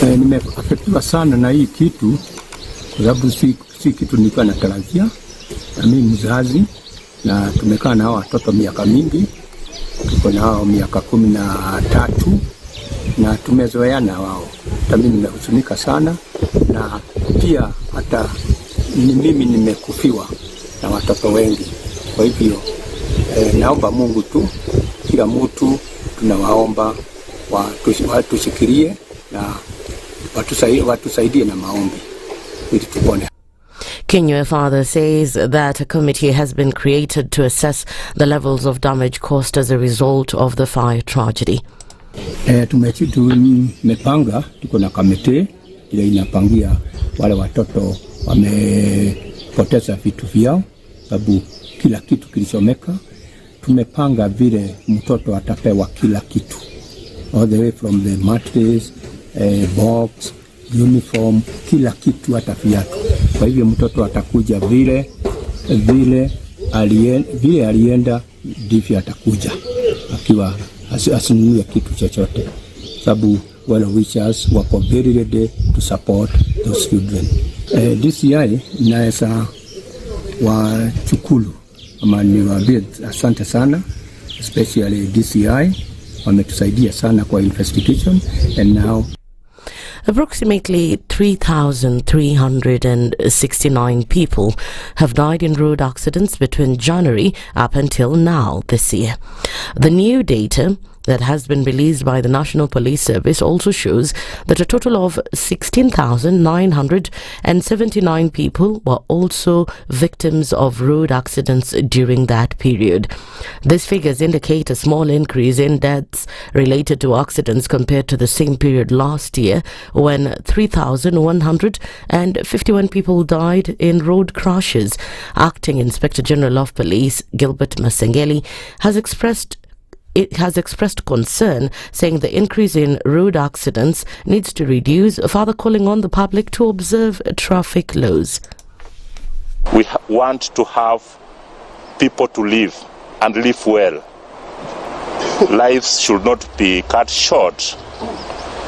Nimeafektiwa sana na hii kitu kwa sababu si kitu nilikuwa natarajia. Na mimi mzazi na tumekaa na watoto miaka mingi, tuko nao miaka 13 na tumezoeana wao. Hata mimi nimehuzunika sana, na pia hata mimi nimekufiwa na watoto wengi. Kwa hivyo naomba Mungu tu, kila mtu tunawaomba watusikirie na watusaidie na maombi ili tupone. Kinyua further says that a committee has been created to assess the levels of damage caused as a result of the fire tragedy. Tumepanga, tuko na kamati ile inapangia wale watoto wamepoteza vitu vyao, sababu kila kitu kilichomeka. Tumepanga vile mtoto atapewa kila kitu, all the way from the mattress, box, uniform, kila kitu, hata viatu. Kwa hivyo mtoto atakuja vile alienda ndivyo atakuja, akiwa asinunue kitu chochote, sababu well wishers wako very ready to support those children. DCI naweza wachukulu ama niwaambie asante sana, especially DCI wametusaidia sana kwa investigation. And now approximately 3,369 people have died in road accidents between January up until now this year. The new data that has been released by the National Police Service also shows that a total of 16,979 people were also victims of road accidents during that period. These figures indicate a small increase in deaths related to accidents compared to the same period last year, when 3,151 people died in road crashes. Acting Inspector General of Police Gilbert Masengeli has expressed concern, saying the increase in road accidents needs to reduce, further calling on the public to observe traffic laws. We want to have people to live and live well. Lives should not be cut short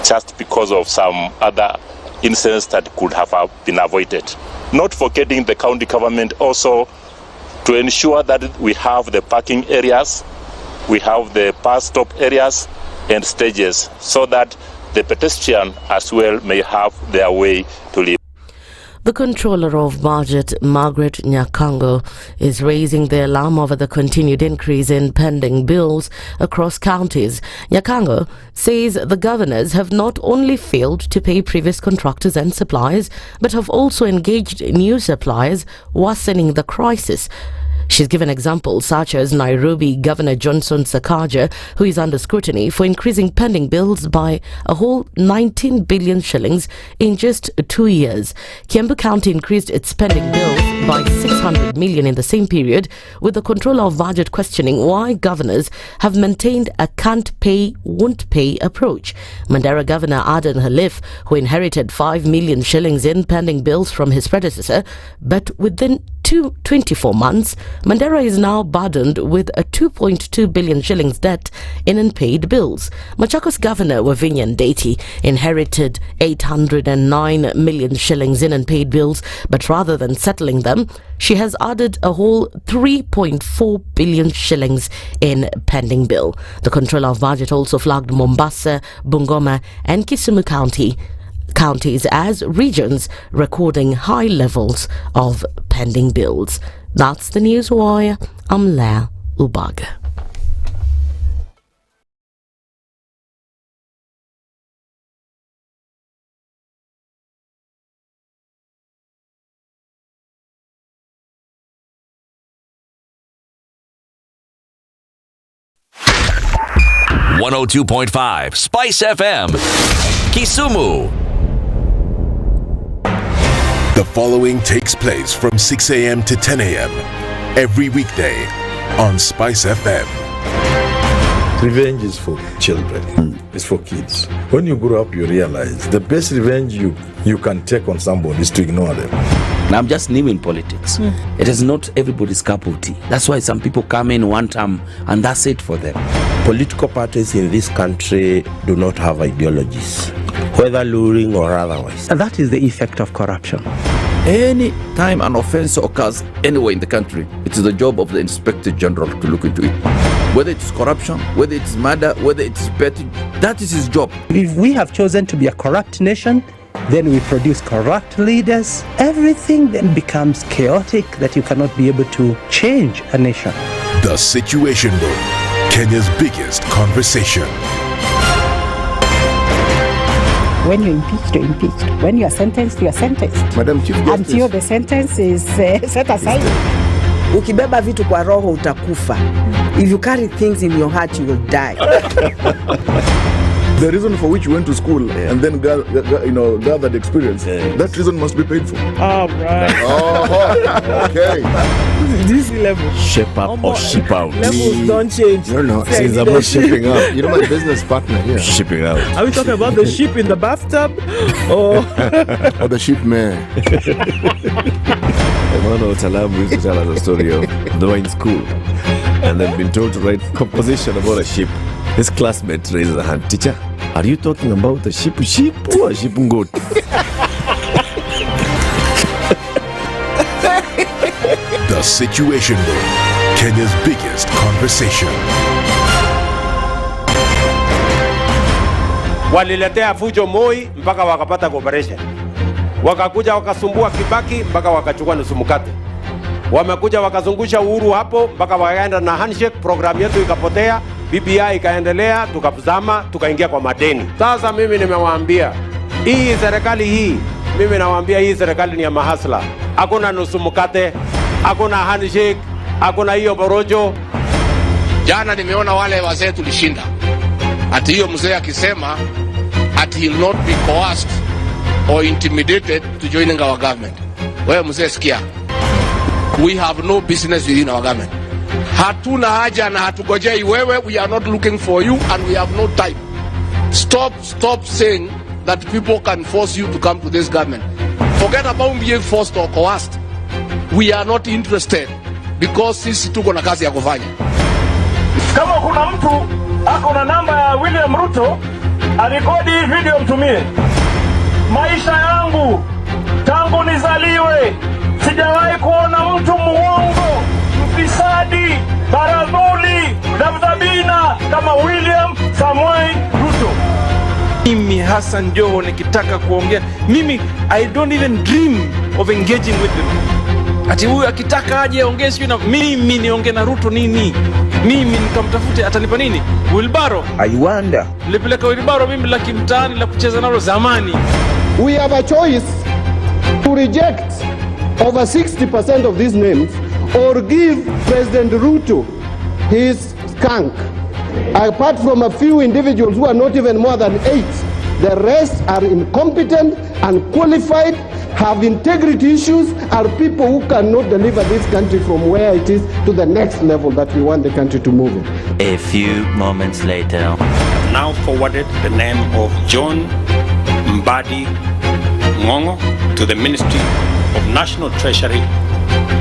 just because of some other incidents that could have been avoided. Not forgetting the county government also to ensure that we have the parking areas, we have the bus stop areas and stages, so that the pedestrian as well may have their way to live. The Controller of Budget, Margaret Nyakango, is raising the alarm over the continued increase in pending bills across counties. Nyakango says the governors have not only failed to pay previous contractors and suppliers, but have also engaged new suppliers, worsening the crisis. She's given examples such as Nairobi Governor Johnson Sakaja, who is under scrutiny for increasing pending bills by a whole 19 billion shillings in just 2 years. Kiambu County increased its pending bills by 600 million in the same period, with the Controller of Budget questioning why governors have maintained a can't pay, won't pay approach. Mandera Governor Latiff, who inherited 5 million shillings in pending bills from his predecessor, but within 24 months, Mandera is now burdened with a 2.2 billion shillings debt in unpaid bills. Machakos Governor Wavinya Ndeti inherited 809 million shillings in unpaid bills, but rather than settling them, she has added a whole 3.4 billion shillings in pending bill. The Controller of Budget also flagged Mombasa, Bungoma and Kisumu counties as regions recording high levels of pending bills. That's the news wire. I'm Leah Ubaga. .5 SpiceFM, Kisumu. The following takes place from 6 a.m. to 10 a.m. every weekday on SpiceFM. Revenge is for children. It's for kids. When you grow up, you realize the best revenge you can take on somebody is to ignore them. Now, I'm just new in politics. It is not everybody's cup of tea. That's why some people come in one term and that's it for them. Political parties in this country do not have ideologies, whether luring or otherwise. And that is the effect of corruption. Any time an offense occurs anywhere in the country, it is the job of the Inspector General to look into it. Whether it's corruption, whether it's murder, whether it's petty, that is his job. If we have chosen to be a corrupt nation, then we produce corrupt leaders. Everything then becomes chaotic that you cannot be able to change a nation. The Situation Room, Kenya's biggest conversation. When you're impeached, you're impeached. When you're sentenced, you're sentenced. Madam Chief Justice. Until the sentence is set aside. Ukibeba vitu kwa roho utakufa. If you carry things in your heart, you will die. The reason for which you went to school and then gathered experience, that reason must be paid for. Oh, right. Oh, okay. This level. Shape up or ship out. Levels don't change. No. It's about shipping out. You're my business partner here. Shipping out. Are we talking about the ship in the bathtub? Or the ship man. Emmanuel Talabu used to tell us a story of they were in school and they've been told to write composition about a ship. His classmate raises a hand. Teacher, are you talking about a ship or a ship goat? The Situation Room, Kenya's biggest conversation. Waliletea fujo Moi mpaka wakapata cooperation. Wakakuja wakasumbua Kibaki mpaka wakachukua nusu mkate. Wamekuja wakazungusha Uhuru hapo mpaka wakaenda na handshake, program yetu ikapotea, BBI ikaendelea, tukazama, tukaingia kwa madeni. Sasa mimi nimewaambia, hii serikali hii, mimi nawaambia hii serikali ni ya mahasla. Hakuna nusu mkate, hakuna handshake, hakuna hiyo borojo. Jana nimeona wale wazee tulishinda. Ati hiyo mzee akisema ati he'll not be coerced or intimidated to joining our government. Wewe mzee sikia. We have no business within our government. Hatuna haja na hatugojei wewe. We are not looking for you and we have no time. Stop saying that people can force you to come to this government. Forget about being forced or coerced. We are not interested because sisi tuko na kazi ya kufanya. Kama kuna mtu ako na namba ya William Ruto, arekodi hii video mtumie. Maisha yangu tangu nizaliwe sijawahi kuona mtu muongo, mfisadi, baradhuli, dabdabina kama William Samoei Ruto. mimi Hassan Joho nikitaka kuongea, mimi I don't even dream of engaging with them. Ati huyu akitaka aje aongee sio na mimi niongee na Ruto nini? Mimi nikamtafute atanipa nini? Wilbaro. I wonder. Nilipeleka Wilbaro mimi la kimtaani la kucheza nalo zamani. We have a choice to reject over 60% of these names or give President Ruto his skunk. Apart from a few individuals who are not even more than 8, the rest are incompetent, unqualified, have integrity issues, are people who cannot deliver this country from where it is to the next level that we want the country to move in. A few moments later. Now forwarded the name of John Mbadi Ngongo to the Ministry of National Treasury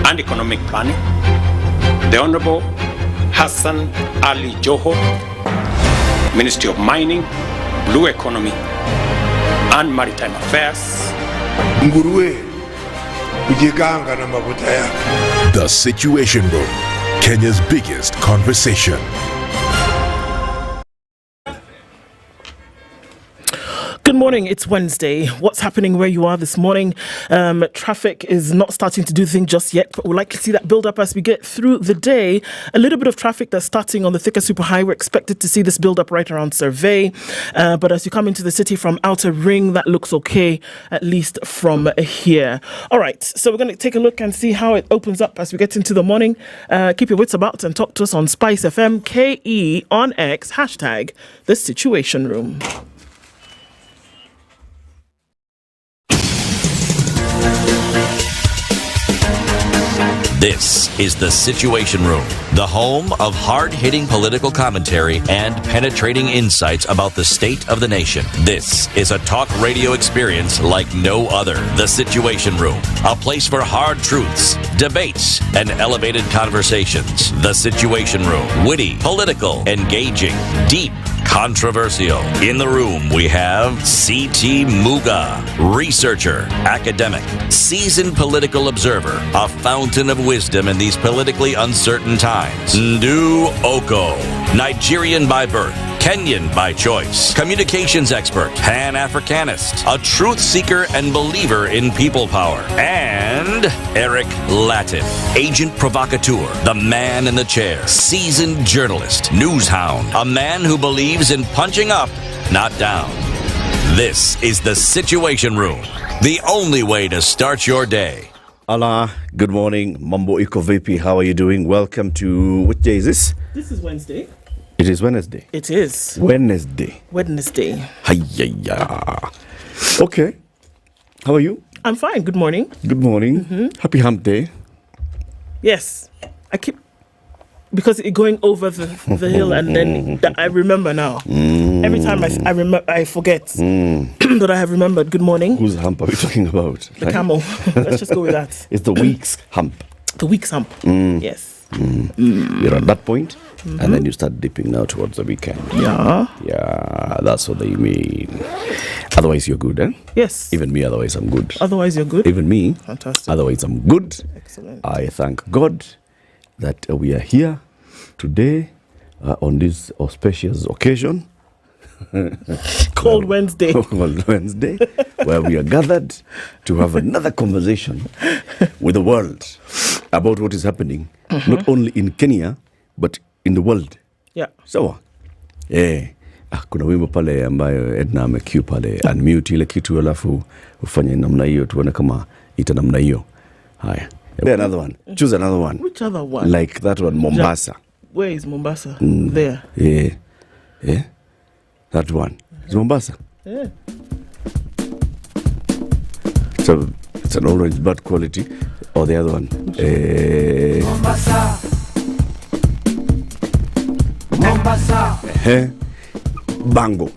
and Economic Planning. The Honorable Hassan Ali Joho, Ministry of Mining, Blue Economy and Maritime Affairs. Nguruwe kujiganga na mafuta yake. The Situation Room, Kenya's biggest conversation. Good morning, it's Wednesday. What's happening where you are this morning? Traffic is not starting to do things just yet, but we'll likely see that build up as we get through the day. A little bit of traffic that's starting on the Thika Superhighway. We're expected to see this build up right around Survey. But as you come into the city from Outer Ring, that looks okay, at least from here. All right, so we're going to take a look and see how it opens up as we get into the morning. Keep your wits about and talk to us on SpiceFM, KE on X, hashtag The Situation Room. This is The Situation Room, the home of hard-hitting political commentary and penetrating insights about the state of the nation. This is a talk radio experience like no other. The Situation Room, a place for hard truths, debates, and elevated conversations. The Situation Room, witty, political, engaging, deep, controversial. In the room, we have C.T. Muga, researcher, academic, seasoned political observer, a fountain of wisdom in these politically uncertain times. Ndu Okoh, Nigerian by birth, Kenyan by choice, communications expert, Pan-Africanist, a truth seeker and believer in people power, and Eric Latiff, agent provocateur, the man in the chair, seasoned journalist, news hound, a man who believes in punching up, not down. This is The Situation Room, the only way to start your day. Allah, good morning. Mambo iko vipi? How are you doing? Welcome to, which day is this? This is Wednesday. It is Wednesday. It is. Wednesday. Hiya. Okay. How are you? I'm fine. Good morning. Good morning. Happy hump day. Yes. I keep... Because it's going over the hill and then I remember now. Every time I remember, I forget that I have remembered. Good morning. Whose hump are we talking about? The camel. Let's just go with that. It's the week's hump. The week's hump. Yes. You're at that point, and then you start dipping now towards the weekend. Yeah. Yeah, that's what they mean. Otherwise, you're good, eh? Yes. Even me, otherwise, I'm good. Otherwise, you're good? Even me. Fantastic. Otherwise, I'm good. Excellent. I thank God that we are here today on this auspicious occasion. Called Wednesday. Called Wednesday, where we are gathered to have another conversation with the world about what is happening, not only in Kenya, but in the world. Yeah. Sawa? Kuna wimbo pale ambayo Ednah amecue pale, unmute ile kitu alafu ufanye namna hiyo tuone kama ita namna hiyo. Haya. Another one. Choose another one. Which other one? Like that one, Mombasa. Where is Mombasa? There. Yeah. That one. It's Mombasa. Yeah. So it's an orange bad quality. Or the other one. Mombasa. Mombasa. Bango.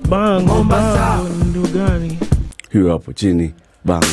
Mombasa. Ndugani. Hiyo hapo chini. Bango.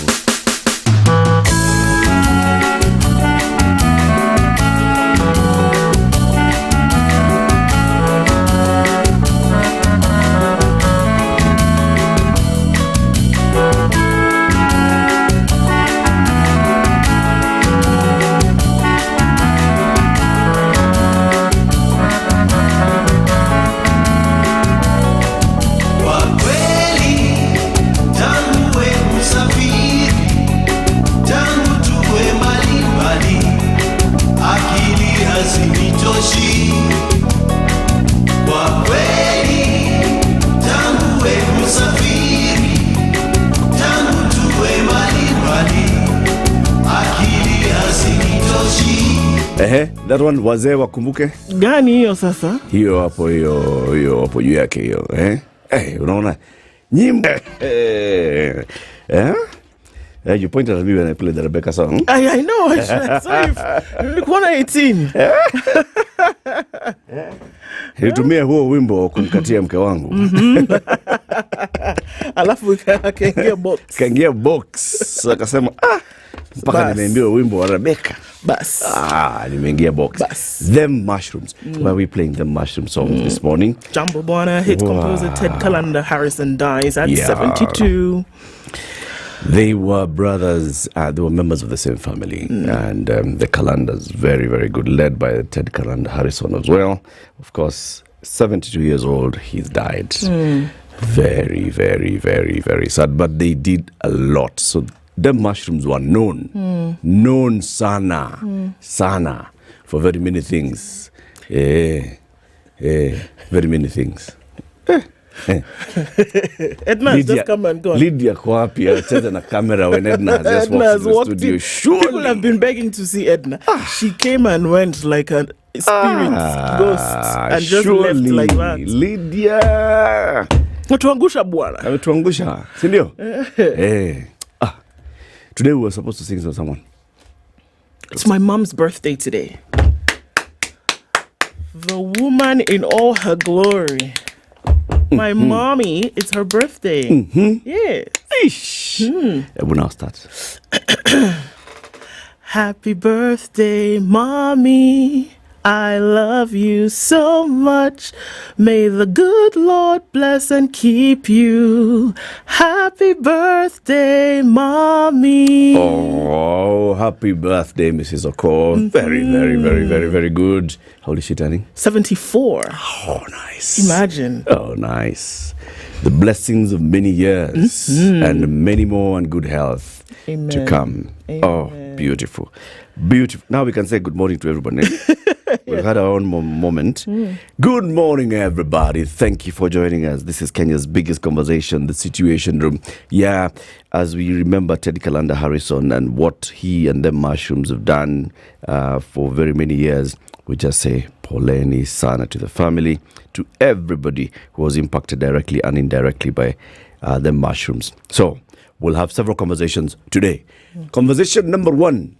That one wazee wakumbuke. Gani hiyo sasa? Hiyo hapo juu yake hiyo, unaona? Nyimbo. You pointed at me when I played the Rebecca song. I know. Sorry. Nilikuwa 18. Nilitumia huo wimbo kumkatia mke wangu. Alafu kaingia box. So akasema mpaka nimeambiwa wimbo wa Rebecca. Bas. Nimeingia box. Bas. Them Mushrooms. Why are we playing the mushroom songs this morning? Jambo Bwana, hit composer Ted Kalanda Harrison dies at 72. They were brothers, they were members of the same family, and the Kalandas, very, very good, led by Ted Kalanda Harrison as well. Of course, 72 years old, he's died. Very, very, very, very sad, but they did a lot. So the Mushrooms were known sana, for very many things. Very many things. Ednah just come and go. Lydiah kwa wapi acheza na camera when Ednah has just walked to the studio. Surely. People have been begging to see Ednah. She came and went like a spirit ghost and just left like that. Lydiah. Ametuangusha bwana. Ametuangusha, si ndio? Today we were supposed to sing for someone. It's my mom's birthday today. The woman in all her glory. My mommy, it's her birthday. Yeah. We'll now start. Happy birthday, mommy. I love you so much. May the good Lord bless and keep you. Happy birthday, mommy. Oh, happy birthday, Mrs. Okoh. Very, very, very, very, very good. How old is she turning? 74. Oh, nice. Imagine. Oh, nice. The blessings of many years and many more and good health to come. Amen. Oh, beautiful. Beautiful. Now we can say good morning to everybody. We've had our own moment. Good morning, everybody. Thank you for joining us. This is Kenya's biggest conversation, the Situation Room. Yeah, as we remember Teddy Kalanda Harrison and what he and them mushrooms have done for very many years, we just say poleni sana to the family, to everybody who was impacted directly and indirectly by them mushrooms. So we'll have several conversations today. Conversation number 1,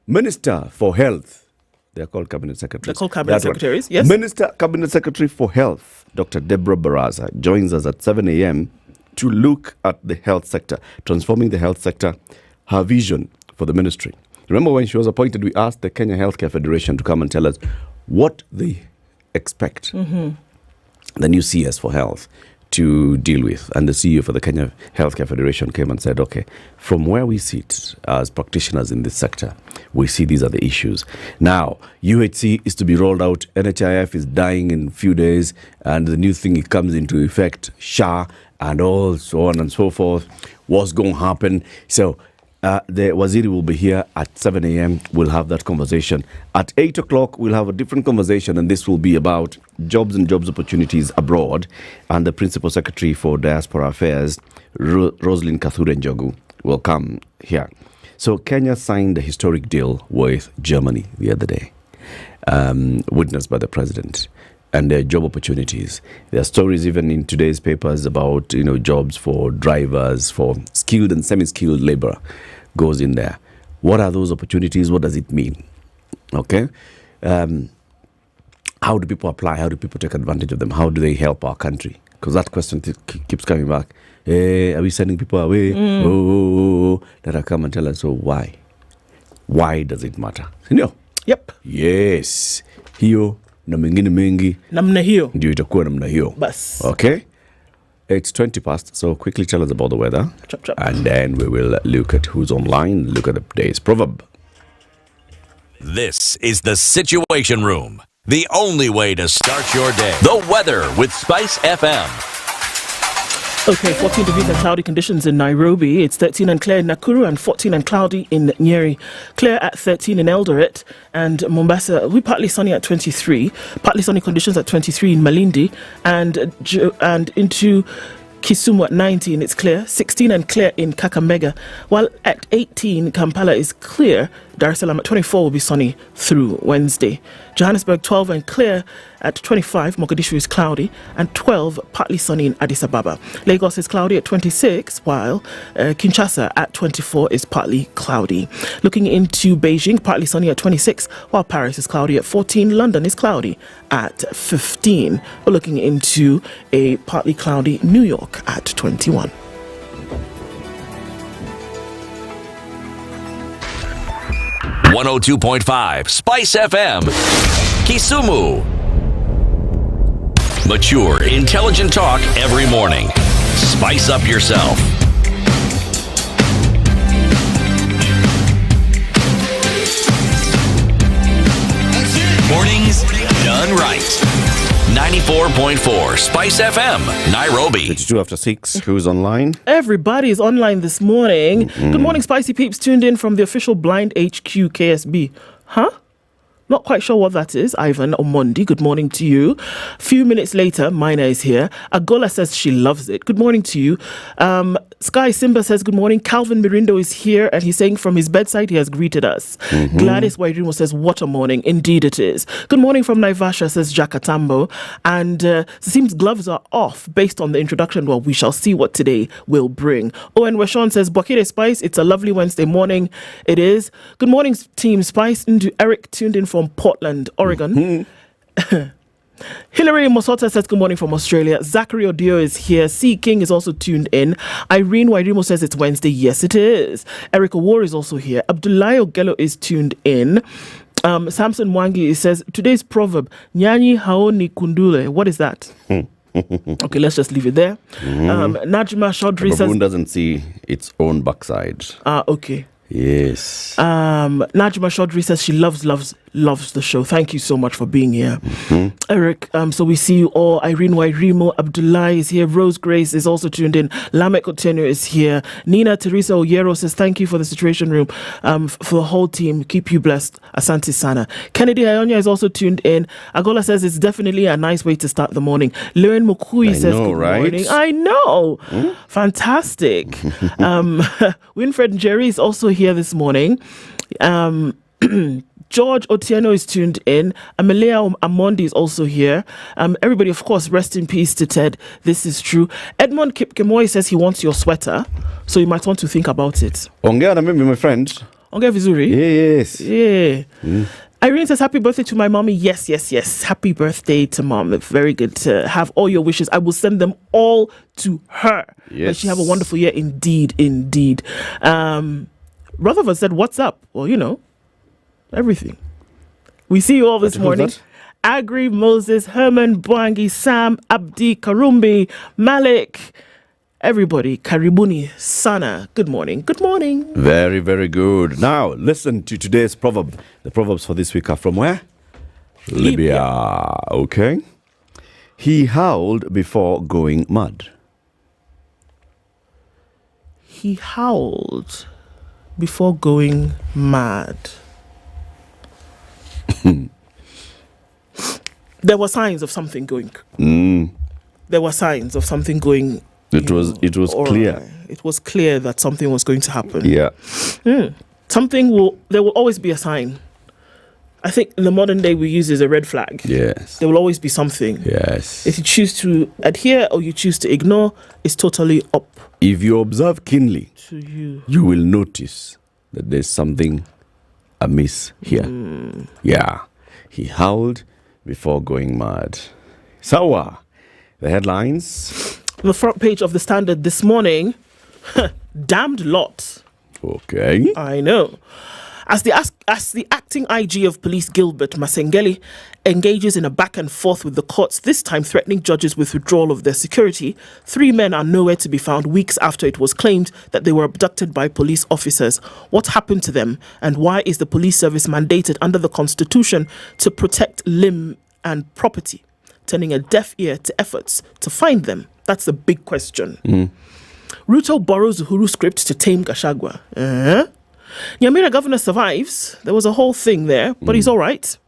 Minister for Health. They're called Cabinet Secretaries. They're called Cabinet Secretaries, yes. Minister, Cabinet Secretary for Health, Dr. Deborah Baraza, joins us at 7 a.m. to look at the health sector, transforming the health sector, her vision for the ministry. Remember when she was appointed, we asked the Kenya Healthcare Federation to come and tell us what they expect the new CS for health to deal with. And the CEO for the Kenya Healthcare Federation came and said, okay, from where we sit as practitioners in this sector, we see these are the issues. Now, UHC is to be rolled out. NHIF is dying in a few days. And the new thing, it comes into effect, SHA, and all so on and so forth. What's going to happen? So the Waziri will be here at 7 a.m. We'll have that conversation. At 8 o'clock, we'll have a different conversation, and this will be about jobs and jobs opportunities abroad. And the Principal Secretary for Diaspora Affairs, Rosalind Kathure Njogu, will come here. So Kenya signed a historic deal with Germany the other day, witnessed by the President. And their job opportunities. There are stories even in today's papers about, jobs for drivers, for skilled and semi-skilled labor goes in there. What are those opportunities? What does it mean? Okay. How do people apply? How do people take advantage of them? How do they help our country? Because that question keeps coming back. Hey, are we sending people away? Let her come and tell us. So why? Why does it matter? Yep. Yes. Hiyo na mengine mengi namna hiyo ndio itakuwa namna hiyo. Bas. Okay, it's 20 past, so quickly tell us about the weather. Chop, chop. And then we will look at who's online, look at the day's proverb. This is the Situation Room, the only way to start your day. The weather with SpiceFM. Okay, 14 degrees and cloudy conditions in Nairobi. It's 13 and clear in Nakuru and 14 and cloudy in Nyeri. Clear at 13 in Eldoret and Mombasa. We partly sunny at 23. Partly sunny conditions at 23 in Malindi and into Kisumu at 19. It's clear. 16 and clear in Kakamega. While at 18, Kampala is clear. Dar es Salaam at 24 will be sunny through Wednesday. Johannesburg 12 and clear at 25. Mogadishu is cloudy and 12 partly sunny in Addis Ababa. Lagos is cloudy at 26 while Kinshasa at 24 is partly cloudy. Looking into Beijing, partly sunny at 26 while Paris is cloudy at 14. London is cloudy at 15. We're looking into a partly cloudy New York at 21. .5 Spice FM, Kisumu. Mature, intelligent talk every morning. Spice up yourself. Mornings done right. 94.4 Spice FM, Nairobi. 22 after 6. Who's online? Everybody is online this morning. Good morning, Spicy Peeps tuned in from the official Blind HQ KSB. Huh? Not quite sure what that is. Ivan Omondi, good morning to you. A few minutes later, Maina is here. Agola says she loves it. Good morning to you. Sky Simba says good morning. Calvin Mirindo is here and he's saying from his bedside he has greeted us. Gladys Wairimu says what a morning. Indeed it is. Good morning from Naivasha, says Jakatambo. And it seems gloves are off based on the introduction. Well, we shall see what today will bring. Owen Weshon says Bokire Spice, it's a lovely Wednesday morning. It is. Good morning, Team Spice. Ndu Eric tuned in from Portland, Oregon. Hilary Mosota says good morning from Australia. Zachary Odio is here. C. King is also tuned in. Irene Wairimu says it's Wednesday. Yes, it is. Eric Awar is also here. Abdullahi Ogello is tuned in. Samson Mwangi says today's proverb, Nyanyi haoni kundule. What is that? Okay, let's just leave it there. Najma Chaudhry says... doesn't see its own backside. Okay. Yes. Najma Chaudhry says she loves the show. Thank you so much for being here. Eric, so we see you all. Irene Wairimu, Abdullah is here. Rose Grace is also tuned in. Lamek Otenyo is here. Nina Teresa Oyero says thank you for the Situation Room. For the whole team, keep you blessed. Asante Sana. Kennedy Ionia is also tuned in. Agola says it's definitely a nice way to start the morning. Leon Mukui says good morning. I know. Fantastic. Winfred Jerry is also here this morning. George Otieno is tuned in. Amelia Amondi is also here. Everybody, of course, rest in peace to Ted. This is true. Edmond Kipkemoy says he wants your sweater, so you might want to think about it. Ongea na mimi, my friend. Ongea vizuri? Yes. Yeah. Irene says, happy birthday to my mommy. Yes. Happy birthday to mom. Very good to have all your wishes. I will send them all to her. Yes. May she have a wonderful year indeed. Rutherford said, what's up? Well, everything. We see you all this morning. Agri, Moses, Herman, Bwangi, Sam, Abdi, Karumbi, Malik, everybody, Karibuni, Sana. Good morning. Very, very good. Now, listen to today's proverb. The proverbs for this week are from where? Libya. Okay. He howled before going mad. He howled before going mad. There were signs of something going. There were signs of something going. It was clear. It was clear that something was going to happen. Yeah. There will always be a sign. I think in the modern day we use as a red flag. Yes. There will always be something. Yes. If you choose to adhere or you choose to ignore, it's totally up. If you observe keenly, to you, you will notice that there's something amiss here. Yeah. He howled before going mad. Sawa. The headlines. On the front page of the Standard this morning, damned lot. Okay. I know. As the acting IG of police Gilbert Masengeli engages in a back and forth with the courts, this time threatening judges with withdrawal of their security, 3 men are nowhere to be found weeks after it was claimed that they were abducted by police officers. What happened to them, and why is the police service mandated under the Constitution to protect limb and property, turning a deaf ear to efforts to find them? That's the big question. Ruto borrows Uhuru script to tame Gachagua. Nyamira governor survives. There was a whole thing there, but he's all right.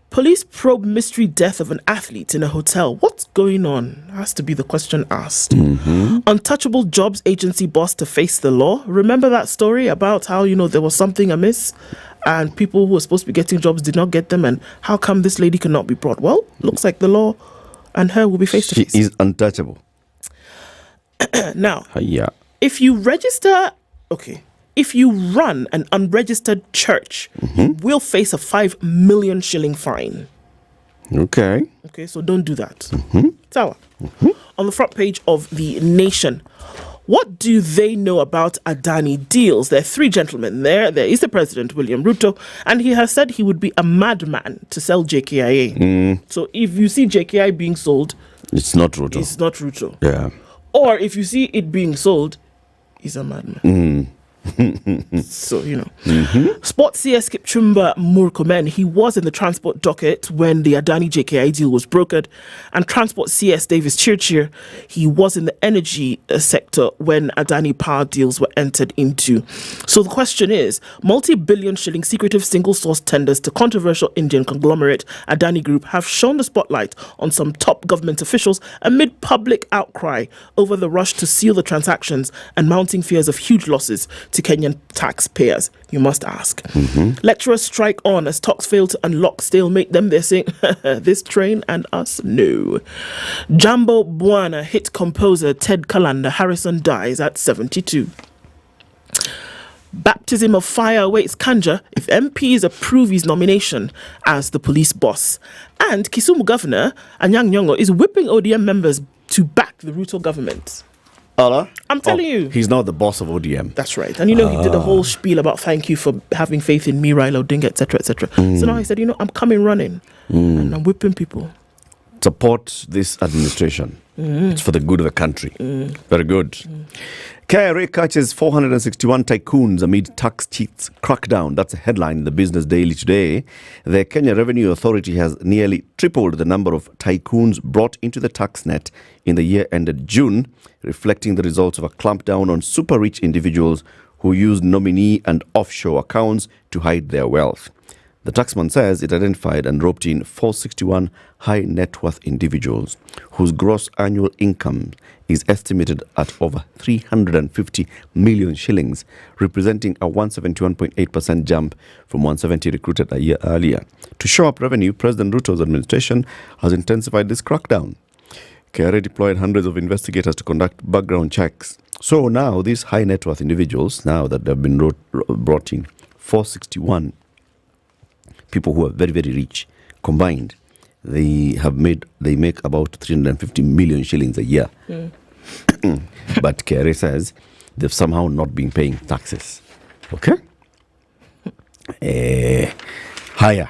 Police probe mystery death of an athlete in a hotel. What's going on? Has to be the question asked. Untouchable jobs agency boss to face the law. Remember that story about how, there was something amiss and people who were supposed to be getting jobs did not get them, and how come this lady cannot be brought? Well, looks like the law and her will be face to face. She is untouchable. Now, yeah. If you run an unregistered church, you will face a 5 million shilling fine. Okay, so don't do that. Sawa. On the front page of The Nation, what do they know about Adani deals? There are 3 gentlemen there. There is the president, William Ruto, and he has said he would be a madman to sell JKIA. So if you see JKI being sold, it's not Ruto. It's not Ruto. Yeah. Or if you see it being sold, he's a madman. So, Sports CS Kipchumba Murkomen, he was in the transport docket when the Adani JKI deal was brokered, and Transport CS Davis Chirchir, he was in the energy sector when Adani power deals were entered into. So the question is, multi-billion shilling secretive single-source tenders to controversial Indian conglomerate Adani Group have shone the spotlight on some top government officials amid public outcry over the rush to seal the transactions and mounting fears of huge losses to Kenyan taxpayers. You must ask. Lecturers strike on as talks fail to unlock stalemate. Them they're saying, this train and us, no. Jambo Bwana hit composer Ted Kalanda Harrison dies at 72. Baptism of fire awaits Kanja if MPs approve his nomination as the police boss. And Kisumu Governor Anyang' Nyong'o is whipping ODM members to back the Ruto government. I'm telling you. He's now the boss of ODM. That's right. And he did a whole spiel about thank you for having faith in me, Raila Odinga, etc., etc. So now he said, I'm coming running and I'm whipping people. Support this administration. It's for the good of the country. Very good. KRA catches 461 tycoons amid tax cheats crackdown. That's a headline in the Business Daily today. The Kenya Revenue Authority has nearly tripled the number of tycoons brought into the tax net in the year ended June, reflecting the results of a clampdown on super rich individuals who use nominee and offshore accounts to hide their wealth. The taxman says it identified and roped in 461 high net worth individuals whose gross annual income is estimated at over 350 million shillings, representing a 171.8% jump from 170 recruited a year earlier. To show up revenue, President Ruto's administration has intensified this crackdown. KRA deployed hundreds of investigators to conduct background checks. So now these high net worth individuals, now that they've been brought in, 461 people who are very, very rich, combined, they make about 350 million shillings a year. But KRA says they've somehow not been paying taxes. Okay? Higher.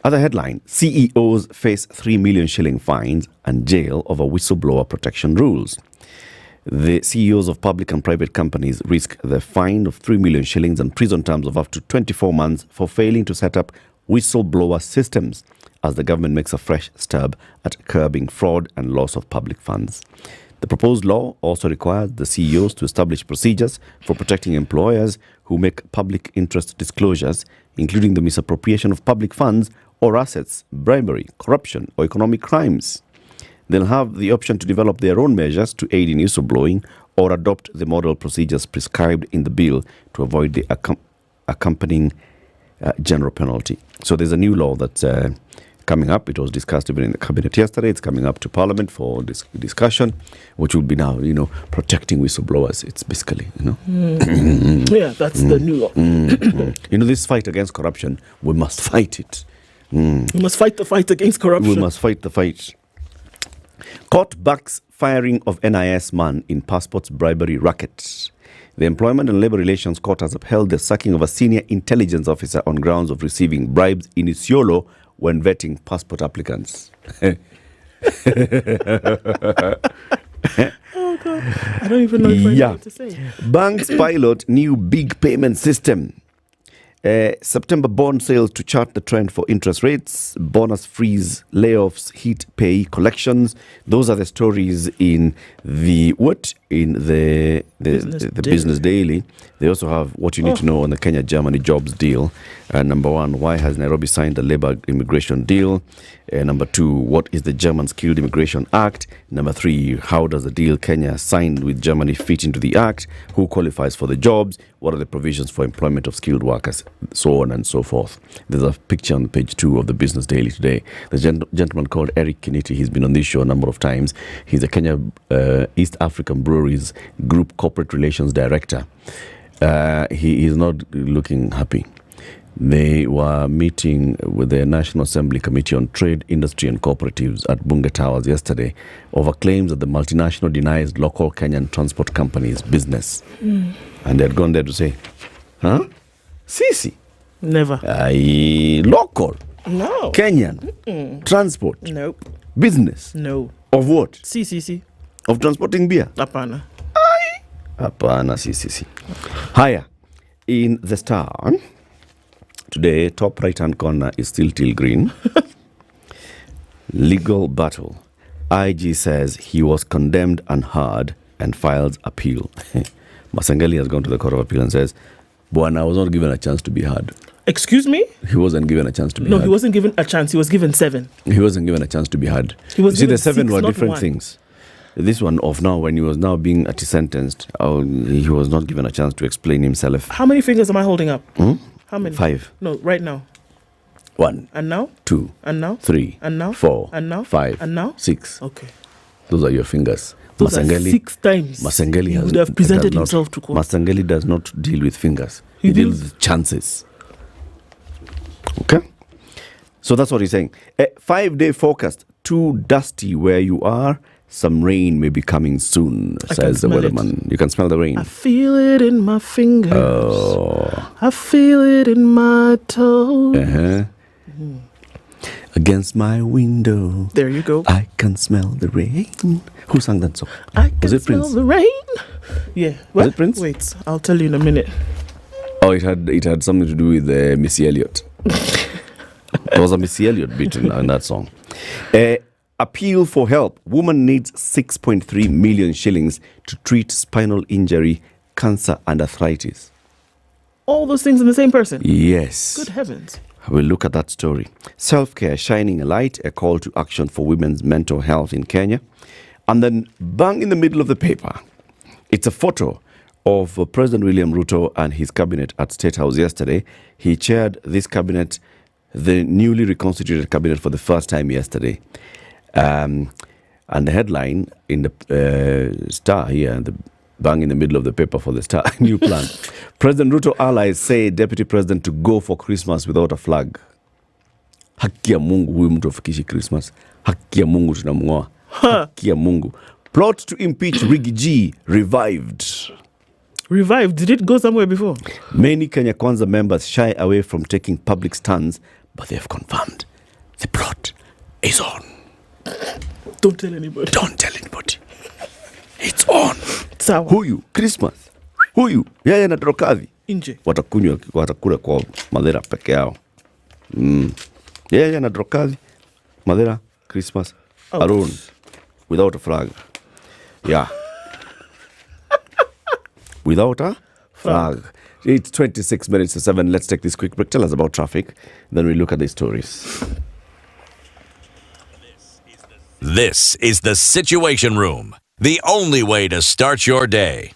Other headline, CEOs face 3 million shilling fines and jail over whistleblower protection rules. The CEOs of public and private companies risk the fine of 3 million shillings and prison terms of up to 24 months for failing to set up whistleblower systems as the government makes a fresh stab at curbing fraud and loss of public funds. The proposed law also requires the CEOs to establish procedures for protecting employers who make public interest disclosures, including the misappropriation of public funds or assets, bribery, corruption, or economic crimes. They'll have the option to develop their own measures to aid in whistleblowing or adopt the model procedures prescribed in the bill to avoid the accompanying general penalty. So there's a new law that's coming up. It was discussed even in the cabinet yesterday. It's coming up to Parliament for discussion, which will be now, protecting whistleblowers. It's basically, Yeah, that's the new law. This fight against corruption, we must fight it. We must fight the fight against corruption. We must fight the fight. Court backs firing of NIS man in passports bribery racket. The Employment and Labour Relations Court has upheld the sacking of a senior intelligence officer on grounds of receiving bribes in Isiolo when vetting passport applicants. Oh, God. I don't even know if I know what to say. Banks pilot new big payment system. September bond sales to chart the trend for interest rates. Bonus freeze, layoffs, hit pay collections. Those are the stories in the Business Daily. They also have what you need to know on the Kenya-Germany jobs deal. Number one, why has Nairobi signed the labor immigration deal? Number two, what is the German Skilled Immigration Act? Number three, how does the deal Kenya signed with Germany fit into the act? Who qualifies for the jobs? What are the provisions for employment of skilled workers? So on and so forth. There's a picture on page 2 of the Business Daily today. The gentleman called Eric Kiniti, he's been on this show a number of times. He's a Kenya East African Breweries Group Corporate Relations Director. He is not looking happy. They were meeting with the National Assembly Committee on Trade, Industry and Cooperatives at Bunge Towers yesterday over claims that the multinational denies local Kenyan transport companies business. And they had gone there to say, Sisi? Never. Local? No. Kenyan? Transport? Nope. Business? No. Of what? CCC. Of transporting beer? Apana. Apana, CCC. Higher. in the Star today, top right-hand corner is still teal green. Legal battle. IG says he was condemned and heard and files appeal. Masengeli has gone to the Court of Appeal and says, Bwana was not given a chance to be heard. Excuse me? He wasn't given a chance to be No, heard. he wasn't given a chance. He was given 7. He wasn't given a chance to be heard. He was You see, given the 7 6, were not different 1. things. This one of now, when he was now being sentenced, he was not given a chance to explain himself. How many fingers am I holding up? How many? 5. No, right now. 1. And now? 2. And now? 3. And now? 4. And now? 5. And now? 6. Okay. Those are your fingers. Those are 6 times. Masengeli he would have presented himself to court. Masengeli does not deal with fingers. He deals with chances. Okay? So that's what he's saying. A 5-day forecast. Too dusty where you are. Some rain may be coming soon, says the weatherman. You can smell the rain. I feel it in my fingers. Oh. I feel it in my toes. Against my window. There you go. I can smell the rain. Who sang that song? I can Was it smell Prince? the rain. Yeah. Was it Prince? Wait, I'll tell you in a minute. Oh, it had something to do with Missy Elliott. There was a Missy Elliott beat in that song. Appeal for help. Woman needs 6.3 million shillings to treat spinal injury, cancer and arthritis. All those things in the same person? Yes. Good heavens. We'll look at that story. Self-care shining a light, a call to action for women's mental health in Kenya. And then bang in the middle of the paper, it's a photo of President William Ruto and his cabinet at State House yesterday. He chaired this cabinet, the newly reconstituted cabinet, for the first time yesterday. And the headline in the Star here, the bang in the middle of the paper for the Star, new plan. President Ruto allies say Deputy President to go for Christmas without a flag. Haki ya Mungu, huyu mtu afikishi Christmas. Haki ya Mungu tunamngoa. Haki ya Mungu. Plot to impeach Riggy G revived. Revived? Did it go somewhere before? Many Kenya Kwanza members shy away from taking public stands, but they have confirmed the plot is on. Don't tell anybody. Don't tell anybody. It's on. Sawa. Huyu Christmas. Huyu yeye na Drokadhi nje watakula kwa madhara peke yao. Yeye na Drokadhi madhara Christmas alone without a flag. Yeah. Without a flag. It's 26 minutes to 7. Let's take this quick break. Tell us about traffic. Then we look at the stories. This is the Situation Room, the only way to start your day.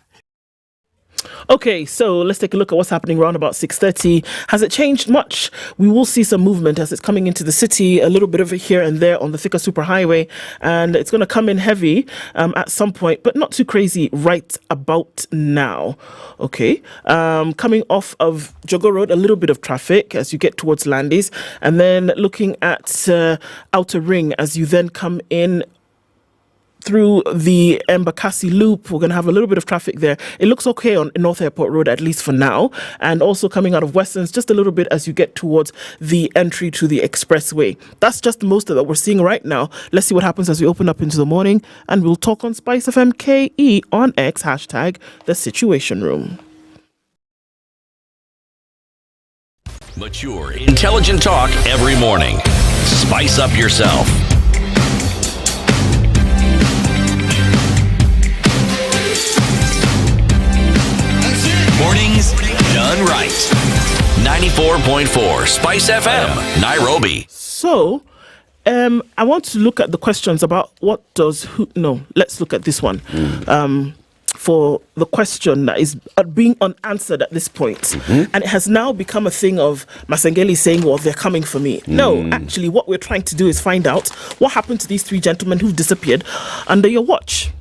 Okay, so let's take a look at what's happening around about 6:30. Has it changed much? We will see some movement as it's coming into the city, a little bit of it here and there on the Thika Superhighway, and it's going to come in heavy at some point, but not too crazy right about now. Okay, coming off of Jogo Road, a little bit of traffic as you get towards Landis, and then looking at Outer Ring as you then come in through the Embakasi Loop. We're going to have a little bit of traffic there. It looks okay on North Airport Road, at least for now. And also coming out of Westlands, just a little bit as you get towards the entry to the expressway. That's just most of that we're seeing right now. Let's see what happens as we open up into the morning. And we'll talk on SpiceFM KE on X, hashtag The Situation Room. Mature, intelligent talk every morning. Spice up yourself. Mornings done right. 94.4 Spice FM, Nairobi. So, I want to look at the questions about let's look at this one. For the question that is being unanswered at this point. And it has now become a thing of Masengeli saying, well, they're coming for me. No, actually, what we're trying to do is find out what happened to these 3 gentlemen who disappeared under your watch.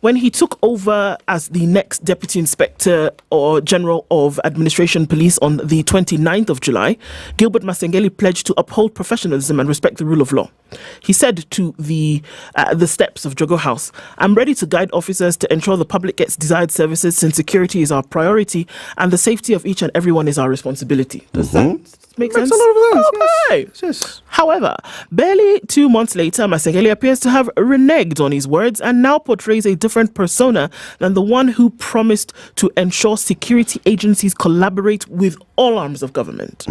When he took over as the next Deputy Inspector or General of Administration Police on the 29th of July, Gilbert Masengeli pledged to uphold professionalism and respect the rule of law. He said to the steps of Jogo House, "I'm ready to guide officers to ensure the public gets desired services since security is our priority and the safety of each and everyone is our responsibility." Does that make sense? Makes a lot of sense. Okay. Yes. However, barely 2 months later, Masengeli appears to have reneged on his words and now portrays a different different persona than the one who promised to ensure security agencies collaborate with all arms of government.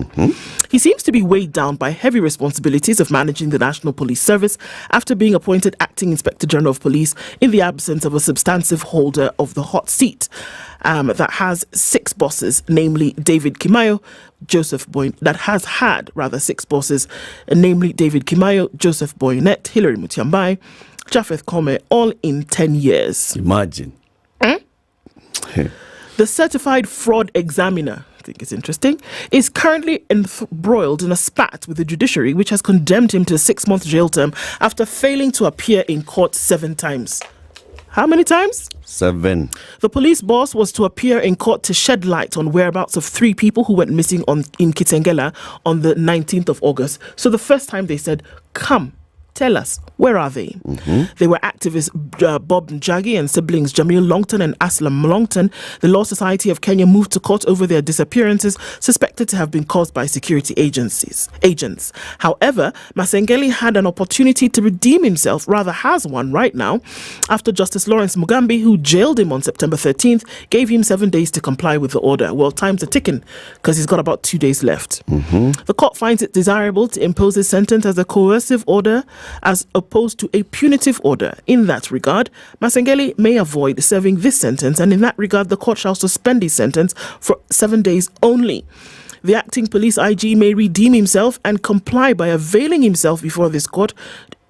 He seems to be weighed down by heavy responsibilities of managing the National Police Service after being appointed Acting Inspector General of Police in the absence of a substantive holder of the hot seat that has 6 bosses, namely David Kimayo, that has had 6 bosses, namely David Kimayo, Joseph Boynet, Hilary Mutyambai, Japheth Kome, all in 10 years. Imagine. The certified fraud examiner, I think it's interesting, is currently embroiled in a spat with the judiciary, which has condemned him to a 6-month jail term after failing to appear in court 7 times. How many times? 7. The police boss was to appear in court to shed light on whereabouts of 3 people who went missing in Kitengela on the 19th of August. So the first time they said, come, tell us, where are they? They were activists Bob Njagi and siblings Jamil Longton and Aslam Longton. The Law Society of Kenya moved to court over their disappearances, suspected to have been caused by security agents. However, Masengeli had an opportunity to redeem himself, rather has one right now, after Justice Lawrence Mugambi, who jailed him on September 13th, gave him 7 days to comply with the order. Well, time's are ticking because he's got about 2 days left. The court finds it desirable to impose his sentence as a coercive order as opposed to a punitive order. In that regard, Masengeli may avoid serving this sentence, and in that regard, the court shall suspend his sentence for 7 days only. The acting police IG may redeem himself and comply by availing himself before this court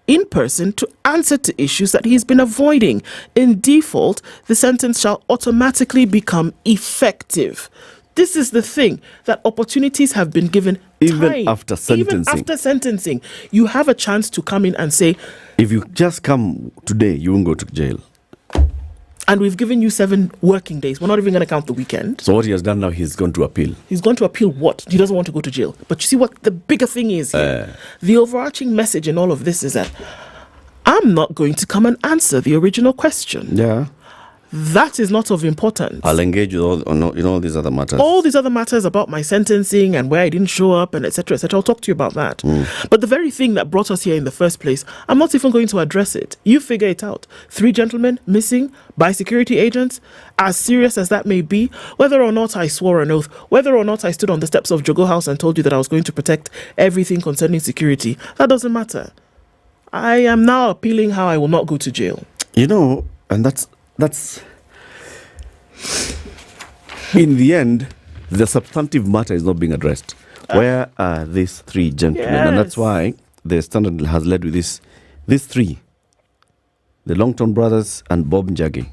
in person to answer to issues that he's been avoiding. In default, the sentence shall automatically become effective. This is the thing, that opportunities have been given even after sentencing. Even after sentencing, you have a chance to come in and say, if you just come today, you won't go to jail. And we've given you 7 working days. We're not even going to count the weekend. So what he has done now, he's going to appeal. He's going to appeal what? He doesn't want to go to jail. But you see what the bigger thing is here? The overarching message in all of this is that I'm not going to come and answer the original question. Yeah. That is not of importance. I'll engage with all these other matters. All these other matters about my sentencing and where I didn't show up and etc. etc. I'll talk to you about that. But the very thing that brought us here in the first place, I'm not even going to address it. You figure it out. 3 gentlemen missing by security agents, as serious as that may be, whether or not I swore an oath, whether or not I stood on the steps of Jogo House and told you that I was going to protect everything concerning security, that doesn't matter. I am now appealing how I will not go to jail. You know, and that's in the end, the substantive matter is not being addressed. Where are these 3 gentlemen? Yes. And that's why the Standard has led with these 3, the Longton brothers and Bob Njagi,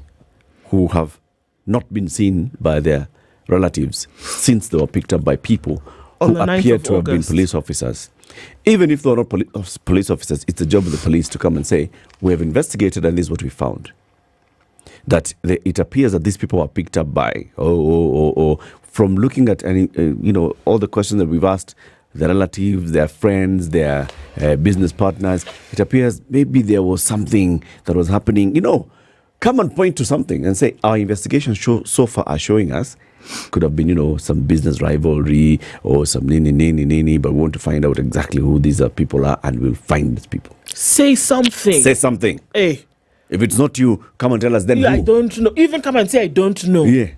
who have not been seen by their relatives since they were picked up by people who appear to have been police officers. Even if they were not police officers, it's the job of the police to come and say, we have investigated and this is what we found. That it appears that these people were picked up by, from looking at any, all the questions that we've asked, their relatives, their friends, their business partners, it appears maybe there was something that was happening. Come and point to something and say, our investigations so far are showing us could have been, some business rivalry or some nini, but we want to find out exactly who these people are and we'll find these people. Say something. Say something. Hey. If it's not you, come and tell us then who. I don't know. Even come and say, I don't know. Yeah.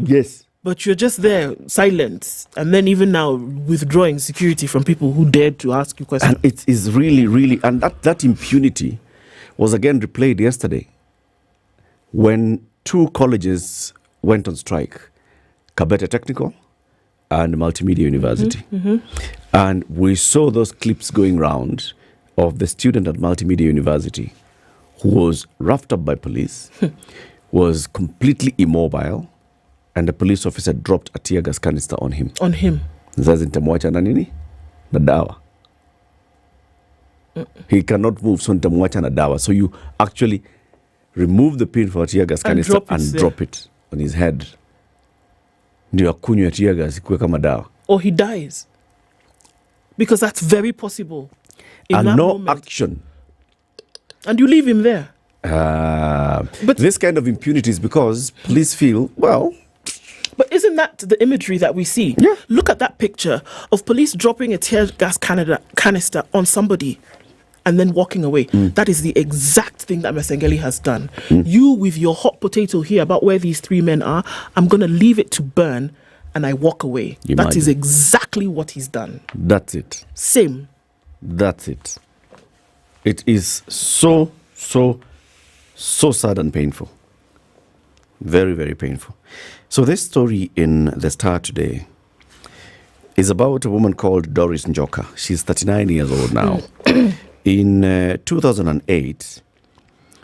Yes. But you're just there, silent. And then even now, withdrawing security from people who dared to ask you questions. And it is really, really, and that impunity was again replayed yesterday when 2 colleges went on strike, Kabete Technical and Multimedia University. And we saw those clips going round of the student at Multimedia University who was roughed up by police, was completely immobile, and the police officer dropped a tear gas canister on him. Sasa nitamwacha na nini? Na dawa. He cannot move, so nitamwacha na dawa. So you actually remove the pin for a tear gas canister and drop it on his head. Ndio akunywe tear gas ikuwe kama dawa. Or he dies. Because that's very possible. And no action. And you leave him there. But this kind of impunity is because police feel, well... But isn't that the imagery that we see? Yeah. Look at that picture of police dropping a tear gas canister on somebody and then walking away. That is the exact thing that Mesengeli has done. You with your hot potato here about where these three men are, I'm going to leave it to burn and I walk away. Imagine. That is exactly what he's done. That's it. Same. That's it. It is so sad and painful. Very, very painful. So this story in the Star today is about a woman called Doris Jocker. She's 39 years old now. In 2008,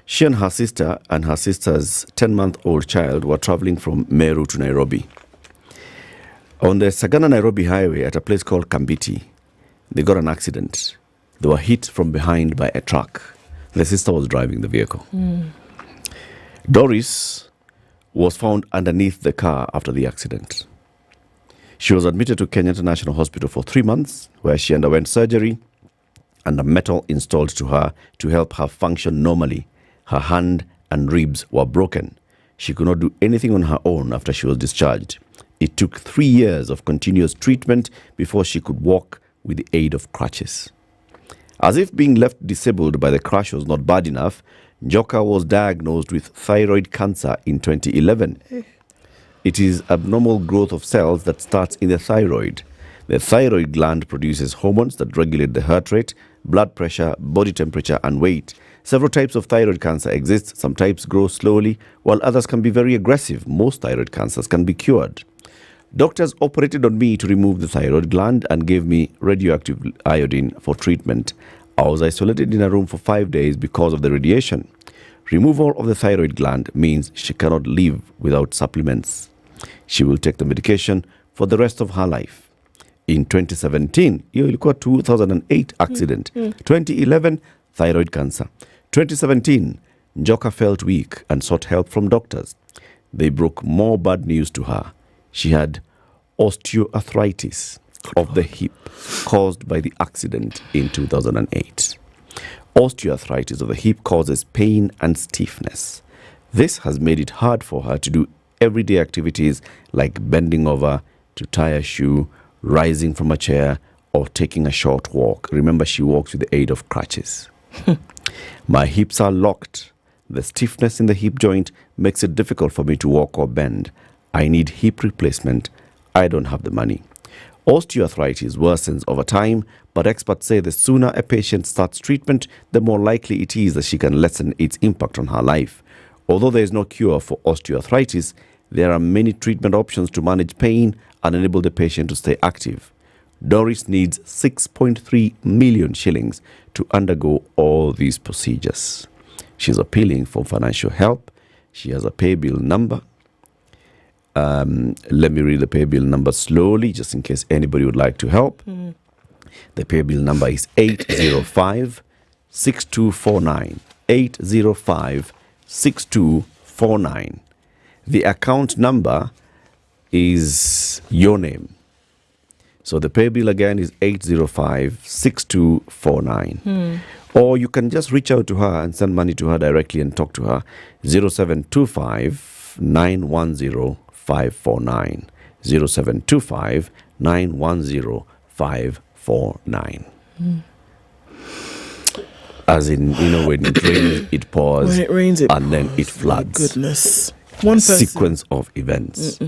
she and her sister and her sister's 10-month-old child were traveling from Meru to Nairobi. On the Sagana-Nairobi highway at a place called Kambiti, they got an accident. They were hit from behind by a truck. The sister was driving the vehicle. Doris was found underneath the car after the accident. She was admitted to Kenyatta National Hospital for 3 months, where she underwent surgery and a metal installed to her to help her function normally. Her hand and ribs were broken. She could not do anything on her own after she was discharged. It took 3 years of continuous treatment before she could walk with the aid of crutches. As if being left disabled by the crash was not bad enough, Jocker was diagnosed with thyroid cancer in 2011. It is abnormal growth of cells that starts in the thyroid. The thyroid gland produces hormones that regulate the heart rate, blood pressure, body temperature, and weight. Several types of thyroid cancer exist. Some types grow slowly, while others can be very aggressive. Most thyroid cancers can be cured. Doctors operated on me to remove the thyroid gland and gave me radioactive iodine for treatment. I was isolated in a room for 5 days because of the radiation. Removal of the thyroid gland means she cannot live without supplements. She will take the medication for the rest of her life. In 2017, hiyo ilikuwa 2008 accident. 2011, thyroid cancer. 2017, Jocker felt weak and sought help from doctors. They broke more bad news to her. She had osteoarthritis of the hip caused by the accident in 2008. Osteoarthritis of the hip causes pain and stiffness. This has made it hard for her to do everyday activities like bending over to tie a shoe, rising from a chair, or taking a short walk. Remember, she walks with the aid of crutches. My hips are locked. The stiffness in the hip joint makes it difficult for me to walk or bend. I need hip replacement. I don't have the money. Osteoarthritis worsens over time, but experts say the sooner a patient starts treatment, the more likely it is that she can lessen its impact on her life. Although there is no cure for osteoarthritis, there are many treatment options to manage pain and enable the patient to stay active. Doris needs 6.3 million shillings to undergo all these procedures. She's appealing for financial help. She has a pay bill number. Let me read the pay bill number slowly, just in case anybody would like to help. The pay bill number is 805-6249. 805-6249. The account number is your name. So the pay bill again is 805-6249. Or you can just reach out to her and send money to her directly and talk to her. 0725-910-549. 0725-910-549. As in, you know, when it rains, it pours. When it rains, it and then it floods. My goodness. One person. Sequence of events.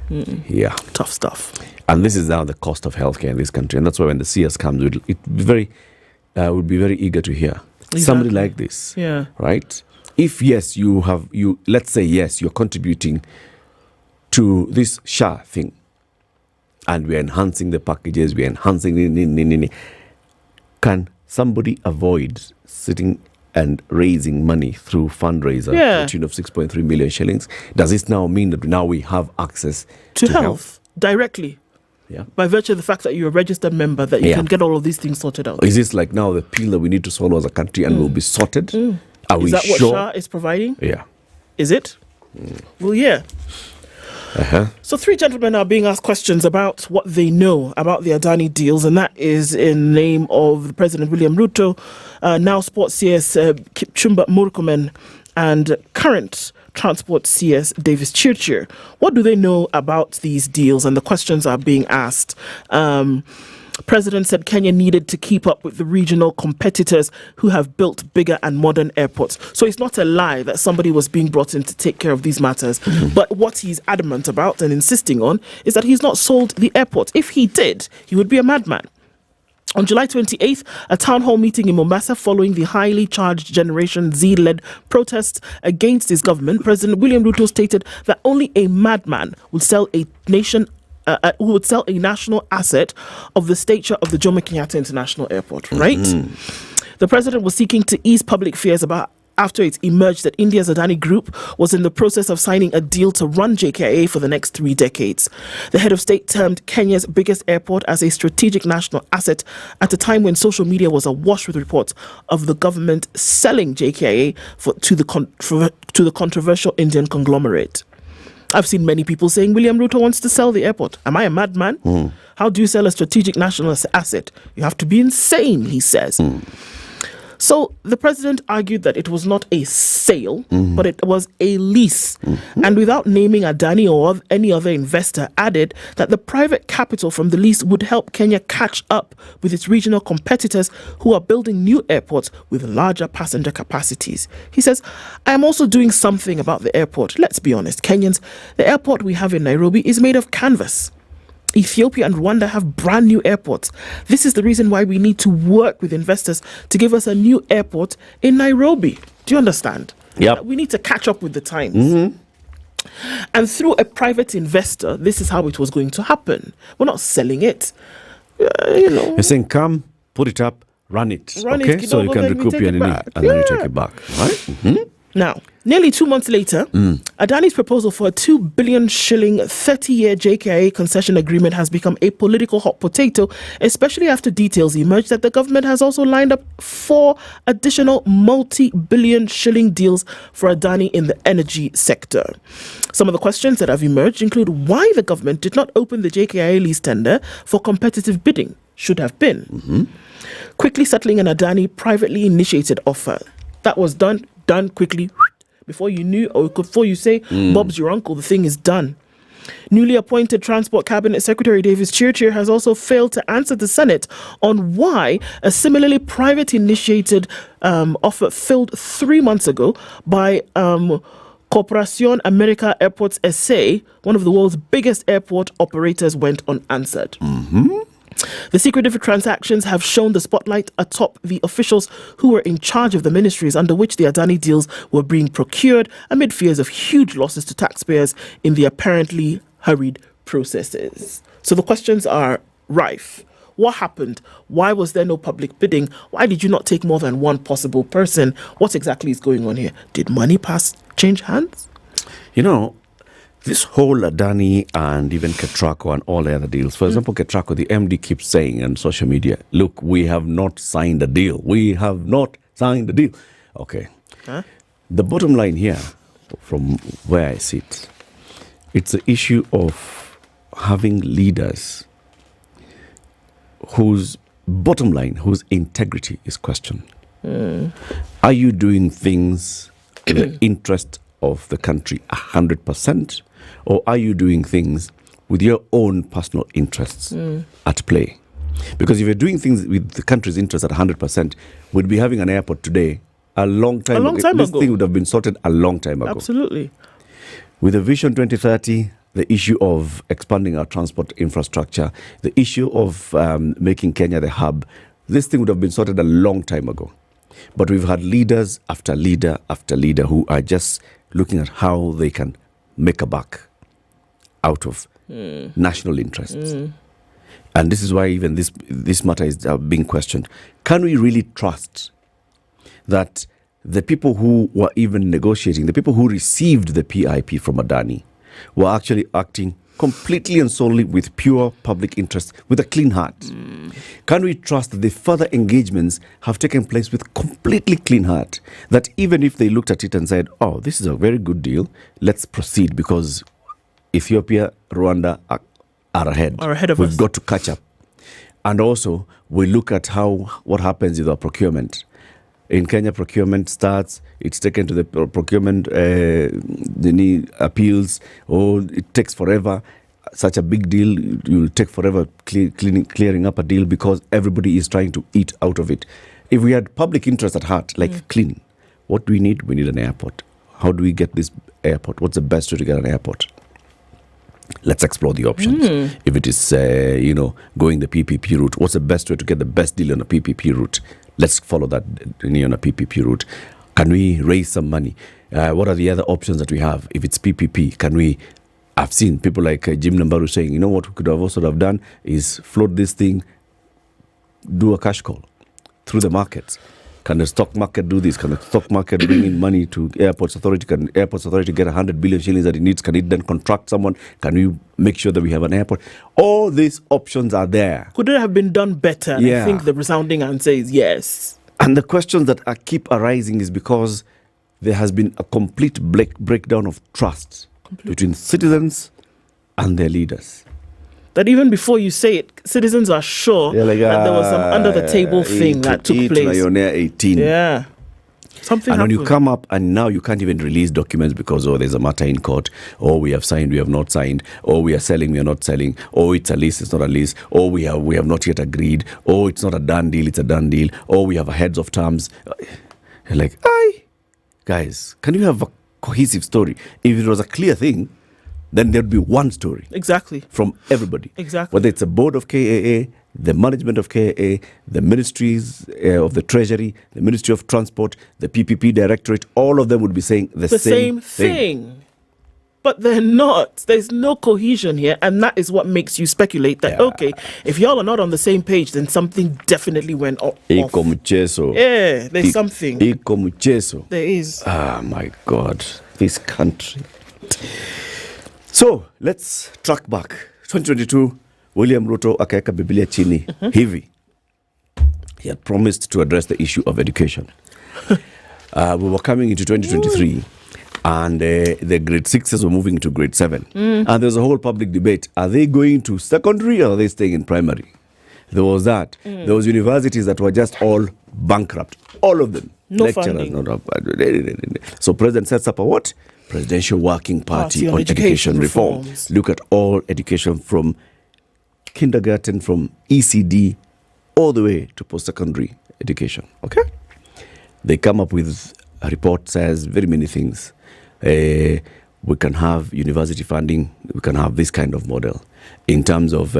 Yeah. Tough stuff. And this is now the cost of healthcare in this country. And that's why when the CS comes, it would be very eager to hear somebody like this. Yeah. Right? If yes, let's say yes, you're contributing to this SHA thing. And we're enhancing the packages, we're enhancing. Can somebody avoid sitting and raising money through fundraiser to the tune of 6.3 million shillings? Does this now mean that now we have access to health directly? Yeah. By virtue of the fact that you're a registered member, that you can get all of these things sorted out. Is this like now the pill that we need to swallow as a country and will be sorted? Are we sure? Is that what SHA is providing? Yeah. Is it? Well, yeah. So 3 gentlemen are being asked questions about what they know about the Adani deals, and that is in the name of President William Ruto, now Sports CS Kipchumba Murkomen, and current Transport CS Davis Chirchir. What do they know about these deals? And the questions are being asked. President said Kenya needed to keep up with the regional competitors who have built bigger and modern airports. So it's not a lie that somebody was being brought in to take care of these matters. But what he's adamant about and insisting on is that he's not sold the airport. If he did, he would be a madman. On July 28th, a town hall meeting in Mombasa following the highly charged Generation Z-led protests against his government, President William Ruto stated that only a madman would sell a national asset of the stature of the Jomo Kenyatta International Airport, right? The president was seeking to ease public fears after it emerged that India's Adani Group was in the process of signing a deal to run JKIA for the next 3 decades. The head of state termed Kenya's biggest airport as a strategic national asset at a time when social media was awash with reports of the government selling JKIA to the controversial Indian conglomerate. I've seen many people saying William Ruto wants to sell the airport. Am I a madman? How do you sell a strategic national asset? You have to be insane, he says. So the president argued that it was not a sale, but it was a lease. And without naming Adani or any other investor, added that the private capital from the lease would help Kenya catch up with its regional competitors who are building new airports with larger passenger capacities. He says, I am also doing something about the airport. Let's be honest, Kenyans, the airport we have in Nairobi is made of canvas. Ethiopia and Rwanda have brand new airports. This is the reason why we need to work with investors to give us a new airport in Nairobi. Do you understand? Yep. We need to catch up with the times. And through a private investor, this is how it was going to happen. We're not selling it. You're saying, come, put it up, run it. Run okay? it, So you can recoup your money and then you take it back. Right? Now, nearly 2 months later, Adani's proposal for a 2 billion shilling 30-year JKIA concession agreement has become a political hot potato, especially after details emerged that the government has also lined up 4 additional multi-billion shilling deals for Adani in the energy sector. Some of the questions that have emerged include why the government did not open the JKIA lease tender for competitive bidding. Should have been. Quickly settling an Adani privately initiated offer. That was done quickly. Before you knew, or before you say, Bob's your uncle, the thing is done. Newly appointed Transport Cabinet Secretary Davis Chirchir has also failed to answer the Senate on why a similarly private-initiated offer failed 3 months ago by Corporación América Airports SA, one of the world's biggest airport operators, went unanswered. The secretive transactions have shown the spotlight atop the officials who were in charge of the ministries under which the Adani deals were being procured amid fears of huge losses to taxpayers in the apparently hurried processes. So the questions are rife. What happened? Why was there no public bidding? Why did you not take more than one possible person? What exactly is going on here? Did money change hands? This whole Adani and even Ketraco and all the other deals. For example, Ketraco, the MD keeps saying on social media, look, we have not signed a deal. We have not signed a deal. Okay. The bottom line here, from where I sit, it's the issue of having leaders whose bottom line, whose integrity is questioned. Are you doing things in the interest of the country 100%, or are you doing things with your own personal interests at play? Because if you're doing things with the country's interest at 100%, we'd be having an airport today a long time ago. This thing would have been sorted a long time ago. Absolutely. With the Vision 2030, the issue of expanding our transport infrastructure, the issue of making Kenya the hub, this thing would have been sorted a long time ago. But we've had leaders after leader after leader who are just looking at how they can make a buck out of national interests. And this is why even this matter is being questioned. Can we really trust that the people who were even negotiating, the people who received the PIP from Adani, were actually acting completely and solely with pure public interest, with a clean heart? Can we trust that the further engagements have taken place with completely clean heart? That even if they looked at it and said, oh, this is a very good deal, let's proceed because Ethiopia, Rwanda are ahead. Are ahead of We've us. got to catch up. And also, we look at what happens with our procurement. In Kenya, procurement starts, it's taken to the procurement appeals, or it takes forever. such a big deal, you'll take forever clearing up a deal because everybody is trying to eat out of it. If we had public interest at heart, like clean, what do we need? We need an airport. How do we get this airport? What's the best way to get an airport? Let's explore the options. If it is, going the PPP route, what's the best way to get the best deal on a PPP route? Let's follow that on a PPP route. Can we raise some money? What are the other options that we have? If it's PPP, I've seen people like Jim Nambaru saying, what we could have also have done is float this thing, do a cash call through the markets. Can the stock market do this? Can the stock market bring in money to Airports Authority? Can Airports Authority get 100 billion shillings that it needs? Can it then contract someone? Can we make sure that we have an airport? All these options are there. Could it have been done better? Yeah. I think the resounding answer is yes. And the questions that keep arising is because there has been a complete breakdown of trust between citizens and their leaders. That even before you say it, citizens are sure that there was some under-the-table thing that took place. 18. Yeah. Something and happened. when you come up and now you can't even release documents because, there's a matter in court, or we have signed, we have not signed, or we are selling, we are not selling, or it's a lease, it's not a lease, or we have not yet agreed, or it's not a done deal, it's a done deal, or we have a heads of terms. You're like, guys, can you have a cohesive story? If it was a clear thing, then there'd be one story. Exactly. From everybody. Exactly. Whether it's a board of KAA, the management of KAA, the ministries of the Treasury, the Ministry of Transport, the PPP Directorate, all of them would be saying the same thing. But they're not. There's no cohesion here. And that is what makes you speculate that, if y'all are not on the same page, then something definitely went off. Yeah, there's something. There is. Ah, my God. This country. So, let's track back. 2022, William Ruto akaeka Biblia chini hivi. He had promised to address the issue of education. We were coming into 2023 and the grade 6s were moving to grade 7. And there's a whole public debate. Are they going to secondary or are they staying in primary? There was that. There was universities that were just all bankrupt. All of them. No Lecturers, funding. So President sets up a what? Presidential Working Party on Education Reform. Look at all education from kindergarten, from ECD, all the way to post-secondary education. Okay? They come up with a report says very many things. We can have university funding. We can have this kind of model. In terms of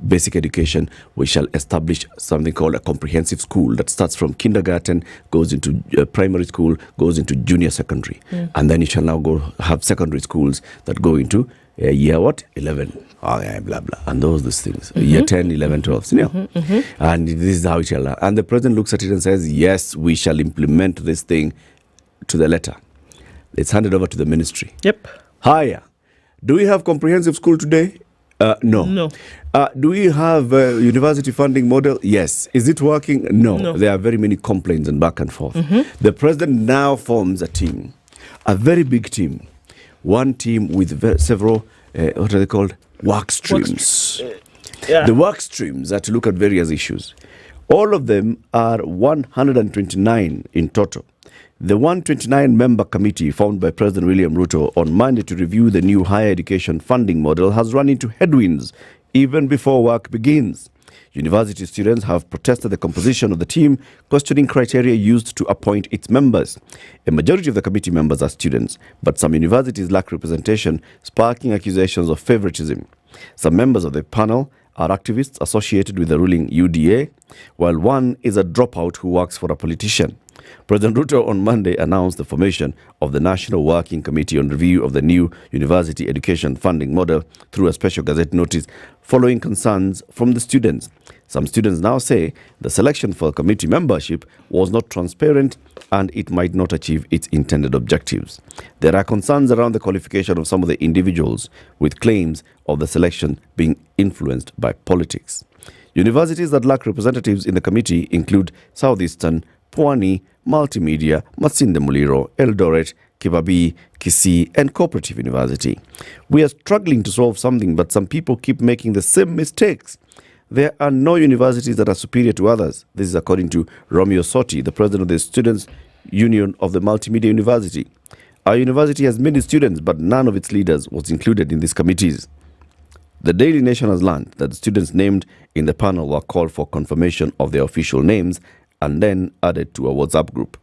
basic education, we shall establish something called a comprehensive school that starts from kindergarten, goes into primary school, goes into junior secondary. And then you shall now go have secondary schools that go into year 11. Blah, blah. And these things. Year 10, 11, 12. And this is how it shall. And the president looks at it and says, yes, we shall implement this thing to the letter. It's handed over to the ministry. Yep. Higher. Do we have comprehensive school today? No. Do we have a university funding model? Yes. Is it working? No. There are very many complaints and back and forth. The president now forms a team, a very big team. One team with several, what are they called? Work streams. The work streams are to look at various issues. All of them are 129 in total. The 129-member committee formed by President William Ruto on Monday to review the new higher education funding model has run into headwinds even before work begins. University students have protested the composition of the team, questioning criteria used to appoint its members. A majority of the committee members are students, but some universities lack representation, sparking accusations of favoritism. Some members of the panel are activists associated with the ruling UDA, while one is a dropout who works for a politician. President Ruto on Monday announced the formation of the National Working Committee on Review of the new University Education Funding Model through a special gazette notice following concerns from the students. Some students now say the selection for committee membership was not transparent and it might not achieve its intended objectives. There are concerns around the qualification of some of the individuals, with claims of the selection being influenced by politics. Universities that lack representatives in the committee include Southeastern, Pwani, Multimedia, Masinde Muliro, Eldoret, Kibabii, Kisii, and Cooperative University. We are struggling to solve something, but some people keep making the same mistakes. There are no universities that are superior to others. This is according to Romeo Sotti, the president of the Students' Union of the Multimedia University. Our university has many students, but none of its leaders was included in these committees. The Daily Nation has learned that the students named in the panel were called for confirmation of their official names and then added to a WhatsApp group.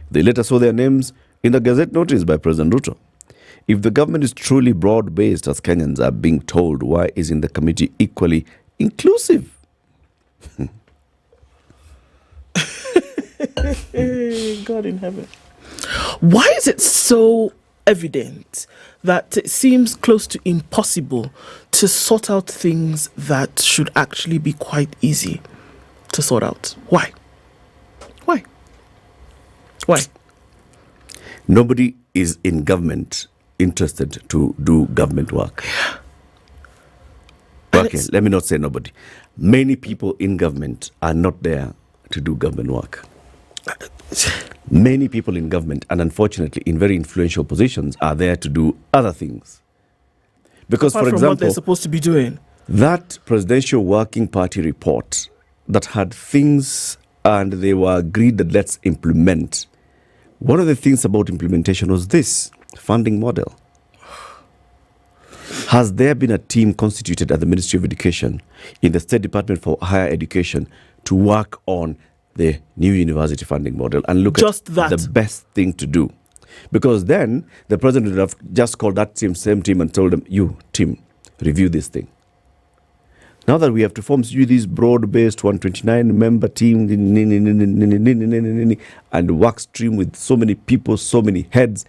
They later saw their names in the Gazette notice by President Ruto. If the government is truly broad-based, as Kenyans are being told, why isn't the committee equally inclusive? God in heaven. Why is it so evident that it seems close to impossible to sort out things that should actually be quite easy to sort out? Why? Nobody is in government interested to do government work. Okay, let me not say nobody. Many people in government are not there to do government work. Many people in government, and unfortunately in very influential positions, are there to do other things. Because, apart for from example, what they're supposed to be doing. That Presidential Working Party report that had things and they were agreed that let's implement. One of the things about implementation was this funding model. Has there been a team constituted at the Ministry of Education in the State Department for Higher Education to work on the new university funding model and look at the best thing to do? Because then the president would have just called that same team and told them, you, team, review this thing. Now that we have to form this broad-based 129-member team and work stream with so many people, so many heads.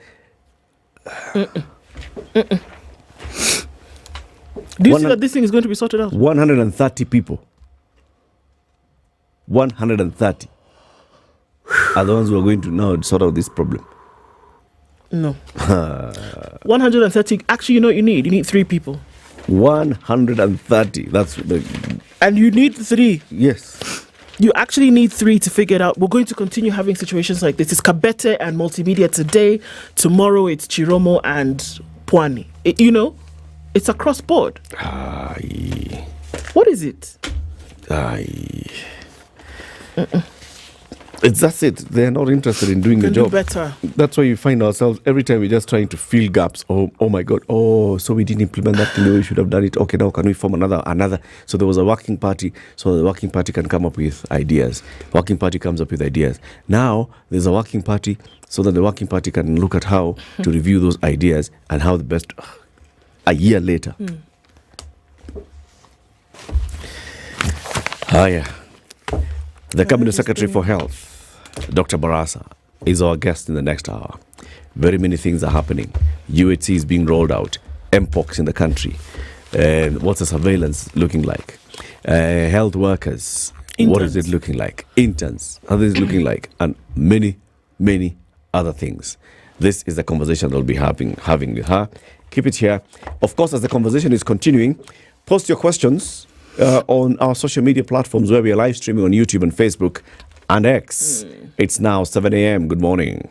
Do you see that this thing is going to be sorted out? 130 people. 130 are the ones who are going to now sort out this problem. No. 130. Actually, you know what you need? You need 3 people. 130. That's the. And you need 3. Yes. You actually need 3 to figure it out. We're going to continue having situations like this. It's Kabete and Multimedia today. Tomorrow it's Chiromo and Pwani. It's across board. Aye. What is it? Aye. That's it. They're not interested in doing the job. Do better. That's why you find ourselves every time we're just trying to fill gaps. Oh my God. Oh, so we didn't implement that thing the way we should have done it. Okay, now can we form another? So there was a working party, so the working party can come up with ideas. Working party comes up with ideas. Now there's a working party, so that the working party can look at how to review those ideas and how the best. A year later. The Cabinet Secretary for Health, Dr. Barasa, is our guest in the next hour. Very many things are happening. UHC is being rolled out. Mpox in the country. What's the surveillance looking like? Health workers. Interns. What is it looking like? Interns. How is it looking like? And many, many other things. This is the conversation that we'll be having with her. Keep it here. Of course, as the conversation is continuing, post your questions on our social media platforms where we are live streaming on YouTube and Facebook and X. It's now 7 a.m. Good morning.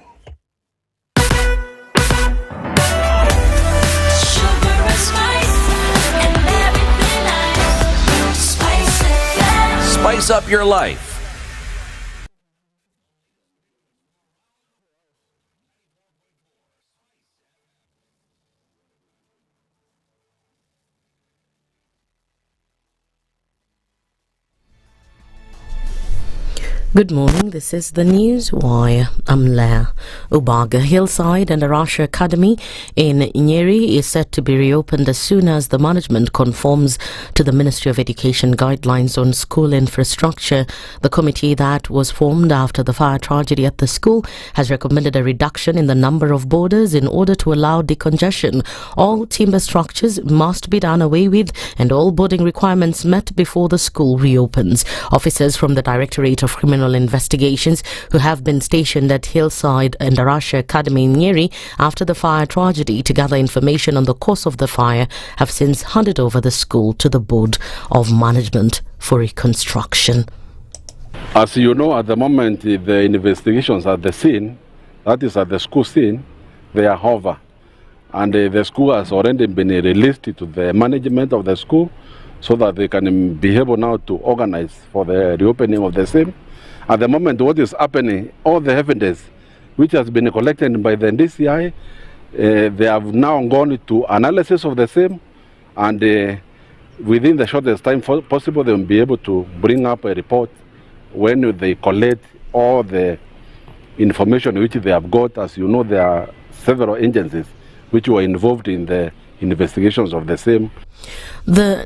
Spice up your life. Good morning, this is the News Wire. I'm Leah. Ubaga Hillside and Asha Academy in Nyeri is set to be reopened as soon as the management conforms to the Ministry of Education guidelines on school infrastructure. The committee that was formed after the fire tragedy at the school has recommended a reduction in the number of boarders in order to allow decongestion. All timber structures must be done away with and all boarding requirements met before the school reopens. Officers from the Directorate of Criminal Investigations who have been stationed at Hillside and Asha Academy in Nyeri after the fire tragedy to gather information on the cause of the fire have since handed over the school to the Board of Management for reconstruction. As you know, at the moment, the investigations at the scene, that is at the school scene, they are over. And the school has already been released to the management of the school so that they can be able now to organize for the reopening of the same. At the moment, what is happening, all the evidence which has been collected by the DCI, they have now gone to analysis of the same, and within the shortest time possible, they will be able to bring up a report when they collect all the information which they have got. As you know, there are several agencies which were involved in the investigations of the same. The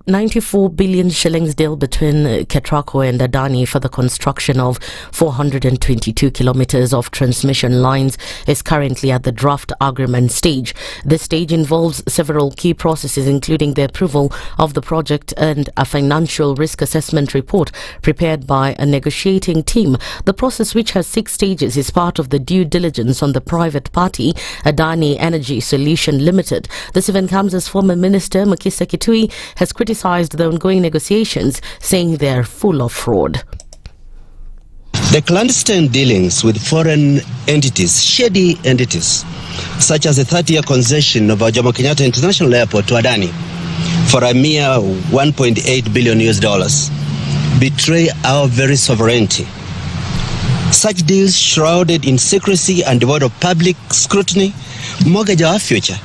94 billion shillings deal between Ketraco and Adani for the construction of 422 kilometers of transmission lines is currently at the draft agreement stage. This stage involves several key processes, including the approval of the project and a financial risk assessment report prepared by a negotiating team. The process, which has 6 stages, is part of the due diligence on the private party, Adani Energy Solution Limited. This event comes as former Minister Mukisa Kitui has criticized the ongoing negotiations, saying they are full of fraud. The clandestine dealings with foreign entities, shady entities, such as the 30-year concession of our Jomo Kenyatta International Airport to Adani for a mere $1.8 billion betray our very sovereignty. Such deals, shrouded in secrecy and devoid of public scrutiny, mortgage our future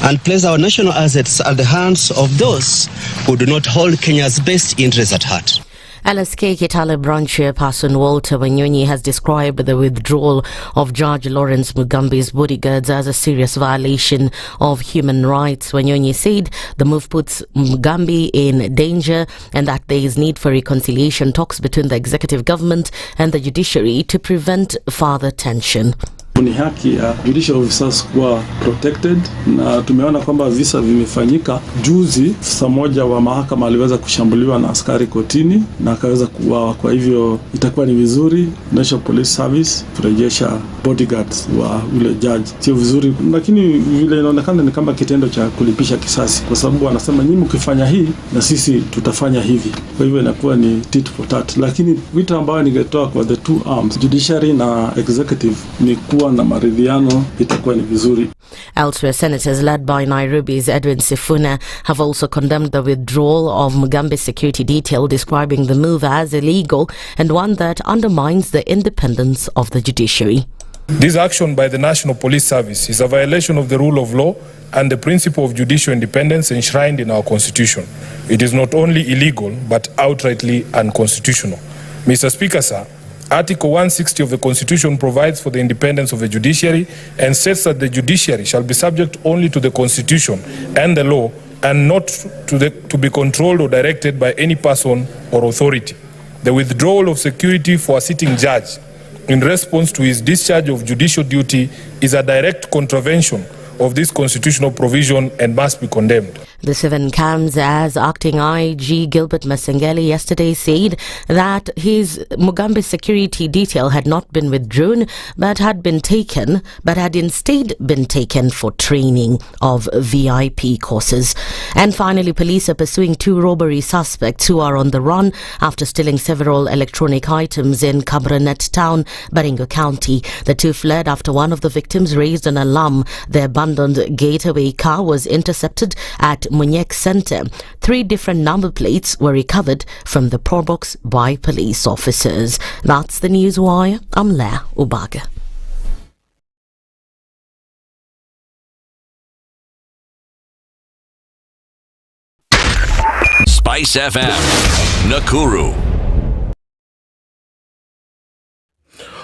and place our national assets at the hands of those who do not hold Kenya's best interests at heart. LSK Kitale branch chairperson Walter Wanyonyi has described the withdrawal of Judge Lawrence Mugambe's bodyguards as a serious violation of human rights. Wanyonyi said the move puts Mugambe in danger and that there is need for reconciliation talks between the executive government and the judiciary to prevent further tension. Ni haki ya judicial officers kuwa protected, na tumeona kwamba visa vimefanyika. Juzi afisa mmoja wa mahakama aliweza kushambuliwa na askari kotini na akaweza kuuawa. Kwa hivyo itakuwa ni vizuri National Police Service kurejesha bodyguards wa ule judge. Sio vizuri, lakini vile inaonekana ni kama kitendo cha kulipisha kisasi, kwa sababu wanasema nyinyi mkifanya hii na sisi tutafanya hivi. Kwa hivyo inakuwa ni tit for tat. Lakini vitu ambayo ningetoa kwa the two arms, judiciary na executive, ni kuwa na maridhiano, itakuwa ni vizuri. Elsewhere, senators led by Nairobi's Edwin Sifuna have also condemned the withdrawal of Mugambe's security detail, describing the move as illegal and one that undermines the independence of the judiciary. This action by the National Police Service is a violation of the rule of law and the principle of judicial independence enshrined in our constitution. It is not only illegal but outrightly unconstitutional. Mr. Speaker, sir, Article 160 of the Constitution provides for the independence of the judiciary and says that the judiciary shall be subject only to the Constitution and the law and not to be controlled or directed by any person or authority. The withdrawal of security for a sitting judge in response to his discharge of judicial duty is a direct contravention of this constitutional provision and must be condemned. This event comes as acting IG Gilbert Masengeli yesterday said that his Mugambe security detail had not been withdrawn but had instead been taken for training of VIP courses. And finally, police are pursuing 2 robbery suspects who are on the run after stealing several electronic items in Cabranet Town, Baringo County. The 2 fled after one of the victims raised an alarm. The abandoned getaway car was intercepted at Munyek Center. 3 different number plates were recovered from the probox by police officers. That's the news wire. I'm Leah Ubaga. SpiceFM, Nakuru.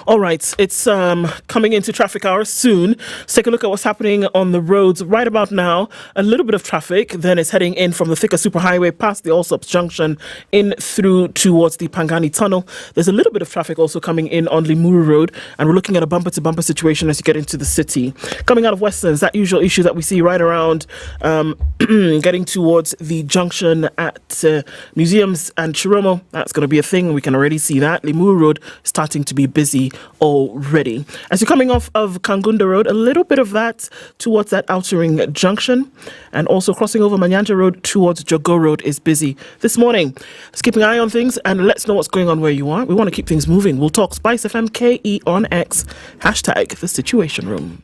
All right, it's coming into traffic hours soon. Let's take a look at what's happening on the roads right about now. A little bit of traffic, then it's heading in from the Thika Superhighway past the Allsops Junction in through towards the Pangani Tunnel. There's a little bit of traffic also coming in on Limuru Road, and we're looking at a bumper-to-bumper situation as you get into the city. Coming out of Westlands, that usual issue that we see right around getting towards the junction at Museums and Chiromo, that's going to be a thing. We can already see that. Limuru Road starting to be busy already. As you're coming off of Kangunda Road, a little bit of that towards that Outer Ring Junction, and also crossing over Manyanja Road towards Jogo Road is busy this morning. Let's keep an eye on things and let's know what's going on where you are. We want to keep things moving. We'll talk SpiceFM KE on X, hashtag The Situation Room.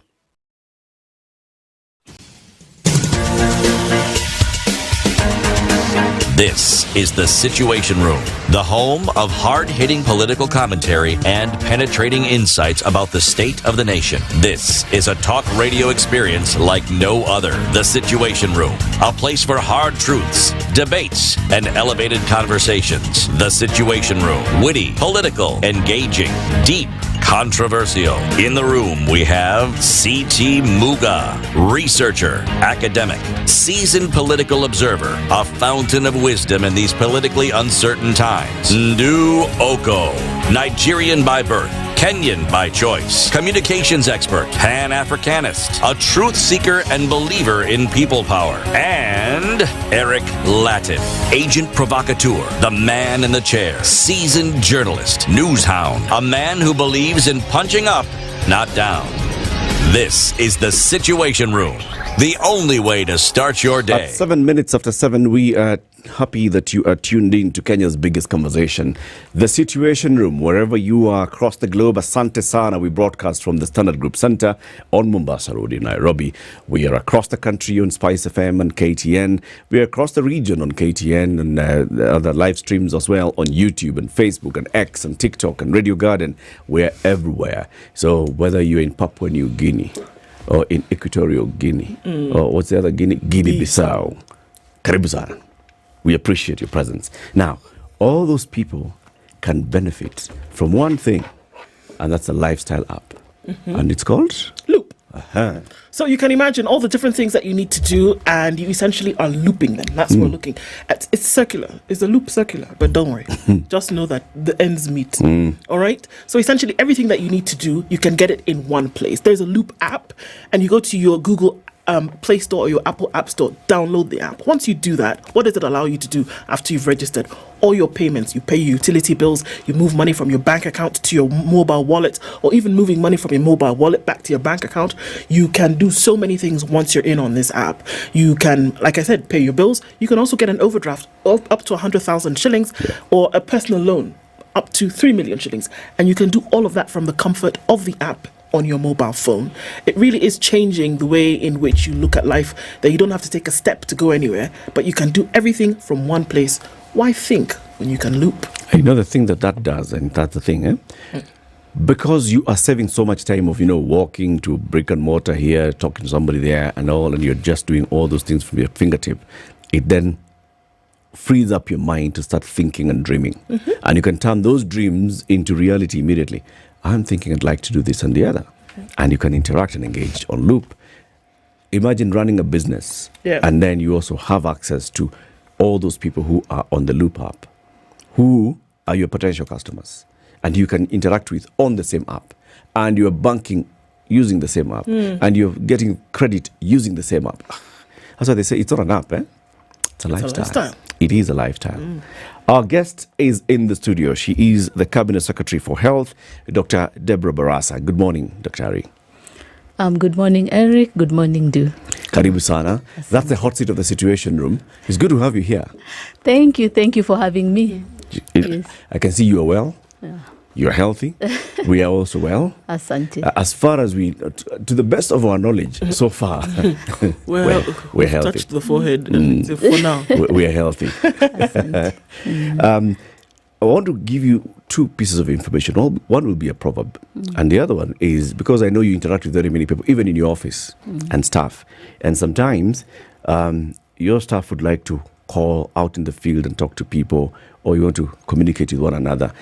This is The Situation Room, the home of hard-hitting political commentary and penetrating insights about the state of the nation. This is a talk radio experience like no other. The Situation Room, a place for hard truths, debates, and elevated conversations. The Situation Room, witty, political, engaging, deep, controversial. In the room, we have C.T. Muga, researcher, academic, seasoned political observer, a fountain of wisdom in these politically uncertain times. Ndu Okoh, Nigerian by birth, Kenyan by choice, communications expert, Pan-Africanist, a truth seeker and believer in people power, and Eric Latiff, agent provocateur, the man in the chair, seasoned journalist, news hound, a man who believes in punching up, not down. This is The Situation Room, the only way to start your day. At 7 minutes after 7, we are happy that you are tuned in to Kenya's biggest conversation, The Situation Room. Wherever you are across the globe, asante sana. We broadcast from the Standard Group Center on Mombasa Road in Nairobi. We are across the country on SpiceFM and KTN. We are across the region on KTN and other live streams as well on YouTube and Facebook and X and TikTok and Radio Garden. We're everywhere. So whether you're in Papua New Guinea or in Equatorial Guinea or what's the other Guinea? Guinea-Bissau. Karibu sana. We appreciate your presence. Now, all those people can benefit from one thing, and that's a lifestyle app. And it's called? Loop. Uh-huh. So you can imagine all the different things that you need to do, and you essentially are looping them. That's what we're looking at. It's circular. It's a loop circular, but don't worry. Just know that the ends meet. All right? So essentially everything that you need to do, you can get it in one place. There's a Loop app, and you go to your Google Play Store or your Apple App Store, download the app. Once you do that, what does it allow you to do after you've registered? All your payments, you pay your utility bills, you move money from your bank account to your mobile wallet, or even moving money from your mobile wallet back to your bank account. You can do so many things once you're in on this app. You can, like I said, pay your bills. You can also get an overdraft of up to 100,000 shillings or a personal loan up to 3 million shillings. And you can do all of that from the comfort of the app on your mobile phone. It really is changing the way in which you look at life, that you don't have to take a step to go anywhere, but you can do everything from one place. Why think when you can loop? You know the thing that does, and that's the thing, because you are saving so much time of, walking to brick and mortar here, talking to somebody there and all, and you're just doing all those things from your fingertip, it then frees up your mind to start thinking and dreaming. And you can turn those dreams into reality immediately. I'm thinking I'd like to do this and the other. And you can interact and engage on Loop. Imagine running a business and then you also have access to all those people who are on the Loop app, who are your potential customers, and you can interact with on the same app, and you're banking using the same app, and you're getting credit using the same app. That's why they say it's not an app, It's a lifestyle. It is a lifestyle. Our guest is in the studio. She is the Cabinet Secretary for Health, Dr. Deborah Barasa. Good morning, Dr. Ari. Good morning, Eric. Good morning, Du. Karibu sana. That's the hot seat of the Situation Room. It's good to have you here. Thank you. Thank you for having me. Yes. I can see you are well. Yeah. You're healthy. We are also well. Asante. As far as to the best of our knowledge, so far, we're healthy. Touched the forehead for now. We are healthy. I want to give you two pieces of information. One will be a proverb, and the other one is, because I know you interact with very many people, even in your office and staff, and sometimes your staff would like to call out in the field and talk to people, or you want to communicate with one another.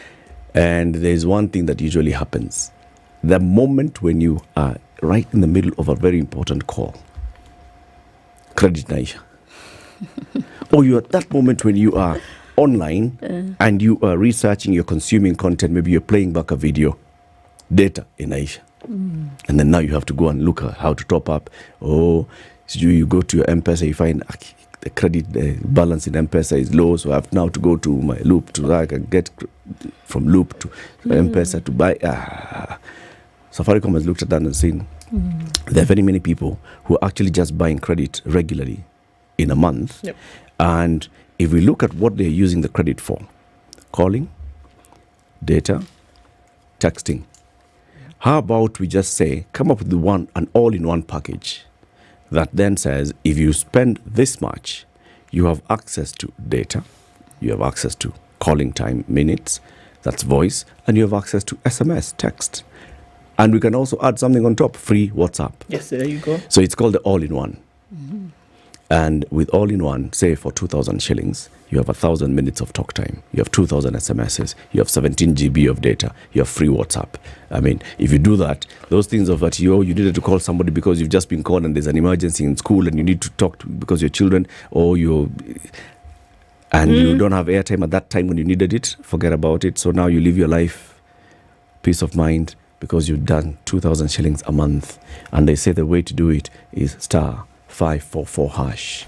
And there's one thing that usually happens. The moment when you are right in the middle of a very important call, credit naisha. Or you're at that moment when you are online and you are researching, you're consuming content, maybe you're playing back a video, data inaisha. And then now you have to go and look at how to top up. So you go to your M-Pesa, you find the credit balance in M-Pesa is low, so I have now to go to my Loop so that I can get from Loop to M-Pesa to buy. Safaricom has looked at that and seen there are very many people who are actually just buying credit regularly in a month. And if we look at what they're using the credit for, calling, data, texting, how about we just say, come up with an all-in-one package that then says, if you spend this much, you have access to data, you have access to calling time minutes, that's voice, and you have access to SMS, text. And we can also add something on top, free WhatsApp. Yes, there you go. So it's called the all-in-one. And with all-in-one, say for 2,000 shillings, you have 1,000 minutes of talk time. You have 2,000 SMSs. You have 17 GB of data. You have free WhatsApp. I mean, if you do that, those things of that, you needed to call somebody because you've just been called and there's an emergency in school and you need to talk to because your children or you don't have airtime at that time when you needed it, forget about it. So now you live your life, peace of mind, because you've done 2,000 shillings a month. And they say the way to do it is *544#.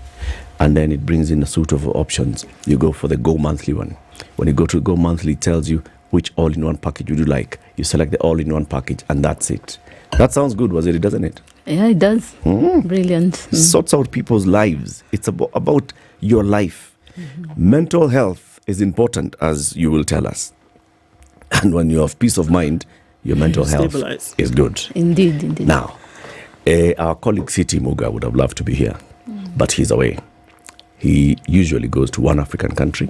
And then it brings in a suite of options. You go for the Go Monthly one. When you go to Go Monthly, it tells you which all-in-one package would you like. You select the all-in-one package, and that's it. That sounds good, Waziri, doesn't it? Yeah, it does. Brilliant. Sorts out people's lives. It's about your life. Mental health is important, as you will tell us. And when you have peace of mind, your mental health is good. Indeed. Now, our colleague City Muga would have loved to be here, but he's away. He usually goes to one African country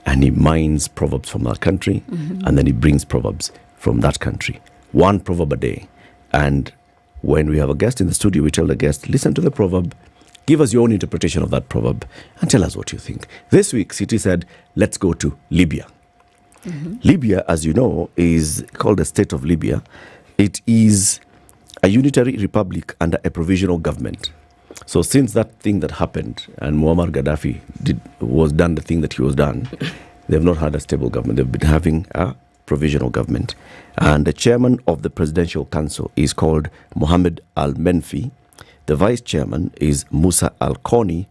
and he mines proverbs from that country, and then he brings proverbs from that country. One proverb a day. And when we have a guest in the studio, we tell the guest, listen to the proverb, give us your own interpretation of that proverb, and tell us what you think. This week, City said, let's go to Libya. Libya, as you know, is called the State of Libya. It is a unitary republic under a provisional government. So since that thing that happened and Muammar Gaddafi was done the thing that he was done, they've not had a stable government. They've been having a provisional government. And the chairman of the Presidential Council is called Mohammed Al-Menfi. The vice chairman is Musa Al-Koni.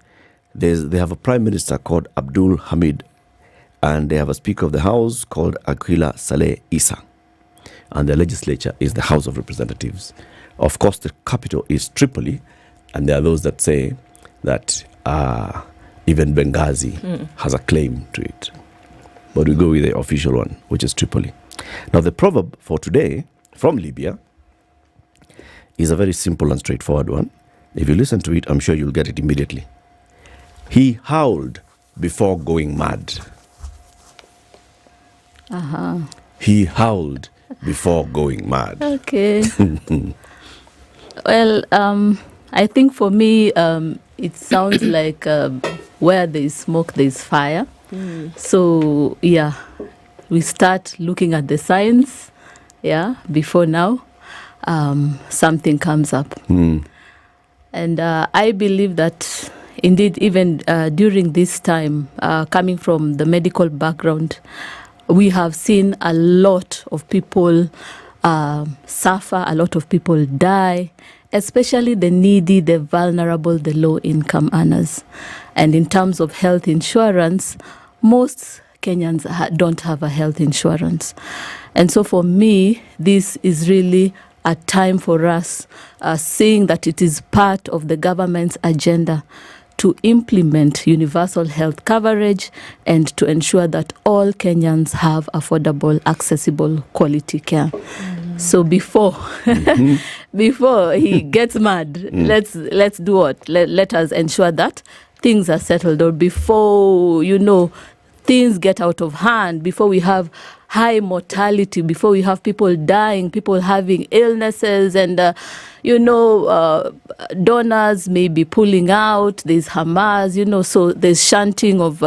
They have a prime minister called Abdul Hamid. And they have a speaker of the house called Aquila Saleh Issa. And the legislature is the House of Representatives. Of course, the capital is Tripoli. And there are those that say that even Benghazi has a claim to it. But we go with the official one, which is Tripoli. Now, the proverb for today from Libya is a very simple and straightforward one. If you listen to it, I'm sure you'll get it immediately. He howled before going mad. He howled before going mad. Okay. Well, I think for me, it sounds like where there is smoke, there is fire. So, yeah, we start looking at the signs, before now, something comes up. And I believe that, indeed, even during this time, coming from the medical background, we have seen a lot of people suffer, a lot of people die, especially the needy, the vulnerable, the low-income earners. And in terms of health insurance, most Kenyans don't have a health insurance. And so for me, this is really a time for us, seeing that it is part of the government's agenda to implement universal health coverage and to ensure that all Kenyans have affordable, accessible, quality care. So before he gets mad, let's do what? Let us ensure that things are settled, or before, things get out of hand, before we have high mortality, before we have people dying, people having illnesses, and donors may be pulling out, there's Hamas, so there's shunting of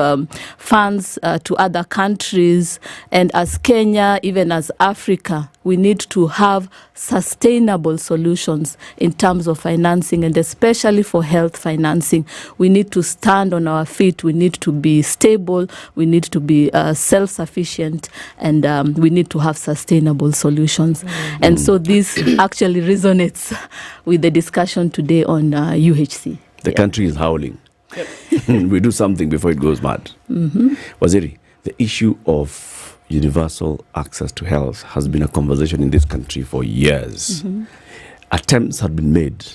funds to other countries. And as Kenya, even as Africa, we need to have sustainable solutions in terms of financing, and especially for health financing. We need to stand on our feet. We need to be stable. We need to be self-sufficient, and we need to have sustainable solutions. And so this actually resonates with the discussion today on UHC. The country is howling. We do something before it goes mad. Waziri, the issue of universal access to health has been a conversation in this country for years. Attempts had been made.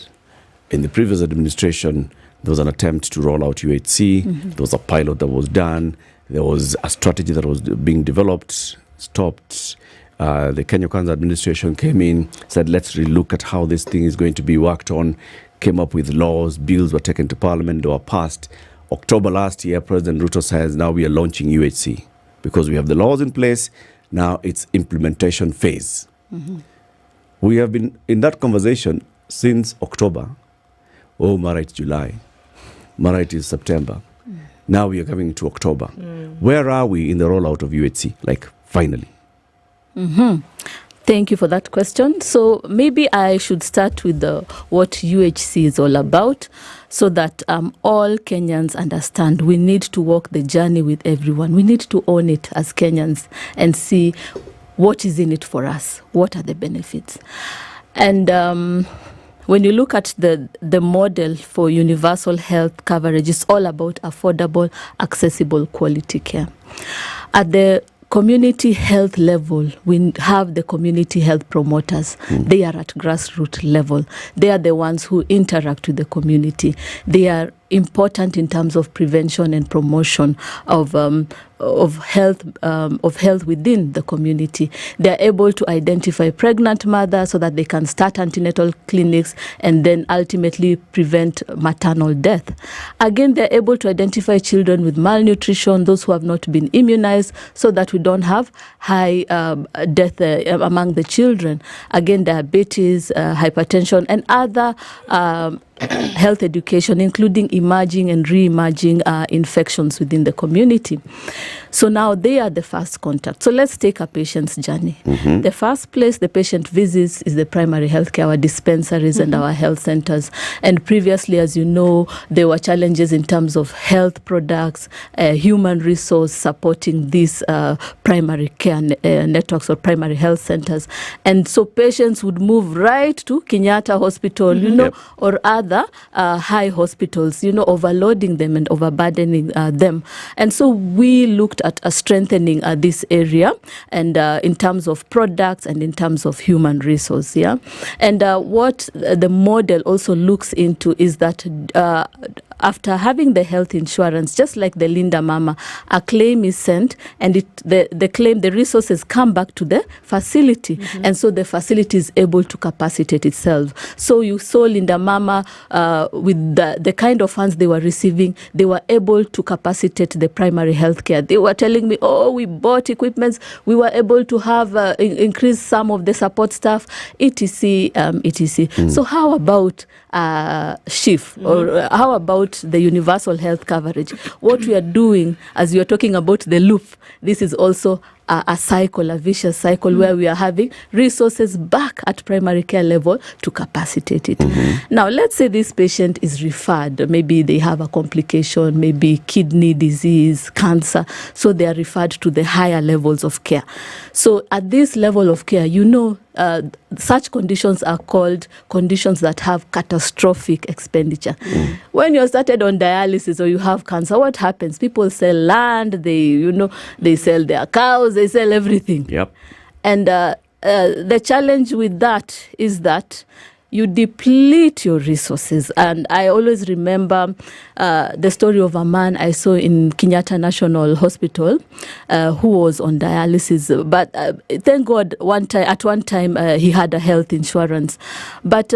In the previous administration, there was an attempt to roll out UHC. There was a pilot that was done. There was a strategy that was being developed, stopped. The Kenya Kwanza administration came in, said, let's relook at how this thing is going to be worked on, came up with laws, bills were taken to parliament, they were passed. October last year, President Ruto says now we are launching UHC because we have the laws in place. Now it's implementation phase. We have been in that conversation since October. Oh, Mara, it's July. Mara, it is September. Now we are coming to October. Where are we in the rollout of UHC? Like, finally. Thank you for that question. So maybe I should start with what UHC is all about so that all Kenyans understand we need to walk the journey with everyone. We need to own it as Kenyans and see what is in it for us. What are the benefits? And when you look at the model for universal health coverage, it's all about affordable, accessible, quality care. At the community health level, we have the community health promoters. They are at grassroots level. They are the ones who interact with the community. They are important in terms of prevention and promotion of health within the community. They are able to identify pregnant mothers so that they can start antenatal clinics and then ultimately prevent maternal death. Again, they are able to identify children with malnutrition, those who have not been immunized, so that we don't have high death among the children. Again, diabetes, hypertension, and other health education, including emerging and re-emerging infections within the community. So now they are the first contact. So let's take a patient's journey. The first place the patient visits is the primary health care, our dispensaries and our health centers. And previously, as you know, there were challenges in terms of health products, human resource supporting these primary care networks or primary health centers. And so patients would move right to Kenyatta Hospital, or other high hospitals, overloading them and overburdening them. And so we looked at strengthening this area and in terms of products and in terms of human resource. And what the model also looks into is that after having the health insurance, just like the Linda Mama, a claim is sent and the resources come back to the facility. And so the facility is able to capacitate itself. So you saw Linda Mama with the kind of funds they were receiving, they were able to capacitate the primary health care. They were telling me, we bought equipments, we were able to have increase some of the support staff, etc. So how about SHIF, or how about the universal health coverage? What we are doing, as we are talking about the loop, this is also a cycle, a vicious cycle where we are having resources back at primary care level to capacitate it. Now, let's say this patient is referred. Maybe they have a complication, maybe kidney disease, cancer. So they are referred to the higher levels of care. So at this level of care, such conditions are called conditions that have catastrophic expenditure. When you're started on dialysis or you have cancer, what happens? People sell land, they sell their cows, they sell everything. And the challenge with that is that you deplete your resources. And I always remember the story of a man I saw in Kenyatta National Hospital who was on dialysis. But thank God, at one time he had a health insurance. But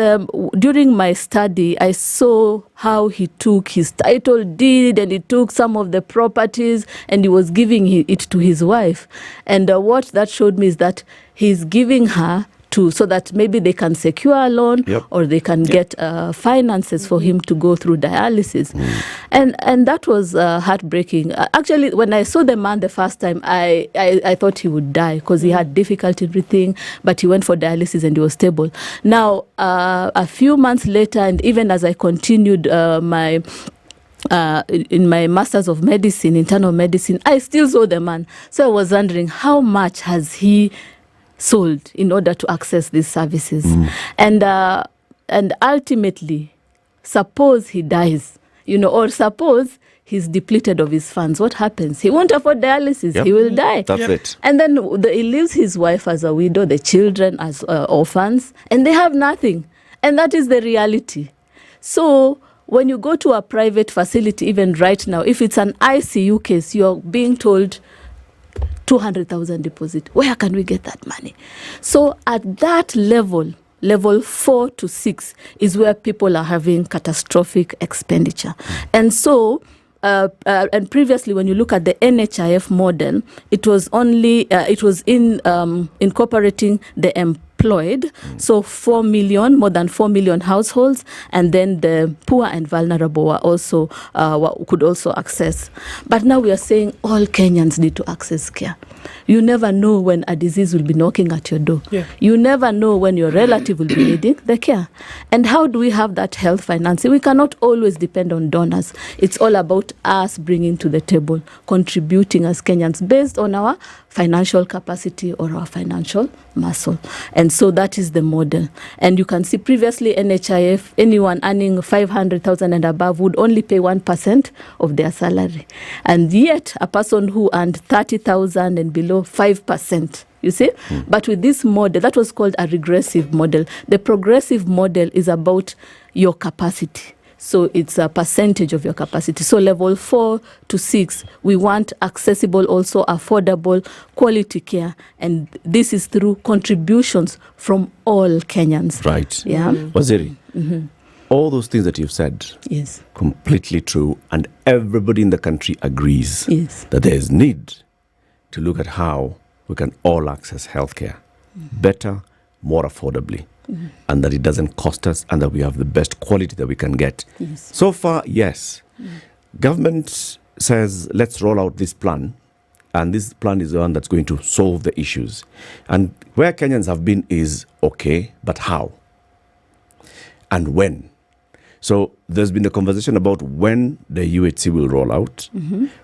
during my study, I saw how he took his title deed and he took some of the properties and he was giving it to his wife. And what that showed me is that he's giving her so that maybe they can secure a loan or they can get finances for him to go through dialysis. And that was heartbreaking. Actually, when I saw the man the first time, I thought he would die because he had difficulty breathing, but he went for dialysis and he was stable. Now, a few months later, and even as I continued in my Masters of Medicine, internal medicine, I still saw the man. So I was wondering, how much has he sold in order to access these services? And ultimately, suppose he dies, or suppose he's depleted of his funds, what happens? He won't afford dialysis. He will die. That's it. And then he leaves his wife as a widow, the children as orphans, and they have nothing. And that is the reality. So when you go to a private facility, even right now, if it's an ICU case, you're being told 200,000 deposit. Where can we get that money? So at that level 4 to 6 is where people are having catastrophic expenditure. And so and previously, when you look at the NHIF model, it was only incorporating the employed, so 4 million, more than 4 million households, and then the poor and vulnerable were also could also access. But now we are saying all Kenyans need to access care. You never know when a disease will be knocking at your door. Yeah. You never know when your relative will be needing the care. And how do we have that health financing? We cannot always depend on donors. It's all about us bringing to the table, contributing as Kenyans based on our financial capacity or our financial muscle. And so that is the model. And you can see previously NHIF, anyone earning 500,000 and above would only pay 1% of their salary. And yet a person who earned 30,000 and below, 5%. You see? But with this model, that was called a regressive model. The progressive model is about your capacity. So it's a percentage of your capacity. So level 4 to 6, we want accessible, also affordable, quality care. And this is through contributions from all Kenyans. Right. Yeah. Waziri, all those things that you've said, yes, completely true. And everybody in the country agrees that there is need to look at how we can all access healthcare better, more affordably. And that it doesn't cost us, and that we have the best quality that we can get. Yes. So far, yes. Government says, let's roll out this plan, and this plan is the one that's going to solve the issues. And where Kenyans have been is, okay, but how? And when? So there's been a conversation about when the UHC will roll out.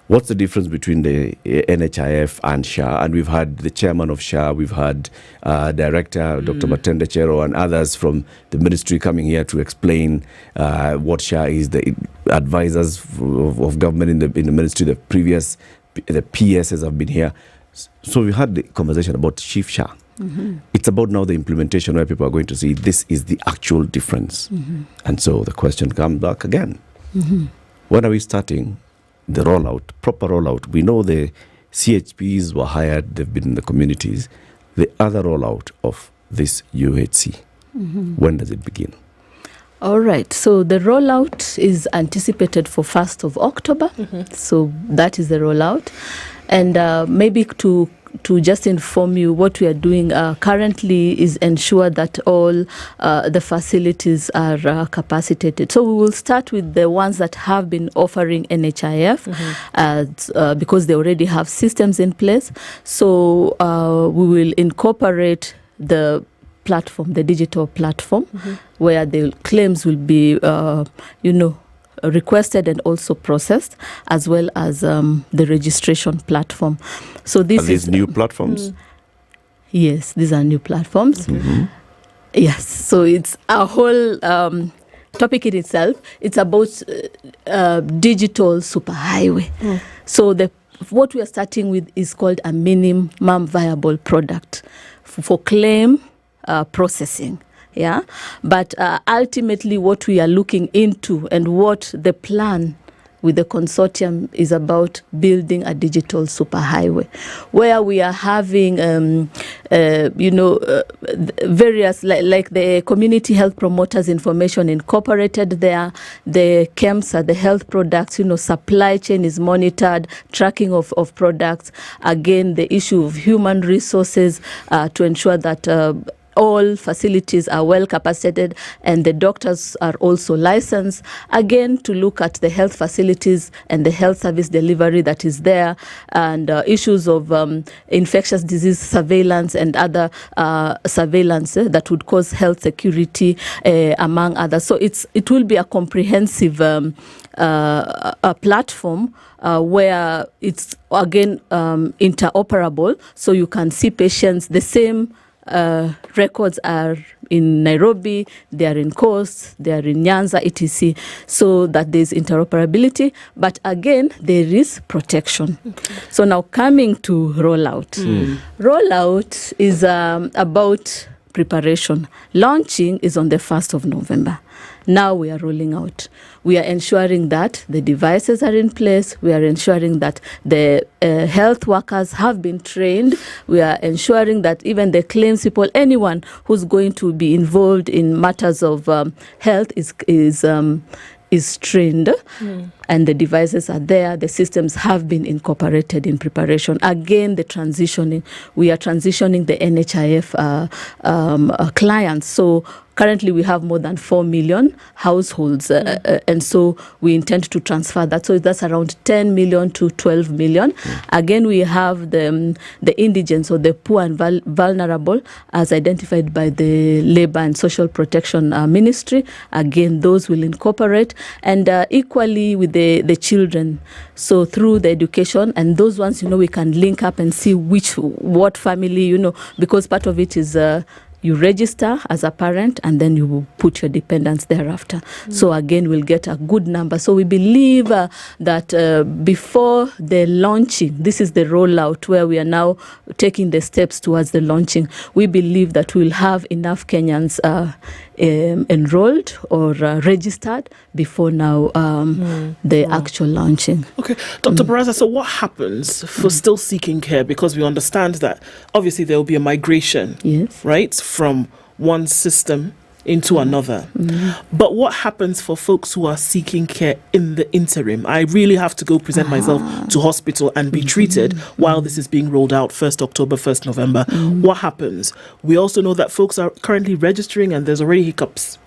What's the difference between the NHIF and SHA? And we've had the chairman of SHA, we've had director Dr. Matende Chero and others from the ministry coming here to explain what SHA is, the advisors of government in the ministry, the PSs have been here. So we had the conversation about Chief SHA. It's about now the implementation where people are going to see this is the actual difference. And so the question comes back again. When are we starting the rollout, proper rollout? We know the CHPs were hired, they've been in the communities. The other rollout of this UHC, when does it begin? All right. So the rollout is anticipated for 1st of October. So that is the rollout. And maybe to just inform you, what we are doing currently is ensure that all the facilities are capacitated. So we will start with the ones that have been offering NHIF because they already have systems in place. So we will incorporate the platform, the digital platform, where the claims will be, requested and also processed, as well as the registration platform. So this are these new platforms? Yes, these are new platforms. Yes, so it's a whole topic in itself. It's about digital superhighway. So what we are starting with is called a minimum viable product for claim processing. Yeah, but ultimately what we are looking into and what the plan with the consortium is about building a digital superhighway, where we are having, various, like the community health promoters information incorporated there, the KEMSA, the health products, supply chain is monitored, tracking of products, again, the issue of human resources to ensure that all facilities are well capacitated and the doctors are also licensed, again, to look at the health facilities and the health service delivery that is there, and issues of infectious disease surveillance and other surveillance that would cause health security, among others. So it will be a comprehensive a platform where it's, again, interoperable, so you can see patients the same. Records are in Nairobi, they are in Coast, they are in Nyanza, etc. So that there's interoperability, but again, there is protection. So now coming to rollout. Rollout is about preparation. Launching is on the 1st of November. Now we are rolling out. We are ensuring that the devices are in place. We are ensuring that the health workers have been trained. We are ensuring that even the claims people, anyone who's going to be involved in matters of health is trained. and the devices are there. The systems have been incorporated in preparation. Again, the transitioning. We are transitioning the NHIF clients. So currently, we have more than 4 million households, and so we intend to transfer that. So that's around 10 million to 12 million. Again, we have the indigents or the poor and vulnerable, as identified by the Labour and Social Protection Ministry. Again, those will incorporate, and equally with the children. So through the education, and those ones, we can link up and see what family, because part of it is. You register as a parent, and then you will put your dependents thereafter. So again, we'll get a good number. So we believe that before the launching, this is the rollout where we are now taking the steps towards the launching. We believe that we'll have enough Kenyans enrolled or registered before now the actual launching. Okay, Dr. Baraza, so what happens for still seeking care? Because we understand that obviously there will be a migration, right, from one system into another. But what happens for folks who are seeking care in the interim? I really have to go present myself to hospital and be treated while this is being rolled out 1st October, 1st November. What happens? We also know that folks are currently registering and there's already hiccups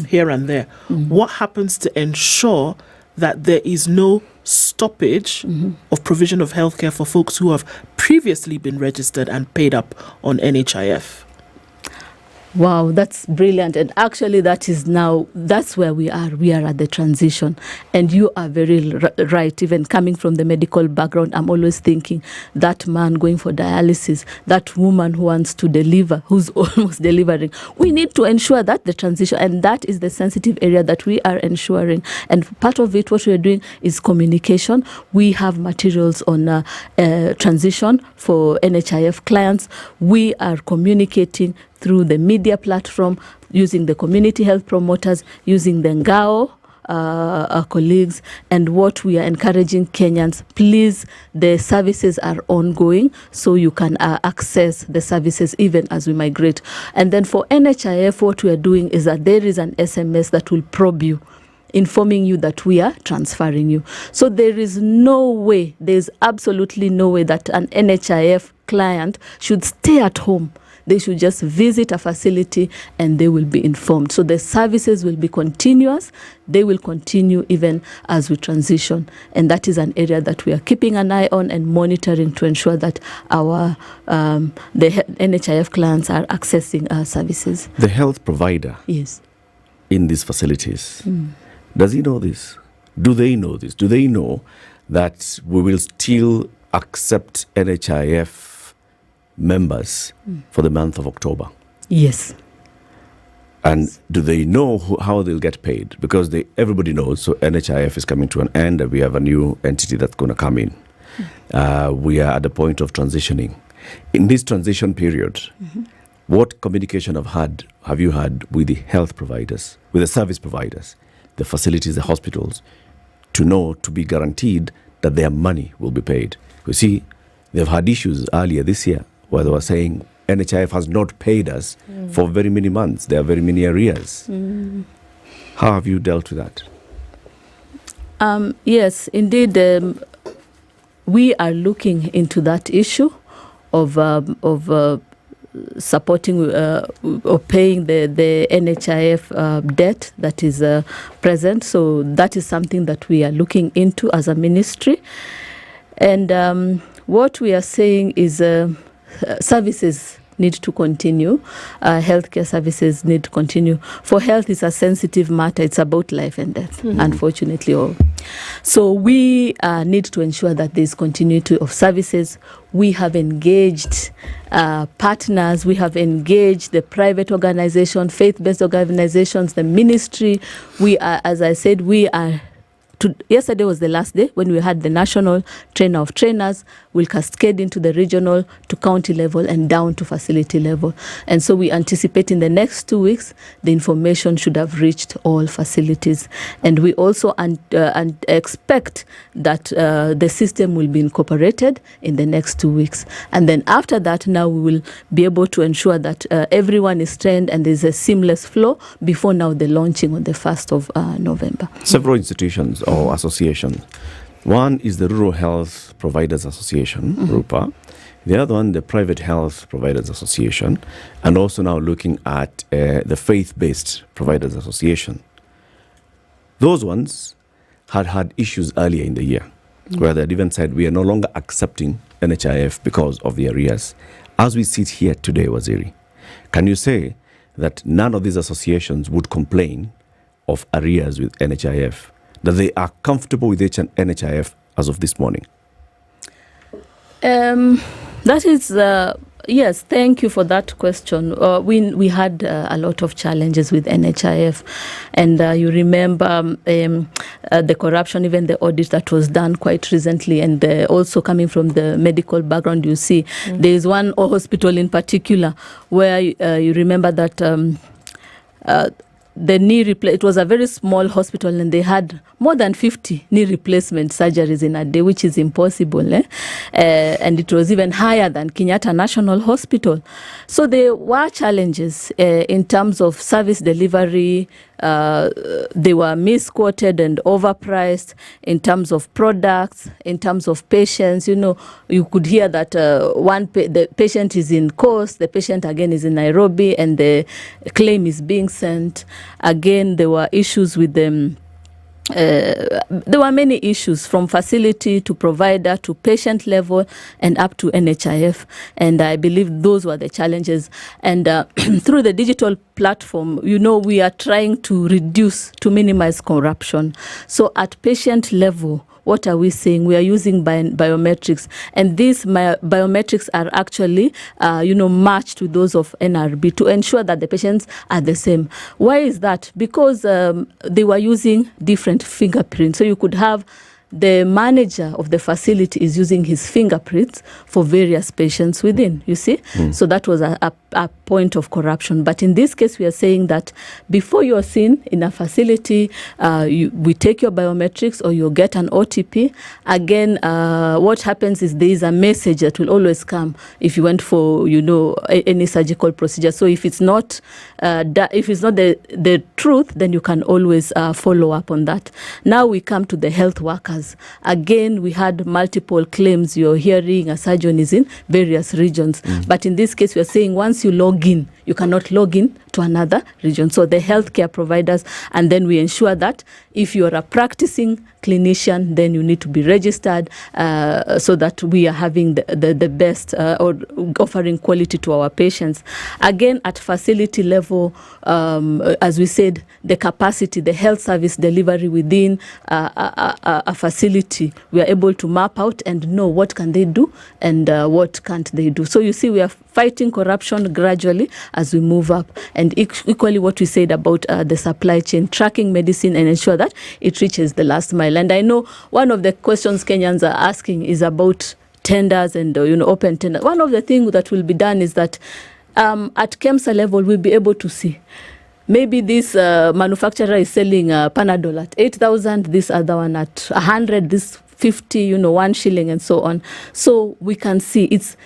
here and there. What happens to ensure that there is no stoppage of provision of healthcare for folks who have previously been registered and paid up on NHIF? Wow, that's brilliant. And actually, that's where we are. We are at the transition. And you are very right. Even coming from the medical background, I'm always thinking that man going for dialysis, that woman who wants to deliver, who's almost delivering. We need to ensure that the transition, and that is the sensitive area that we are ensuring. And part of it, what we are doing is communication. We have materials on transition for NHIF clients. We are communicating through the media platform, using the community health promoters, using the Ngao our colleagues, and what we are encouraging Kenyans, please, the services are ongoing, so you can access the services even as we migrate. And then for NHIF, what we are doing is that there is an SMS that will probe you, informing you that we are transferring you. So there's absolutely no way that an NHIF client should stay at home. They should just visit a facility and they will be informed. So the services will be continuous. They will continue even as we transition. And that is an area that we are keeping an eye on and monitoring to ensure that the NHIF clients are accessing our services. The health provider in these facilities, does he know this? Do they know this? Do they know that we will still accept NHIF members for the month of October? Yes. And do they know how they'll get paid? Because everybody knows, so NHIF is coming to an end and we have a new entity that's going to come in. We are at the point of transitioning. In this transition period, what communication have you had with the health providers, with the service providers, the facilities, the hospitals, to be guaranteed that their money will be paid? You see, they've had issues earlier this year where they were saying NHIF has not paid us for very many months. There are very many arrears. How have you dealt with that? Yes, indeed. We are looking into that issue of supporting or paying the NHIF debt that is present. So that is something that we are looking into as a ministry. And what we are saying is services need to continue. Healthcare services need to continue. For health, it's a sensitive matter. It's about life and death, unfortunately. So we need to ensure that there's continuity of services. We have engaged partners. We have engaged the private organization, faith-based organizations, the ministry. We are, as I said, yesterday was the last day when we had the national trainer of trainers. We'll cascade into the regional to county level and down to facility level. And so we anticipate in the next 2 weeks, the information should have reached all facilities. And we also expect that the system will be incorporated in the next 2 weeks. And then after that, now we will be able to ensure that everyone is trained and there's a seamless flow before now the launching on the 1st of November. Several institutions or associations. One is the Rural Health Providers Association, RUPA. The other one, the Private Health Providers Association, and also now looking at the Faith-Based Providers Association. Those ones had issues earlier in the year, where they had even said we are no longer accepting NHIF because of the arrears. As we sit here today, Waziri, can you say that none of these associations would complain of arrears with NHIF, that they are comfortable with NHIF as of this morning? That is, yes, thank you for that question. We had a lot of challenges with NHIF, and you remember the corruption, even the audit that was done quite recently, and also coming from the medical background, you see, there is one hospital in particular where you remember that the knee it was a very small hospital, and they had more than 50 knee replacement surgeries in a day, which is impossible. And it was even higher than Kenyatta National Hospital. So there were challenges in terms of service delivery. They were misquoted and overpriced in terms of products, in terms of patients. You know, you could hear that the patient is in Coast, the patient again is in Nairobi, and the claim is being sent. Again, there were issues with them. There were many issues, from facility to provider to patient level and up to NHIF, and I believe those were the challenges. And through the digital platform, you know, we are trying to minimize corruption. So at patient level, what are we saying? We are using biometrics, and these biometrics are actually, matched to those of NRB to ensure that the patients are the same. Why is that? Because they were using different fingerprints. So you could have the manager of the facility is using his fingerprints for various patients within, you see? So that was a point of corruption. But in this case, we are saying that before you are seen in a facility, we take your biometrics or you get an OTP. Again, what happens is there is a message that will always come if you went for, any surgical procedure. So if it's not the truth, then you can always follow up on that. Now we come to the health workers. Again, we had multiple claims. You're hearing a surgeon is in various regions. But in this case, we are saying once you log in, you cannot log in to another region. So the healthcare providers, and then we ensure that if you are a practicing clinician, then you need to be registered so that we are having the best or offering quality to our patients. Again, at facility level, as we said, the capacity, the health service delivery within a facility, we are able to map out and know what can they do and what can't they do. So you see, we are fighting corruption gradually as we move up. And equally what we said about the supply chain, tracking medicine and ensure that it reaches the last mile. And I know one of the questions Kenyans are asking is about tenders and open tenders. One of the things that will be done is that at KEMSA level, we'll be able to see maybe this manufacturer is selling Panadol at 8,000, this other one at 100, this 50, 1 shilling and so on. So we can see it's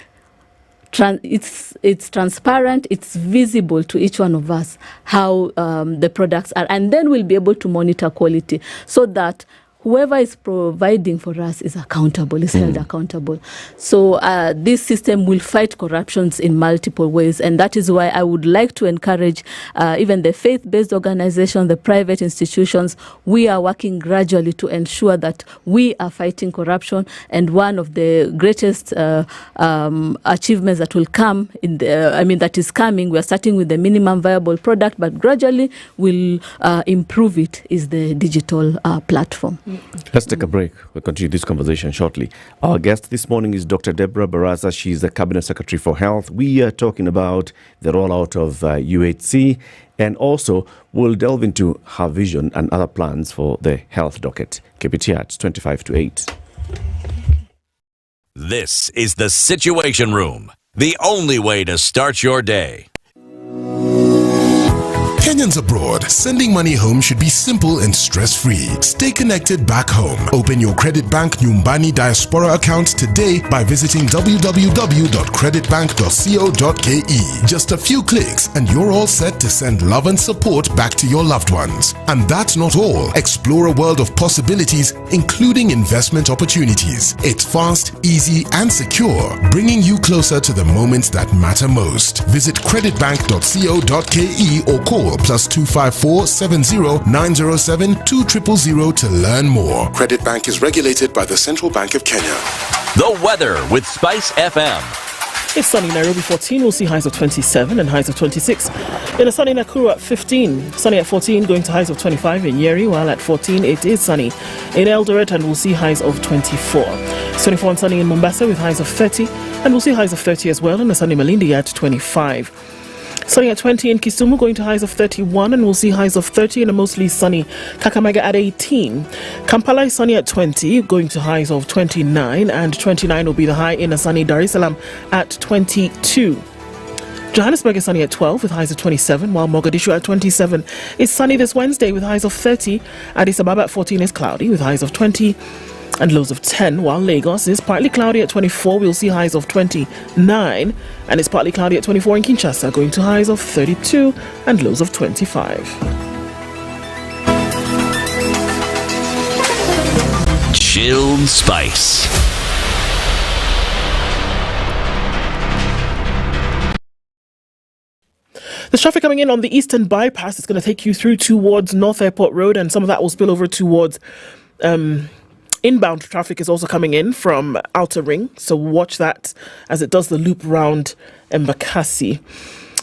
transparent, it's visible to each one of us how the products are, and then we'll be able to monitor quality so that whoever is providing for us is accountable, is held accountable. So this system will fight corruptions in multiple ways, and that is why I would like to encourage even the faith-based organizations, the private institutions. We are working gradually to ensure that we are fighting corruption, and one of the greatest achievements that will come that is coming, we are starting with the minimum viable product, but gradually we'll improve it, is the digital platform. Let's take a break. We'll continue this conversation shortly. Our guest this morning is Dr. Deborah Baraza. She's the Cabinet Secretary for Health. We are talking about the rollout of UHC, and also we'll delve into her vision and other plans for the health docket. Keep it here at 25 to 8. This is the Situation Room, the only way to start your day. Kenyans abroad, sending money home should be simple and stress-free. Stay connected back home. Open your Credit Bank Nyumbani Diaspora account today by visiting www.creditbank.co.ke. Just a few clicks and you're all set to send love and support back to your loved ones. And that's not all. Explore a world of possibilities, including investment opportunities. It's fast, easy, and secure, bringing you closer to the moments that matter most. Visit creditbank.co.ke or call +254 70 907 2000 to learn more. Credit Bank is regulated by the Central Bank of Kenya. The weather with Spice FM. It's sunny Nairobi 14, we'll see highs of 27 and highs of 26. In a sunny Nakuru at 15, sunny at 14, going to highs of 25 in Nyeri, while at 14 it is sunny in Eldoret and we'll see highs of 24. It's 24 and sunny in Mombasa with highs of 30 and we'll see highs of 30 as well in a sunny Malindi at 25. Sunny at 20 in Kisumu, going to highs of 31 and we'll see highs of 30 in a mostly sunny Kakamega at 18. Kampala is sunny at 20, going to highs of 29 and 29 will be the high in a sunny Dar es Salaam at 22. Johannesburg is sunny at 12 with highs of 27, while Mogadishu at 27 is sunny this Wednesday with highs of 30. Addis Ababa at 14 is cloudy with highs of 20 and lows of 10, while Lagos is partly cloudy at 24. We'll see highs of 29 and it's partly cloudy at 24 in Kinshasa, going to highs of 32 and lows of 25. Chilled Spice. There's traffic coming in on the Eastern Bypass. It's going to take you through towards North Airport Road and some of that will spill over towards inbound traffic is also coming in from Outer Ring, so watch that as it does the loop round Embakasi.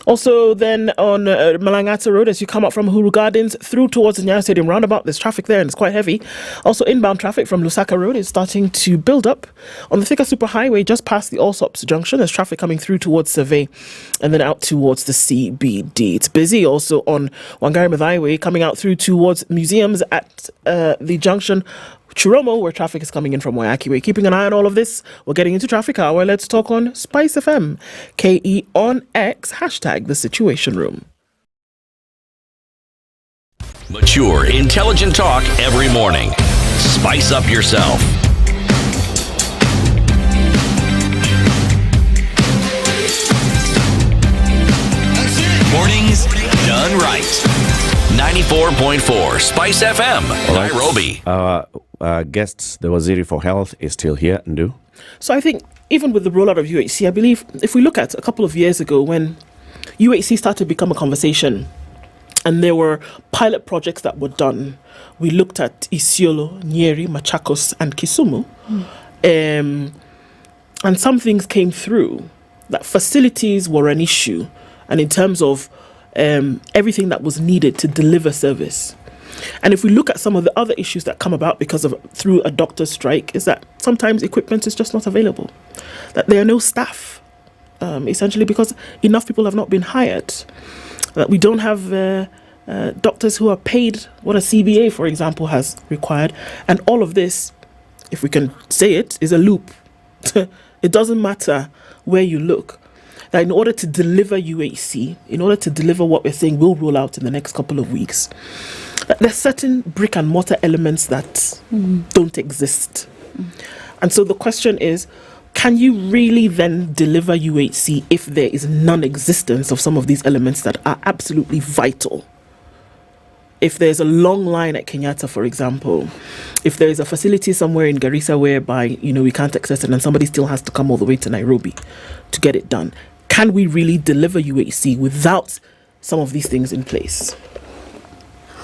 Also then on Malangata Road, as you come up from Uhuru Gardens through towards the Nyayo Stadium roundabout, there's traffic there and it's quite heavy. Also inbound traffic from Lusaka Road is starting to build up. On the Thika Superhighway, just past the Allsops Junction, there's traffic coming through towards Survey and then out towards the CBD. It's busy also on Wangari Maathai Way, coming out through towards museums at the junction Chiromo, where traffic is coming in from Waiaki Way. Keeping an eye on all of this, we're getting into Traffic Hour. Let's talk on SpiceFM, KE on X, hashtag The Situation Room. Mature, intelligent talk every morning. Spice up yourself. Mornings done right. 94.4 Spice FM, Nairobi. Our guest, the Waziri for Health, is still here, Ndu. So I think even with the rollout of UHC, I believe if we look at a couple of years ago when UHC started to become a conversation and there were pilot projects that were done, we looked at Isiolo, Nyeri, Machakos and Kisumu. And some things came through that facilities were an issue, and in terms of everything that was needed to deliver service. And if we look at some of the other issues that come about through a doctor's strike, is that sometimes equipment is just not available, that there are no staff, essentially because enough people have not been hired, that we don't have doctors who are paid what a CBA, for example, has required. And all of this, if we can say it, is a loop. It doesn't matter where you look. That in order to deliver UHC, in order to deliver what we're saying will roll out in the next couple of weeks, there's certain brick and mortar elements that don't exist. And so the question is, can you really then deliver UHC if there is non-existence of some of these elements that are absolutely vital? If there's a long line at Kenyatta, for example, if there is a facility somewhere in Garissa whereby, we can't access it and somebody still has to come all the way to Nairobi to get it done, can we really deliver UHC without some of these things in place?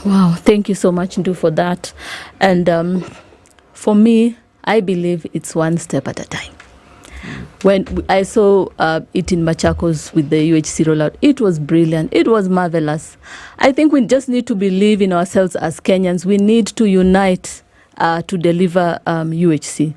Wow, thank you so much, Ndu, for that. And for me, I believe it's one step at a time. When I saw it in Machakos with the UHC rollout, it was brilliant. It was marvelous. I think we just need to believe in ourselves as Kenyans. We need to unite to deliver UHC.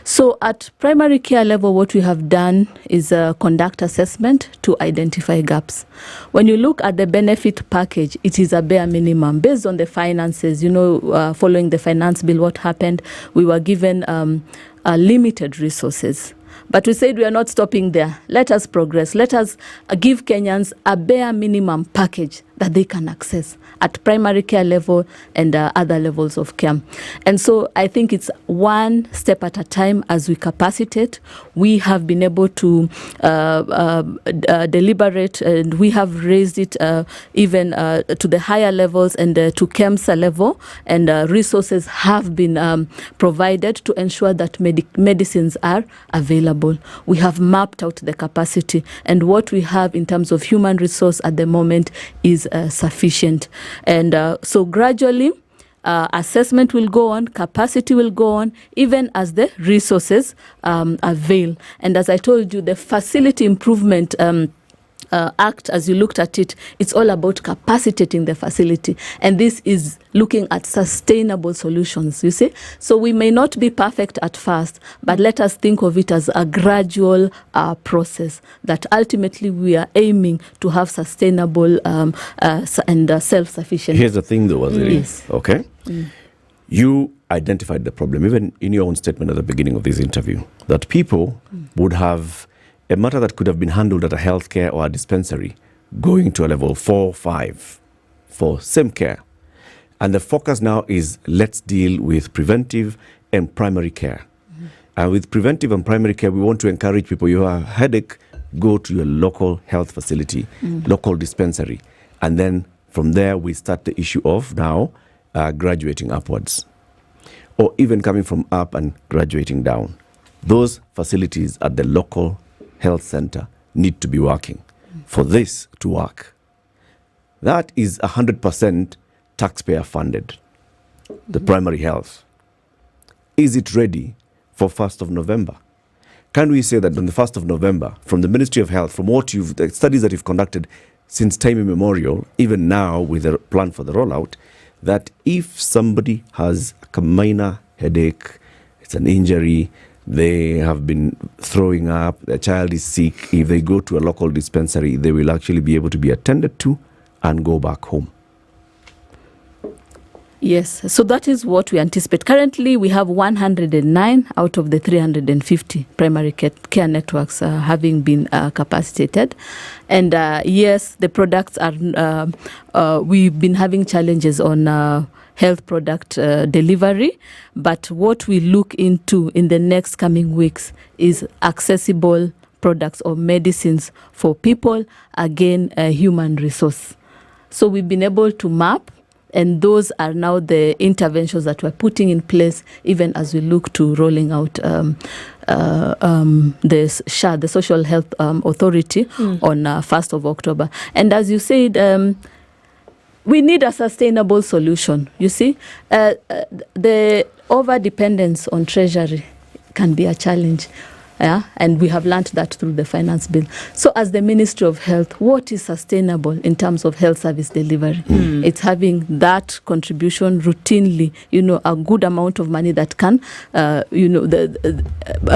So at primary care level, what we have done is conduct assessment to identify gaps. When you look at the benefit package, it is a bare minimum based on the finances. Following the finance bill, what happened? We were given limited resources. But we said we are not stopping there. Let us progress. Let us give Kenyans a bare minimum package that they can access at primary care level and other levels of care. And so I think it's one step at a time as we capacitate. We have been able to deliberate, and we have raised it even to the higher levels and to KEMSA level, and resources have been provided to ensure that medicines are available. We have mapped out the capacity, and what we have in terms of human resource at the moment is sufficient. And so gradually, assessment will go on, capacity will go on, even as the resources avail. And as I told you, the facility improvement Act, as you looked at it, it's all about capacitating the facility. And this is looking at sustainable solutions, you see. So we may not be perfect at first, but let us think of it as a gradual process that ultimately we are aiming to have sustainable and self-sufficient. Here's the thing though, Waziri. Yes. Okay. You identified the problem, even in your own statement at the beginning of this interview, that people would have a matter that could have been handled at a healthcare or a dispensary going to a level 4, 5 for same care. And the focus now is let's deal with preventive and primary care. And with preventive and primary care, we want to encourage people, you have a headache, go to your local health facility, local dispensary. And then from there, we start the issue of now graduating upwards, or even coming from up and graduating down. Those facilities at the local health center need to be working for this to work. That is 100% taxpayer funded, the primary health. Is it ready for 1st of November? Can we say that on the 1st of November, from the Ministry of Health, from what the studies that you've conducted since time immemorial, even now with a plan for the rollout, that if somebody has a minor headache, it's an injury, they have been throwing up, their child is sick, if they go to a local dispensary, they will actually be able to be attended to and go back home? Yes, so that is what we anticipate. Currently, we have 109 out of the 350 primary care networks having been capacitated. And yes, the products are, we've been having challenges on health product delivery, but what we look into in the next coming weeks is accessible products or medicines for people, again, a human resource. So we've been able to map, and those are now the interventions that we're putting in place, even as we look to rolling out the SHA, the Social Health Authority, on 1st of October. And as you said, we need a sustainable solution. You see, the over-dependence on treasury can be a challenge. Yeah, and we have learned that through the finance bill. So as the Ministry of Health, what is sustainable in terms of health service delivery? It's having that contribution routinely, a good amount of money that can, the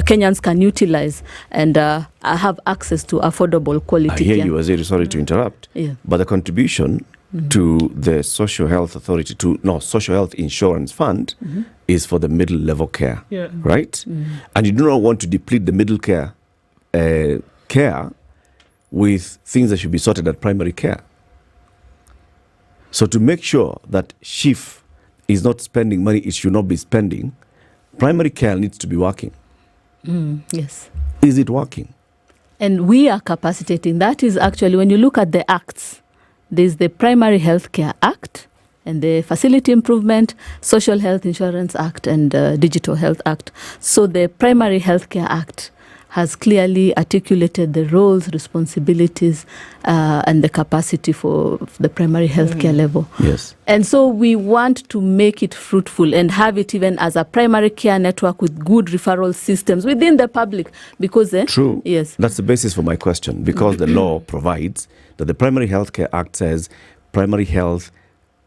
Kenyans can utilize and have access to affordable quality I hear care. you, Waziri, sorry to interrupt, but the contribution to the Social Health Authority, Social Health Insurance Fund, is for the middle level care, right? And you do not want to deplete the middle care with things that should be sorted at primary care. So to make sure that SHIF is not spending money it should not be spending, primary care needs to be working. Yes. Is it working? And we are capacitating. That is actually, when you look at the acts, there's the Primary Healthcare Act and the Facility Improvement, Social Health Insurance Act, and Digital Health Act. So the Primary Healthcare Act has clearly articulated the roles, responsibilities, and the capacity for the primary healthcare level. Yes. And so we want to make it fruitful and have it even as a primary care network with good referral systems within the public. Because True. Yes. That's the basis for my question, because the law provides that the Primary Healthcare Act says primary health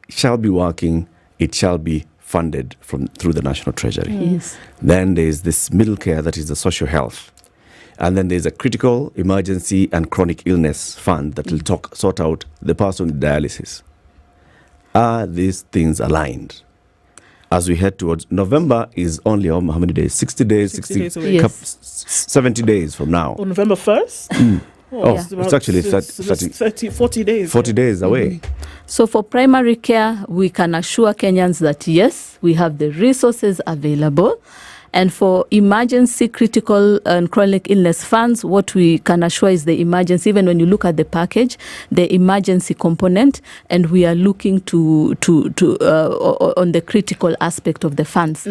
shall be working, it shall be funded through the National Treasury. Yes. Then there's this middle care, that is the social health. And then there's a critical, emergency, and chronic illness fund that will sort out the person with dialysis. Are these things aligned? As we head towards November is only how many days? 60 days? 60 days away. Yes. 70 days from now. On November 1st? It's actually 40 days. 40 days away. So for primary care, we can assure Kenyans that yes, we have the resources available. And for emergency, critical and chronic illness funds, what we can assure is the emergency. Even when you look at the package, the emergency component, and we are looking to on the critical aspect of the funds.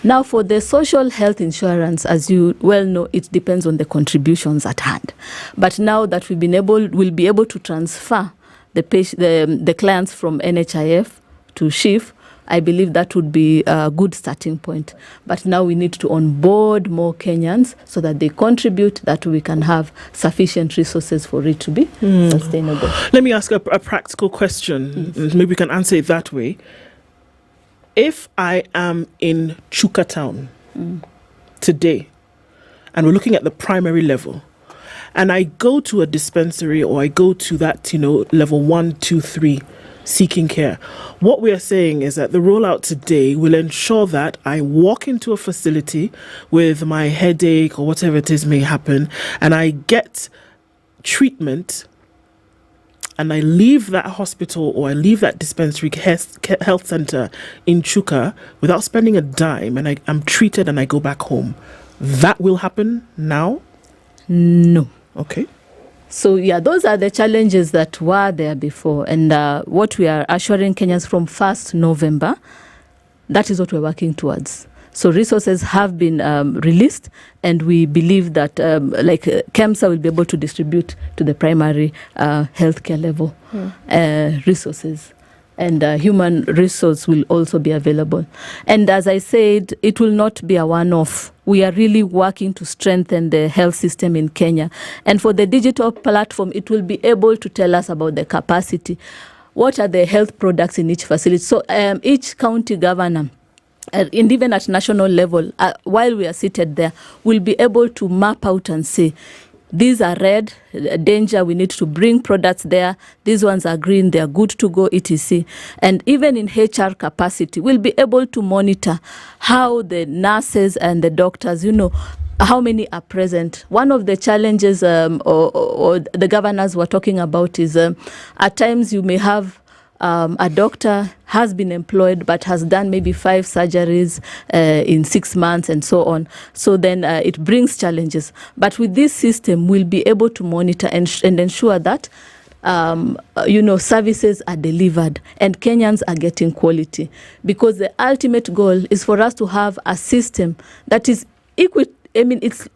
Now, for the social health insurance, as you well know, it depends on the contributions at hand. But now that we'll be able to transfer the clients from NHIF to SHIF, I believe that would be a good starting point. But now we need to onboard more Kenyans so that they contribute, that we can have sufficient resources for it to be sustainable. Let me ask a practical question. Maybe we can answer it that way. If I am in Chuka Town today, and we're looking at the primary level, and I go to a dispensary or I go to that, level 1, 2, 3, seeking care. What we are saying is that the rollout today will ensure that I walk into a facility with my headache or whatever it is may happen, and I get treatment, and I leave that hospital or I leave that dispensary health center in Chuka without spending a dime, and I'm treated and I go back home. That will happen now? No. Okay. So, those are the challenges that were there before. And what we are assuring Kenyans from 1st November, that is what we're working towards. So resources have been released, and we believe that KEMSA will be able to distribute to the primary healthcare level resources. And human resource will also be available. And as I said, it will not be a one-off. We are really working to strengthen the health system in Kenya. And for the digital platform, it will be able to tell us about the capacity. What are the health products in each facility? So each county governor, and even at national level, while we are seated there, will be able to map out and say, these are red, danger, we need to bring products there. These ones are green, they are good to go, etc. And even in HR capacity, we'll be able to monitor how the nurses and the doctors, how many are present. One of the challenges or the governors were talking about is at times you may have a doctor has been employed but has done maybe 5 surgeries in 6 months and so on. So then it brings challenges. But with this system, we'll be able to monitor and ensure that services are delivered and Kenyans are getting quality. Because the ultimate goal is for us to have a system that is it's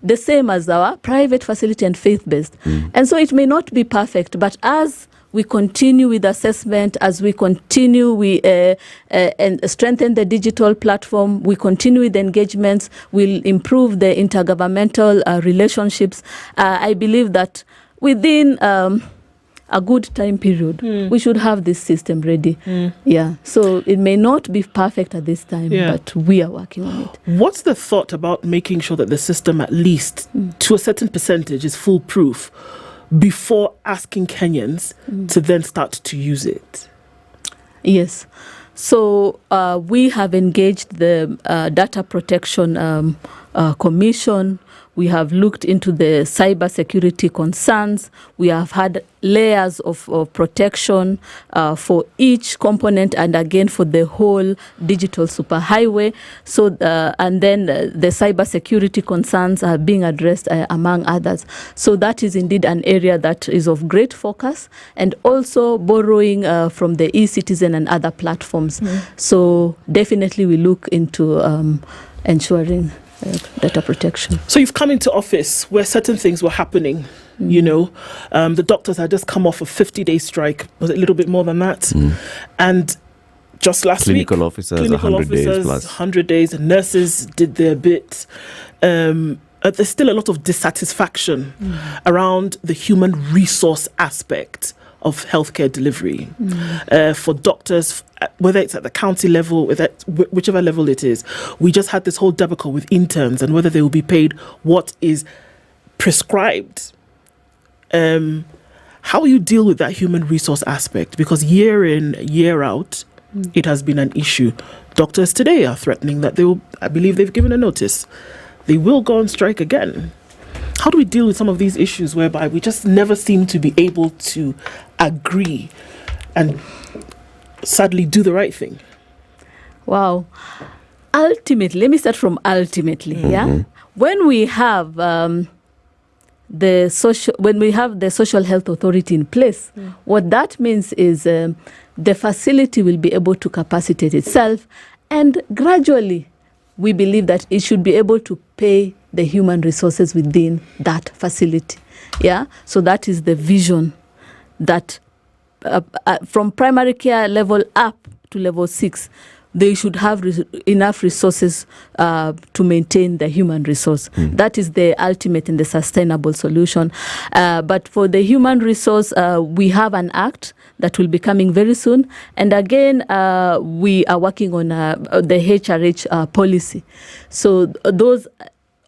the same as our private facility and faith-based. And so it may not be perfect, but as we continue with assessment, as we continue and strengthen the digital platform, we continue with engagements, we'll improve the intergovernmental relationships. I believe that within a good time period, we should have this system ready. So it may not be perfect at this time, but we are working on it. What's the thought about making sure that the system, at least to a certain percentage, is foolproof before asking Kenyans to then start to use it? Yes. So we have engaged the Data Protection Commission. We have looked into the cyber security concerns. We have had layers of protection for each component and again for the whole digital superhighway. So and then the cyber security concerns are being addressed among others. So that is indeed an area that is of great focus, and also borrowing from the e-citizen and other platforms. So definitely we look into ensuring data protection. So you've come into office where certain things were happening. The doctors had just come off a 50-day strike. Was it a little bit more than that? And just last week, clinical officers 100 days plus. 100 days, and nurses did their bit. There's still a lot of dissatisfaction around the human resource aspect of healthcare delivery for doctors, whether it's at the county level, whichever level it is. We just had this whole debacle with interns and whether they will be paid what is prescribed. How you deal with that human resource aspect? Because year in, year out, it has been an issue. Doctors today are threatening that I believe they've given a notice, they will go on strike again. How do we deal with some of these issues whereby we just never seem to be able to agree and sadly do the right thing? Wow. Ultimately, let me start from ultimately, yeah? When we have the social health authority in place, what that means is the facility will be able to capacitate itself, and gradually we believe that it should be able to pay the human resources within that facility. Yeah, so that is the vision, that from primary care level up to level 6, they should have enough resources to maintain the human resource. That is the ultimate and the sustainable solution. But for the human resource, we have an act that will be coming very soon. And again, we are working on the HRH policy. So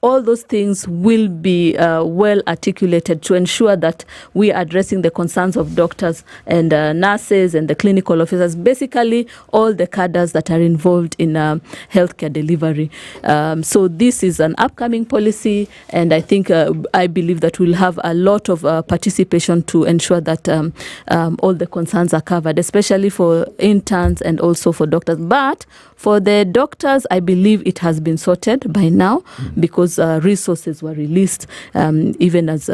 all those things will be well articulated to ensure that we are addressing the concerns of doctors and nurses and the clinical officers, basically all the cadres that are involved in healthcare delivery. So this is an upcoming policy, and I think I believe that we'll have a lot of participation to ensure that all the concerns are covered, especially for interns and also for doctors. But for the doctors, I believe it has been sorted by now because resources were released, even as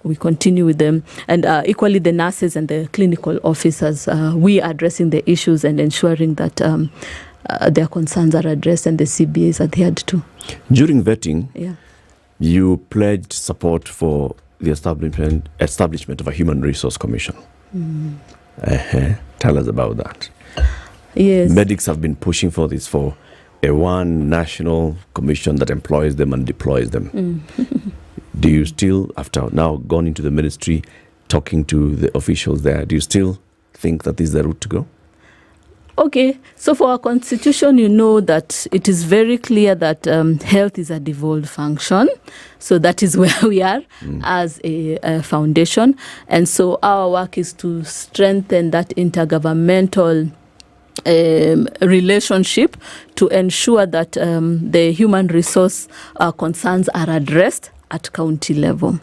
we continue with them. And equally the nurses and the clinical officers, we are addressing the issues and ensuring that their concerns are addressed and the CBA is adhered to. During vetting, you pledged support for the establishment of a Human Resource Commission. Tell us about that. Yes. Medics have been pushing for this, for a one national commission that employs them and deploys them. Do you still, after now gone into the ministry, talking to the officials there, do you still think that this is the route to go? Okay, so for our constitution, you know that it is very clear that health is a devolved function. So that is where we are as a foundation. And so our work is to strengthen that intergovernmental relationship to ensure that the human resource concerns are addressed at county level.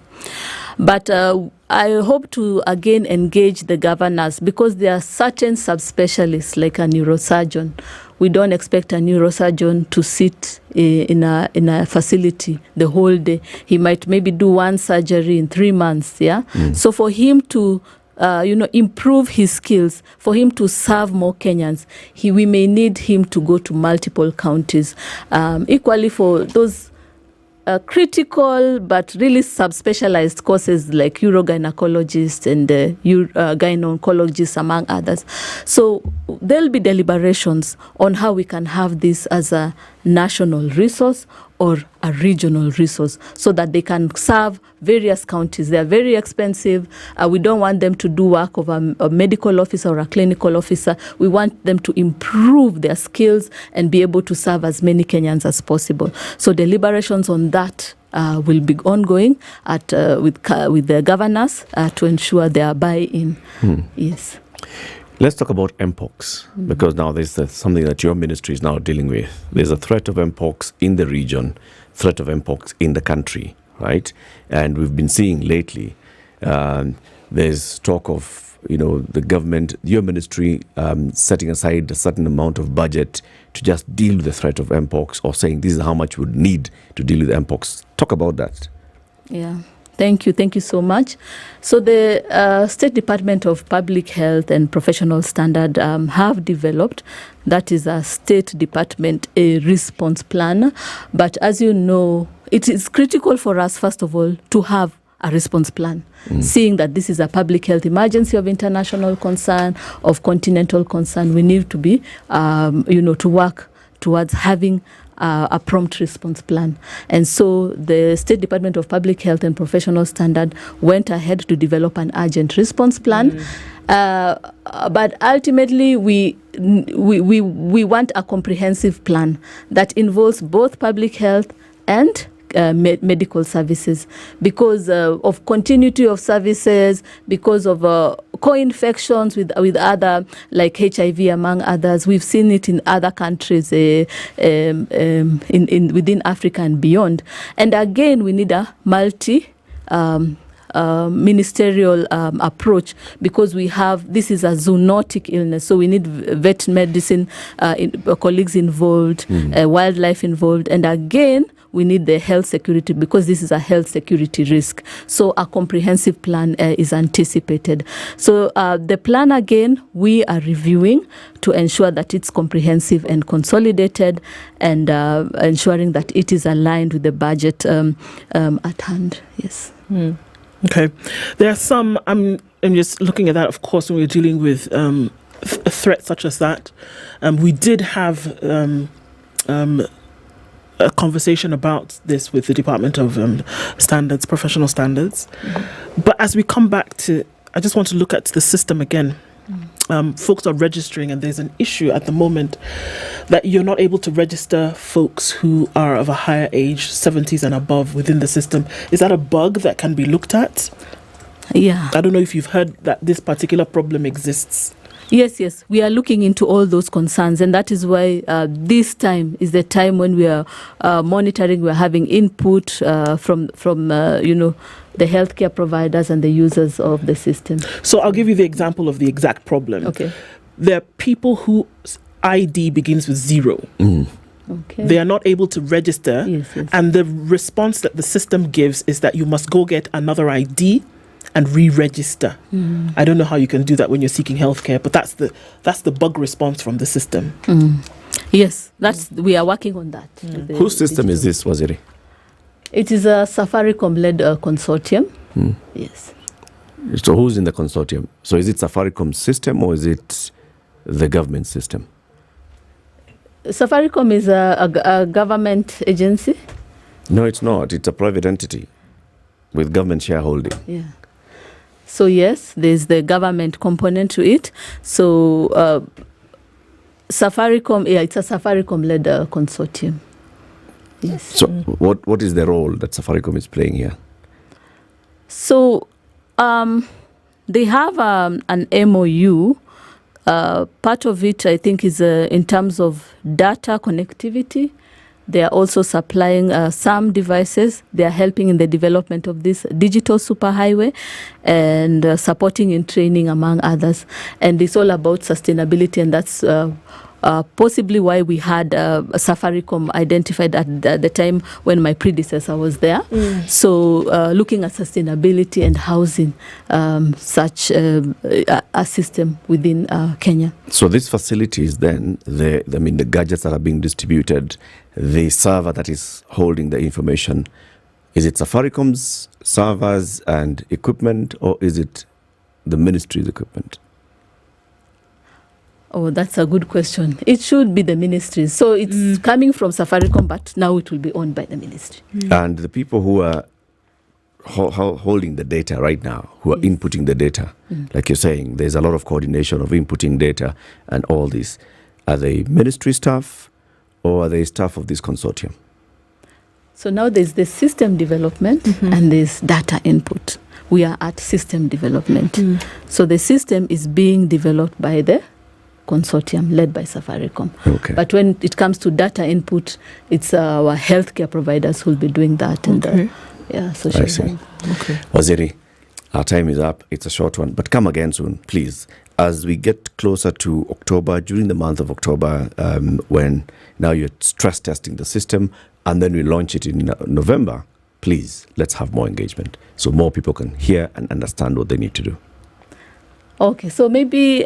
But I hope to again engage the governors, because there are certain subspecialists like a neurosurgeon. We don't expect a neurosurgeon to sit in a facility the whole day. He might maybe do one surgery in 3 months. So for him to improve his skills, for him to serve more Kenyans, we may need him to go to multiple counties. Equally for those critical but really subspecialized courses like urogynecologist and gynecologist, among others. So there'll be deliberations on how we can have this as a national resource or a regional resource so that they can serve various counties. They are very expensive. We don't want them to do work of a medical officer or a clinical officer. We want them to improve their skills and be able to serve as many Kenyans as possible. So deliberations on that will be ongoing with the governors to ensure their buy-in. Yes. Let's talk about Mpox, because now there's something that your ministry is now dealing with. There's a threat of Mpox in the region, threat of Mpox in the country, right? And we've been seeing lately, there's talk of, the government, your ministry, setting aside a certain amount of budget to just deal with the threat of Mpox, or saying this is how much we would need to deal with Mpox. Talk about that. Yeah. Thank you so much. So the State Department of Public Health and Professional Standard have developed, that is a State Department, a response plan. But as you know, it is critical for us, first of all, to have a response plan, seeing that this is a public health emergency of international concern, of continental concern. We need to be, to work towards having a prompt response plan. And so the State Department of Public Health and Professional Standard went ahead to develop an urgent response plan. But ultimately, we want a comprehensive plan that involves both public health and medical services, because of continuity of services, because of co-infections with other, like HIV among others. We've seen it in other countries within Africa and beyond. And again, we need a ministerial approach, because this is a zoonotic illness, so we need vet medicine colleagues involved, wildlife involved, and again we need the health security, because this is a health security risk. So a comprehensive plan is anticipated. So the plan, again, we are reviewing to ensure that it's comprehensive and consolidated, and ensuring that it is aligned with the budget at hand. Yes. Okay. There are some, I'm just looking at that, of course, when we're dealing with a threat such as that. We did have a conversation about this with the Department of Standards, Professional Standards. But as we come back to, I just want to look at the system again. Folks are registering, and there's an issue at the moment that you're not able to register folks who are of a higher age, 70s and above, within the system. Is that a bug that can be looked at? Yeah. I don't know if you've heard that this particular problem exists. Yes. We are looking into all those concerns, and that is why this time is the time when we are monitoring. We are having input from the healthcare providers and the users of the system. So I'll give you the example of the exact problem. Okay. There are people whose ID begins with 0. Okay. They are not able to register, and the response that the system gives is that you must go get another ID and re-register. I don't know how you can do that when you're seeking healthcare, but that's the bug response from the system. Yes, we are working on that. Whose system is this, Waziri? It is a Safaricom-led consortium. Yes. So who's in the consortium? So is it Safaricom's system, or is it the government system? Safaricom is a government agency. No, it's not. It's a private entity with government shareholding. Yeah. So yes, there's the government component to it. So Safaricom, it's a Safaricom-led consortium. Yes. So what is the role that Safaricom is playing here? So they have an MOU. Part of it, I think, is in terms of data connectivity. They are also supplying some devices. They are helping in the development of this digital superhighway and supporting in training, among others. And it's all about sustainability, and that's possibly why we had Safaricom identified at the time when my predecessor was there. So looking at sustainability and housing such a system within Kenya. So these facilities then, the gadgets that are being distributed, the server that is holding the information, is it Safaricom's servers and equipment, or is it the ministry's equipment? Oh, that's a good question. It should be the ministry. So it's coming from Safaricom, but now it will be owned by the ministry. And the people who are holding the data right now, who are inputting the data, like you're saying, there's a lot of coordination of inputting data and all this. Are they ministry staff, or are they staff of this consortium? So now there's the system development and there's data input. We are at system development. So the system is being developed by the consortium led by Safaricom. Okay. But when it comes to data input, it's our healthcare providers who will be doing that. And social I see. Okay. Waziri, our time is up. It's a short one, but come again soon, please. As we get closer to October, during the month of October, when now you're stress testing the system, and then we launch it in November, please, let's have more engagement so more people can hear and understand what they need to do. Okay, so maybe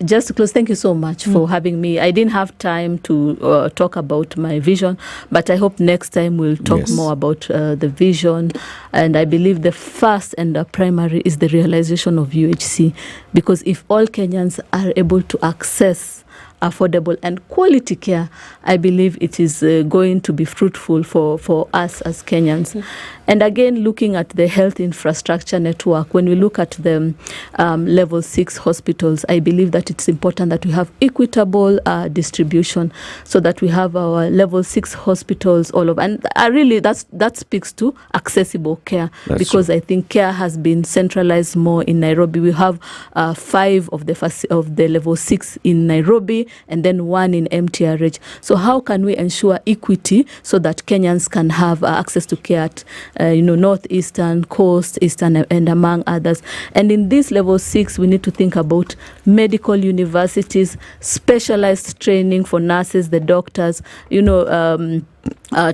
just to close, thank you so much for having me. I didn't have time to talk about my vision, but I hope next time we'll talk more about the vision. And I believe the first and the primary is the realization of UHC, because if all Kenyans are able to access affordable and quality care, I believe it is going to be fruitful for us as Kenyans. And again, looking at the health infrastructure network, when we look at the level 6 hospitals, I believe that it's important that we have equitable distribution so that we have our level 6 hospitals all over. And really, that speaks to accessible care. That's because true. I think care has been centralized more in Nairobi. We have 5 of the level 6 in Nairobi and then 1 in MTRH. So how can we ensure equity so that Kenyans can have access to care at northeastern, coast, eastern, and among others? And in this level 6, we need to think about medical universities, specialized training for nurses, the doctors,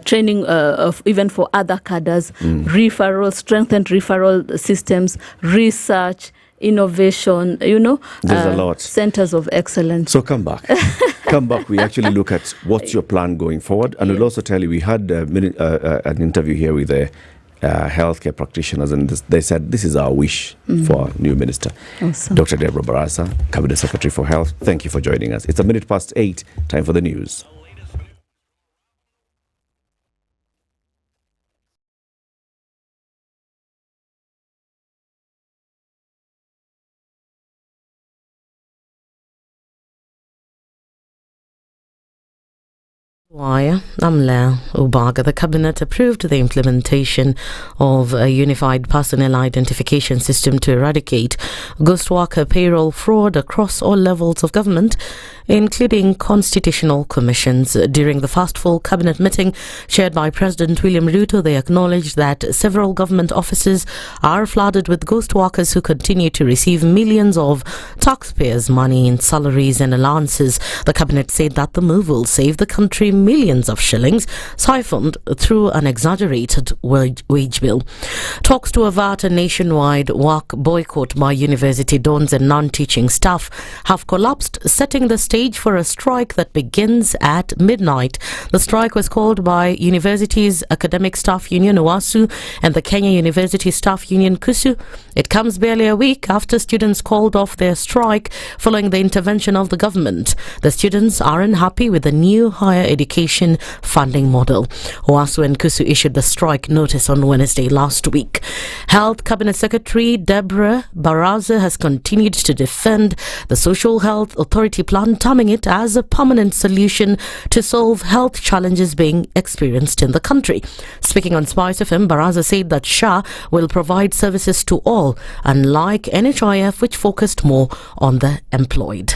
training of even for other cadres, referral, strengthened referral systems, research, innovation, There's a lot. Centers of excellence. So come back. We actually look at what's your plan going forward. And we'll also tell you, we had an interview here with the healthcare practitioners, and they said this is our wish for our new minister. Awesome. Dr. Deborah Barasa, Cabinet Secretary for Health. Thank you for joining us. It's 8:01. Time for the news. Ubaga, the cabinet approved the implementation of a unified personnel identification system to eradicate ghost worker payroll fraud across all levels of government, including constitutional commissions. During the first full cabinet meeting chaired by President William Ruto, they acknowledged that several government offices are flooded with ghost workers who continue to receive millions of taxpayers' money in salaries and allowances. The cabinet said that the move will save the country millions of shillings siphoned through an exaggerated wage bill. Talks to avert a nationwide work boycott by university dons and non-teaching staff have collapsed, setting the stage for a strike that begins at midnight. The strike was called by University's Academic Staff Union OASU and the Kenya University Staff Union KUSU. It comes barely a week after students called off their strike following the intervention of the government. The students are unhappy with the new higher education funding model. OASU and KUSU issued the strike notice on Wednesday last week. Health Cabinet Secretary Deborah Barasa has continued to defend the Social Health Authority plan, terming it as a permanent solution to solve health challenges being experienced in the country. Speaking on SpiceFM, Barasa said that SHA will provide services to all, unlike NHIF, which focused more on the employed.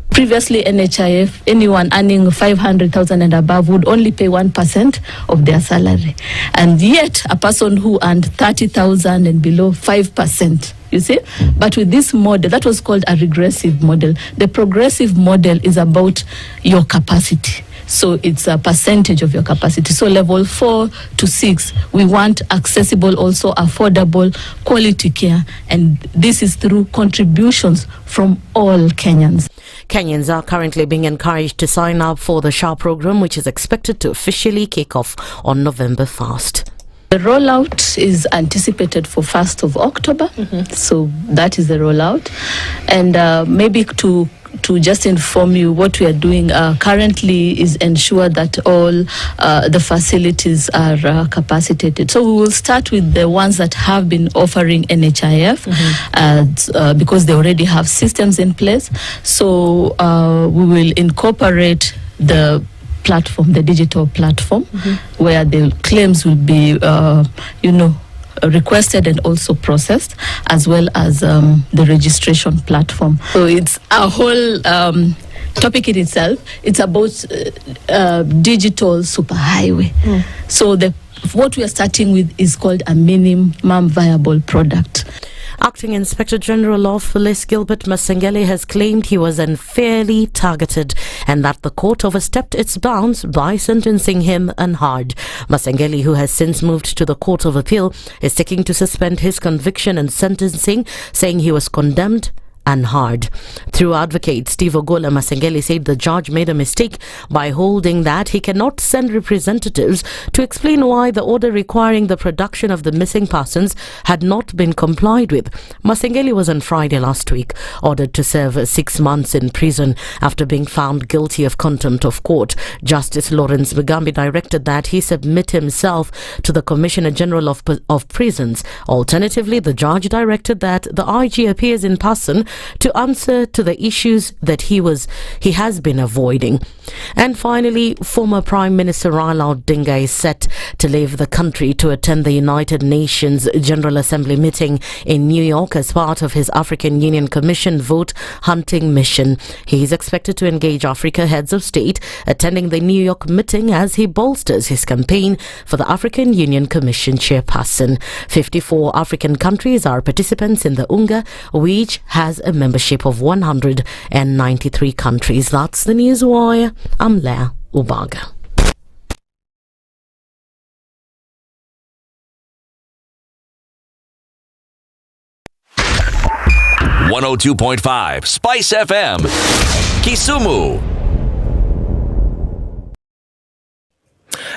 Previously, NHIF, anyone earning 500,000 and above would only pay 1% of their salary. And yet, a person who earned 30,000 and below, 5%. You see? But with this model, that was called a regressive model. The progressive model is about your capacity. So it's a percentage of your capacity. So level 4 to 6, we want accessible, also affordable, quality care. And this is through contributions from all Kenyans. Kenyans are currently being encouraged to sign up for the SHA program, which is expected to officially kick off on November 1st. The rollout is anticipated for 1st of October. So that is the rollout. And maybe to just inform you, what we are doing currently is ensure that all the facilities are capacitated. So we will start with the ones that have been offering NHIF because they already have systems in place. So we will incorporate the platform, the digital platform, where the claims will be, requested and also processed, as well as the registration platform. So it's a whole topic in itself. It's about digital superhighway. So what we are starting with is called a minimum viable product. Acting Inspector General of Police Gilbert Masengeli has claimed he was unfairly targeted and that the court overstepped its bounds by sentencing him unheard. Masengeli, who has since moved to the Court of Appeal, is seeking to suspend his conviction and sentencing, saying he was condemned and hard. Through advocate Steve Ogola, Masengeli said the judge made a mistake by holding that he cannot send representatives to explain why the order requiring the production of the missing persons had not been complied with. Masengeli was on Friday last week ordered to serve 6 months in prison after being found guilty of contempt of court. Justice Lawrence Mugambi directed that he submit himself to the Commissioner General of Prisons. Alternatively, the judge directed that the IG appears in person to answer to the issues that he has been avoiding. And finally, former Prime Minister Raila Odinga is set to leave the country to attend the United Nations General Assembly meeting in New York as part of his African Union Commission vote hunting mission. He is expected to engage Africa heads of state attending the New York meeting as he bolsters his campaign for the African Union Commission chairperson. 54 African countries are participants in the UNGA, which has a membership of 193 countries. That's the news wire. I'm Leah Ubaga. .5 Spice FM, Kisumu.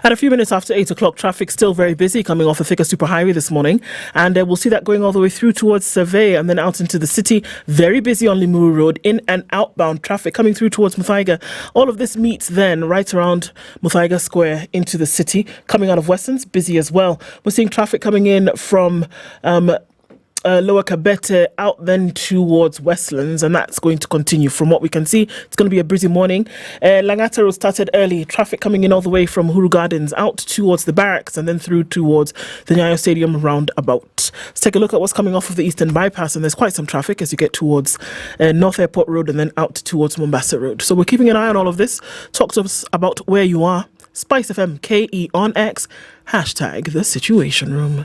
At a few minutes after 8 o'clock, traffic still very busy coming off a thicker superhighway this morning. And we'll see that going all the way through towards Survey and then out into the city. Very busy on Limuru Road, in and outbound traffic coming through towards Muthaiga. All of this meets then right around Muthaiga Square into the city. Coming out of Westlands, busy as well. We're seeing traffic coming in from Lower Kabete out then towards Westlands, and that's going to continue. From what we can see, it's going to be a busy morning. Langata Road started early, traffic coming in all the way from Huru Gardens out towards the barracks and then through towards the Nyayo Stadium roundabout. Let's take a look at what's coming off of the Eastern Bypass, and there's quite some traffic as you get towards North Airport Road and then out towards Mombasa Road. So we're keeping an eye on all of this. Talk to us about where you are. SpiceFM KE on X, hashtag the Situation Room.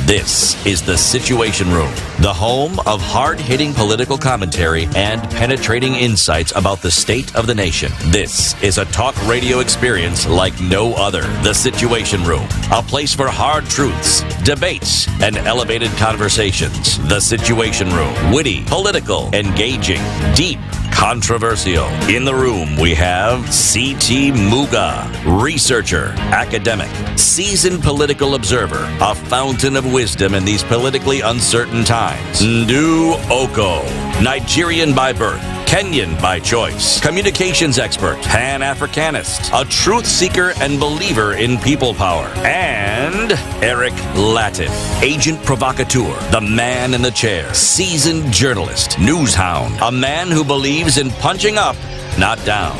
This is The Situation Room, the home of hard-hitting political commentary and penetrating insights about the state of the nation. This is a talk radio experience like no other. The Situation Room, a place for hard truths, debates, and elevated conversations. The Situation Room, witty, political, engaging, deep, controversial. In the room, we have C.T. Muga, researcher, academic, seasoned political observer, a fountain of wisdom in these politically uncertain times. Ndu Okoh, Nigerian by birth, Kenyan by choice, communications expert, Pan-Africanist, a truth seeker and believer in people power, and Eric Latiff, agent provocateur, the man in the chair, seasoned journalist, news hound, a man who believes in punching up, not down.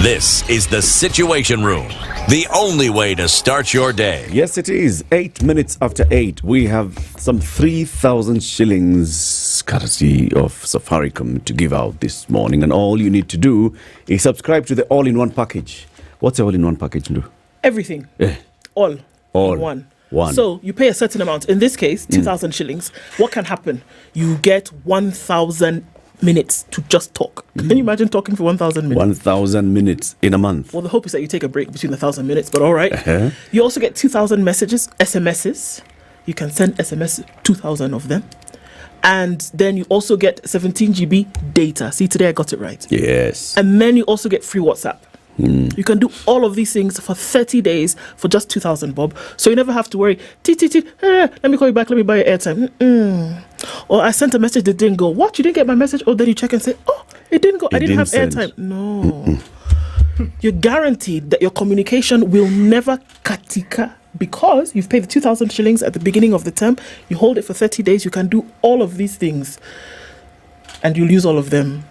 This is The Situation Room, the only way to start your day. Yes, it is. 8 minutes after 8. We have some 3,000 shillings courtesy of Safaricom to give out this morning. And all you need to do is subscribe to the all-in-one package. What's the all-in-one package do? Everything. All in one. So you pay a certain amount. In this case, 2,000 shillings. What can happen? You get 1,000 minutes to just talk. Can you imagine talking for 1,000 minutes? 1,000 minutes in a month. Well, the hope is that you take a break between the 1,000 minutes, but all right. You also get 2,000 messages, SMSs. You can send SMS, 2,000 of them. And then you also get 17 GB data. See, today I got it right. Yes. And then you also get free WhatsApp. You can do all of these things for 30 days for just 2,000 bob. So you never have to worry. Let me call you back. Let me buy your airtime. Or I sent a message that didn't go. What? You didn't get my message? Oh, then you check and say, oh, it didn't go. I didn't have airtime. No. You're guaranteed that your communication will never katika because you've paid the 2,000 shillings at the beginning of the term. You hold it for 30 days. You can do all of these things. And you'll use all of them.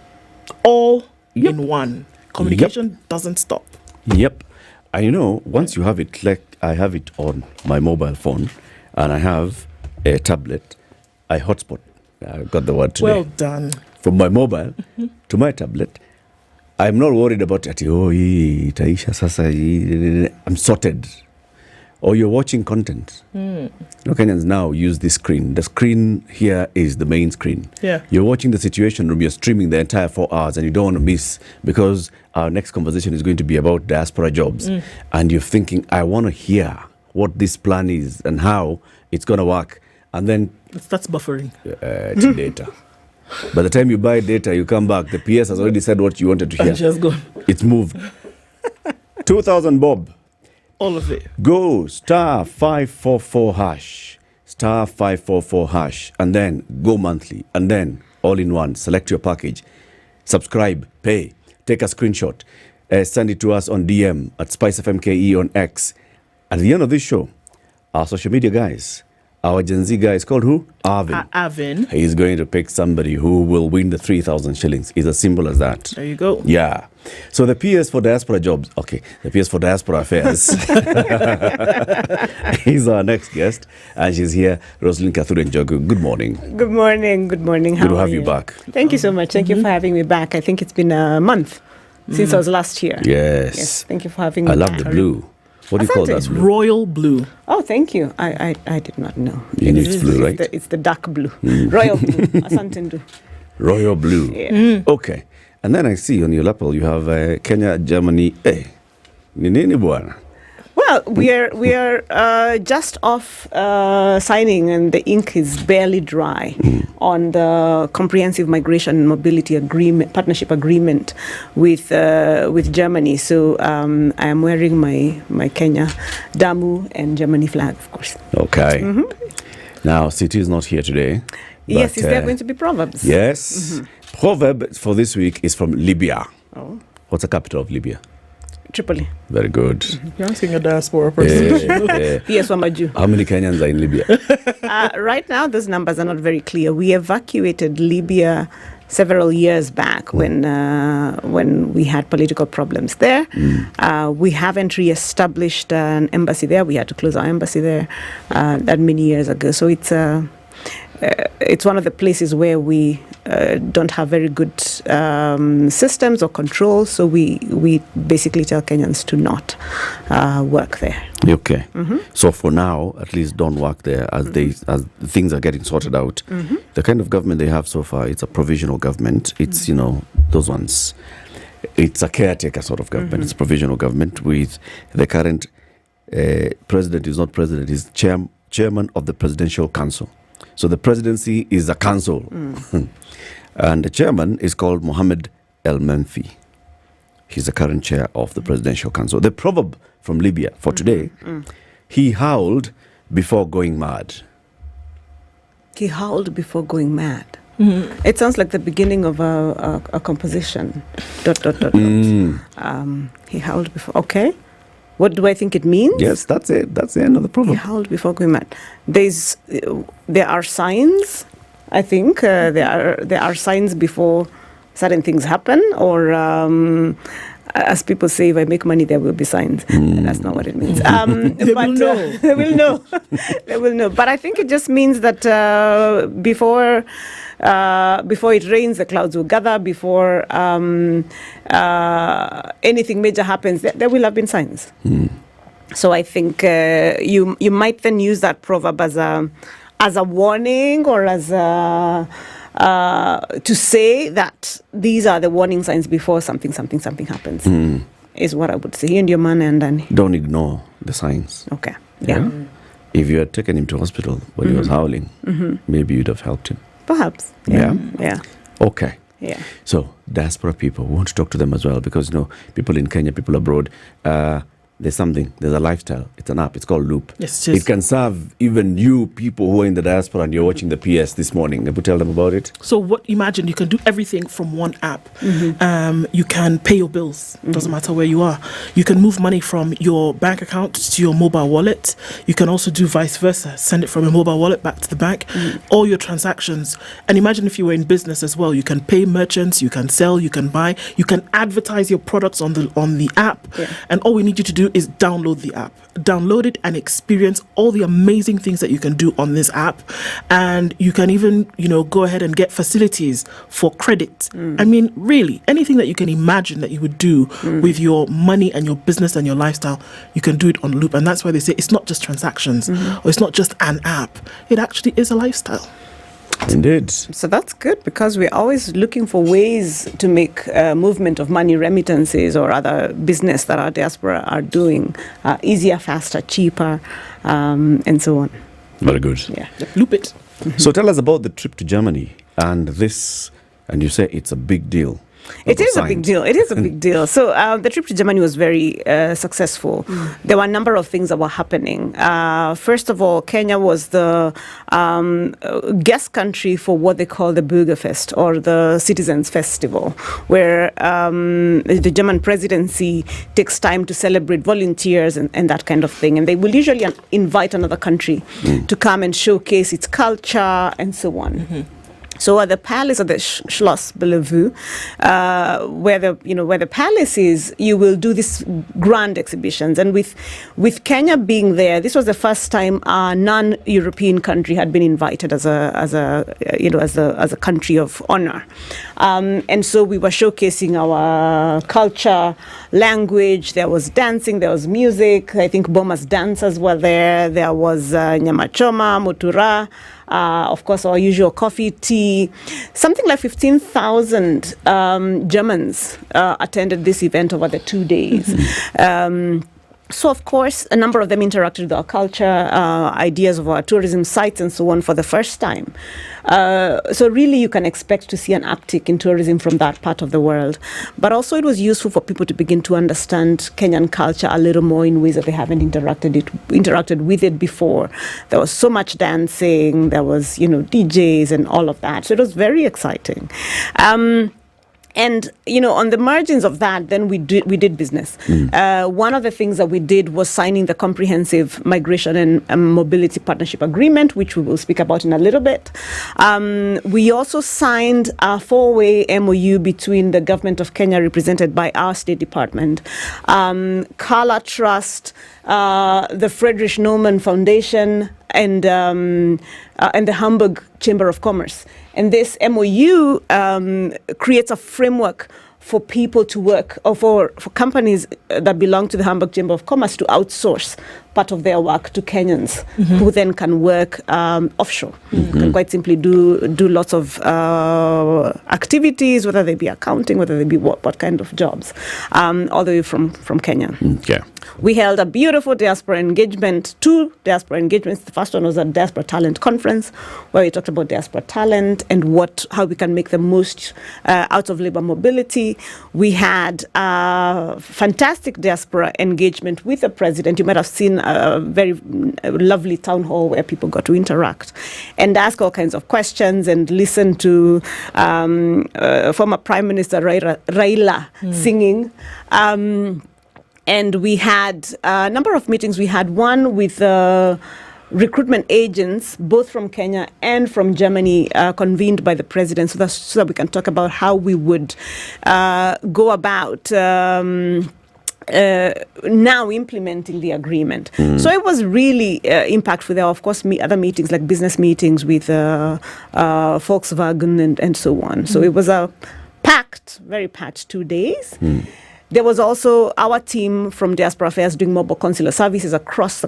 All in one. Communication doesn't stop. Yep. And you know, once you have it, like I have it on my mobile phone and I have a tablet, I hotspot. I got the word today. Well done. From my mobile to my tablet, I'm not worried about it. I'm sorted. Or you're watching content. Kenyans now use this screen. The screen here is the main screen. Yeah. You're watching the Situation Room. You're streaming the entire 4 hours and you don't want to miss because our next conversation is going to be about diaspora jobs. And you're thinking, I want to hear what this plan is and how it's going to work. And then That's buffering. Data. By the time you buy data, you come back, the PS has already said what you wanted to hear. And she has gone. It's moved. 2,000 bob. All of it. Go star 544 hash. Star 544 hash. And then go monthly. And then all in one. Select your package. Subscribe. Pay. Take a screenshot. Send it to us on DM at SpiceFMKE on X. At the end of this show, our social media guys, our Gen Z guy is called who? Avin. Avin. He's going to pick somebody who will win the 3,000 shillings. It's as simple as that. There you go. Yeah. So the PS for Diaspora Jobs. Okay. The PS for Diaspora Affairs. He's our next guest. And she's here, Rosalind Kathuren Jogu. Good morning. Good morning. Good morning. Good to have you back. Thank you so much. Thank you for having me back. I think it's been a month since I was last here. Yes. Thank you for having me I love back. the blue. What do you call that It's blue? royal blue. Oh, thank you. I did not know. It's blue, right? It's the dark blue. Royal blue. Asante ndu. Royal blue. Yeah. Okay. And then I see on your lapel you have Kenya, Germany. Hey, ni nini bwana? Well, we are just off signing, and the ink is barely dry on the comprehensive migration and mobility partnership agreement with Germany. So I am wearing my Kenya Damu and Germany flag, of course. Okay. Now, City is not here today. Yes, is there going to be proverbs? Yes. Proverb for this week is from Libya. Oh. What's the capital of Libya? Tripoli. Very good. You're asking a diaspora person. Yes, Wamaju. How many Kenyans are in Libya? Right now, those numbers are not very clear. We evacuated Libya several years back when we had political problems there. We haven't re-established an embassy there. We had to close our embassy there that many years ago. So it's one of the places where we don't have very good systems or controls, so we basically tell Kenyans to not work there. Okay. So for now, at least don't work there as things are getting sorted out. The kind of government they have so far, it's a provisional government. It's, those ones. It's a caretaker sort of government. It's a provisional government with the current president is not president, he's chairman of the Presidential Council. So the presidency is a council. And the chairman is called Mohammed El Menfi. He's the current chair of the Presidential Council. The proverb from Libya for today, he howled before going mad. He howled before going mad. It sounds like the beginning of a composition. ... He howled before. Okay. What do I think it means? Yes, that's it. That's the end of the proverb. He howled before going mad. There are signs. I think there are signs before certain things happen, or as people say, if I make money, there will be signs. That's not what it means. They will know. They will know. They will know. But I think it just means that before it rains, the clouds will gather. Before anything major happens, there will have been signs. So I think you might then use that proverb as a warning, or as to say that these are the warning signs before something happens. Is what I would say. And your man and Adani. Don't ignore the signs. Okay. Yeah. If you had taken him to hospital when he was howling, maybe you'd have helped him. Perhaps. Yeah. Okay. Yeah. So, diaspora people, we want to talk to them as well, because, people in Kenya, people abroad, there's a lifestyle. It's an app. It's called Loop. Yes, it can serve even you people who are in the diaspora and you're watching the PS this morning. Can you tell them about it? So imagine you can do everything from one app. You can pay your bills. Doesn't matter where you are. You can move money from your bank account to your mobile wallet. You can also do vice versa. Send it from your mobile wallet back to the bank. All your transactions. And imagine if you were in business as well. You can pay merchants. You can sell. You can buy. You can advertise your products on the app. And all we need you to do is download the app. Download it and experience all the amazing things that you can do on this app. And you can even, go ahead and get facilities for credit. I mean, really, anything that you can imagine that you would do with your money and your business and your lifestyle, you can do it on Loop. And that's why they say it's not just transactions or it's not just an app. It actually is a lifestyle. Indeed. So that's good, because we're always looking for ways to make movement of money, remittances, or other business that our diaspora are doing easier, faster, cheaper, and so on. Very good. Yeah. Loop it. So tell us about the trip to Germany and this, and you say it's a big deal. It is a big deal. It is a big deal. So the trip to Germany was very successful. There were a number of things that were happening. First of all, Kenya was the guest country for what they call the Bürgerfest, or the Citizens Festival, where the German presidency takes time to celebrate volunteers and that kind of thing. And they will usually invite another country to come and showcase its culture and so on. So at the palace, or the Schloss Bellevue, where the palace is, you will do these grand exhibitions. And with Kenya being there, this was the first time a non-European country had been invited as a country of honor. And so we were showcasing our culture, language. There was dancing, there was music. I think Boma's dancers were there. There was nyama choma, mutura. Of course, our usual coffee, tea. Something like 15,000 Germans attended this event over the 2 days. So, of course, a number of them interacted with our culture, ideas of our tourism sites, and so on for the first time. So really, you can expect to see an uptick in tourism from that part of the world. But also, it was useful for people to begin to understand Kenyan culture a little more in ways that they haven't interacted with it before. There was so much dancing, there was, DJs and all of that. So it was very exciting. And, on the margins of that, then we did business. One of the things that we did was signing the Comprehensive Migration and Mobility Partnership Agreement, which we will speak about in a little bit. We also signed a 4-way MOU between the government of Kenya, represented by our State Department, Kala Trust, the Friedrich Naumann Foundation, and the Hamburg Chamber of Commerce. And this MOU creates a framework for people to work, or for companies that belong to the Hamburg Chamber of Commerce to outsource part of their work to Kenyans, who then can work offshore. Can quite simply do lots of activities, whether they be accounting, whether they be what kind of jobs, all the way from Kenya. Okay. We held a beautiful diaspora engagement, 2 diaspora engagements. The first one was a Diaspora Talent Conference, where we talked about diaspora talent and how we can make the most out of labor mobility. We had a fantastic diaspora engagement with the president. You might have seen a very lovely town hall where people got to interact and ask all kinds of questions and listen to former Prime Minister Raila singing. And we had a number of meetings. We had one with recruitment agents, both from Kenya and from Germany, convened by the president, so that we can talk about how we would go about now implementing the agreement. So it was really impactful. There were, of course, other meetings, like business meetings with Volkswagen and so on. So it was a very packed 2 days. There was also our team from Diaspora Affairs doing mobile consular services across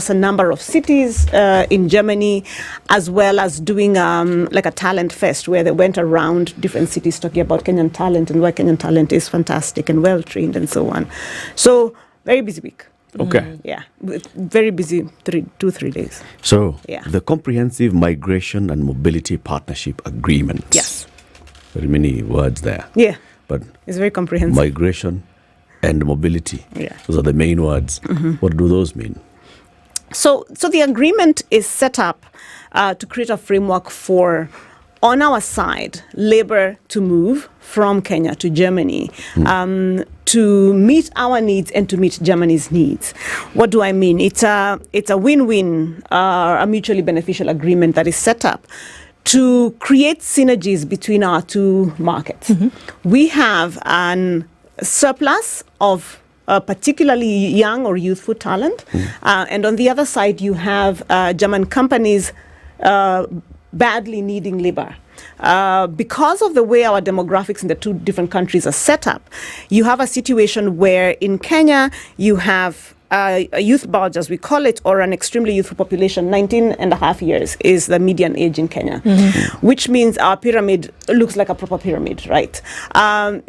a number of cities in Germany, as well as doing like a talent fest, where they went around different cities talking about Kenyan talent and why Kenyan talent is fantastic and well trained and so on. So very busy week. Okay. Yeah, very busy 2-3 days. So yeah. The Comprehensive Migration and Mobility Partnership Agreement. Yes. Very many words there. Yeah. But it's very comprehensive. Migration and mobility. Yeah. Those are the main words. What do those mean? So the agreement is set up to create a framework for, on our side, labor to move from Kenya to Germany, to meet our needs and to meet Germany's needs. What do I mean? It's a win-win, a mutually beneficial agreement that is set up to create synergies between our 2 markets. We have an surplus of particularly young or youthful talent, and on the other side, you have German companies badly needing labor. Because of the way our demographics in the 2 different countries are set up, you have a situation where in Kenya, you have youth bulge, as we call it, or an extremely youthful population, 19 and a half years is the median age in Kenya, which means our pyramid looks like a proper pyramid, right?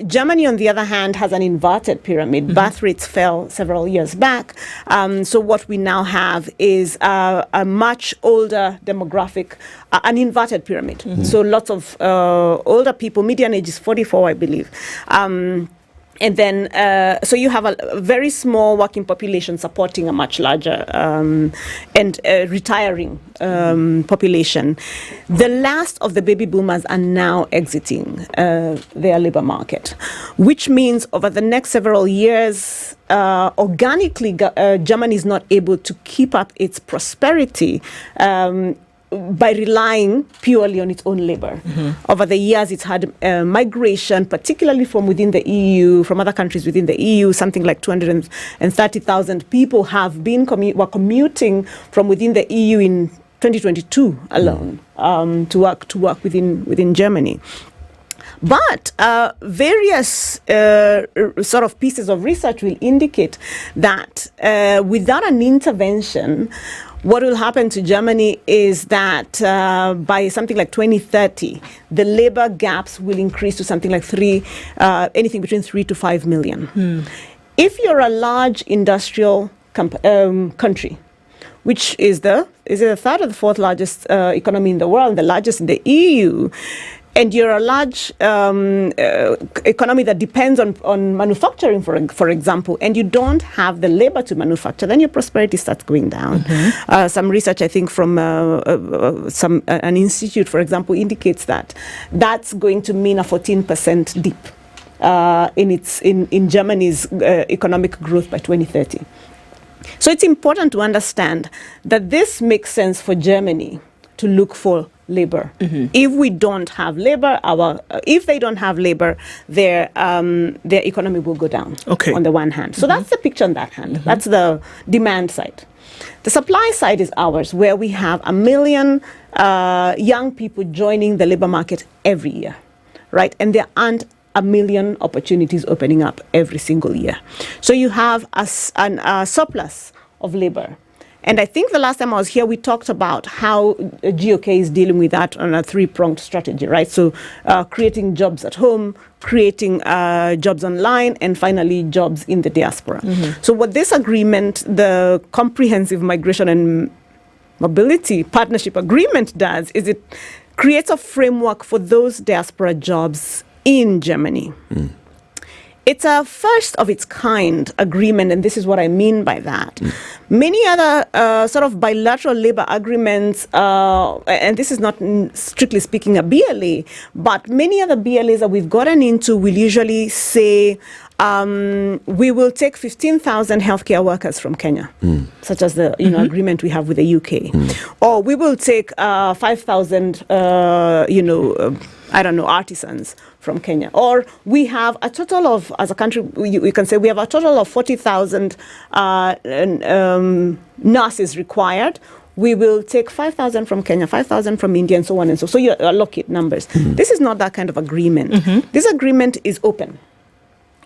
Germany, on the other hand, has an inverted pyramid. Birth rates fell several years back. So what we now have is a much older demographic, an inverted pyramid. So lots of older people, median age is 44, I believe. And then, so you have a very small working population supporting a much larger and retiring population. The last of the baby boomers are now exiting their labor market, which means over the next several years, organically, Germany is not able to keep up its prosperity by relying purely on its own labor. Over the years, it's had migration, particularly from within the EU, from other countries within the EU. Something like 230,000 people have been were commuting from within the EU in 2022 alone to work within Germany. But various sort of pieces of research will indicate that without an intervention, what will happen to Germany is that by something like 2030, the labor gaps will increase to something like anything between 3 to 5 million. If you're a large industrial country, which is the third or the fourth largest economy in the world, the largest in the EU, and you're a large economy that depends on manufacturing, for example, and you don't have the labor to manufacture, then your prosperity starts going down. Some research, I think, from an institute, for example, indicates that that's going to mean a 14% dip in Germany's economic growth by 2030. So it's important to understand that this makes sense for Germany to look for labor. If we don't have labor, if they don't have labor, their economy will go down. On the one hand, so that's the picture on that hand. That's the demand side. The supply side is ours, where we have 1 million young people joining the labor market every year, right? And there aren't 1 million opportunities opening up every single year. So you have a surplus of labor. And I think the last time I was here, we talked about how GOK is dealing with that on a three-pronged strategy, right? So creating jobs at home, creating jobs online, and finally jobs in the diaspora. So what this agreement, the Comprehensive Migration and Mobility Partnership Agreement does is it creates a framework for those diaspora jobs in Germany. It's a first of its kind agreement, and this is what I mean by that. Many other sort of bilateral labor agreements, and this is not strictly speaking a BLA, but many other BLAs that we've gotten into will usually say, we will take 15,000 healthcare workers from Kenya, such as the agreement we have with the UK. Or we will take 5,000, artisans from Kenya. Or we have a total of, as a country, we can say we have a total of 40,000 nurses required. We will take 5,000 from Kenya, 5,000 from India, and so on and so on. So you allocate numbers. This is not that kind of agreement. This agreement is open.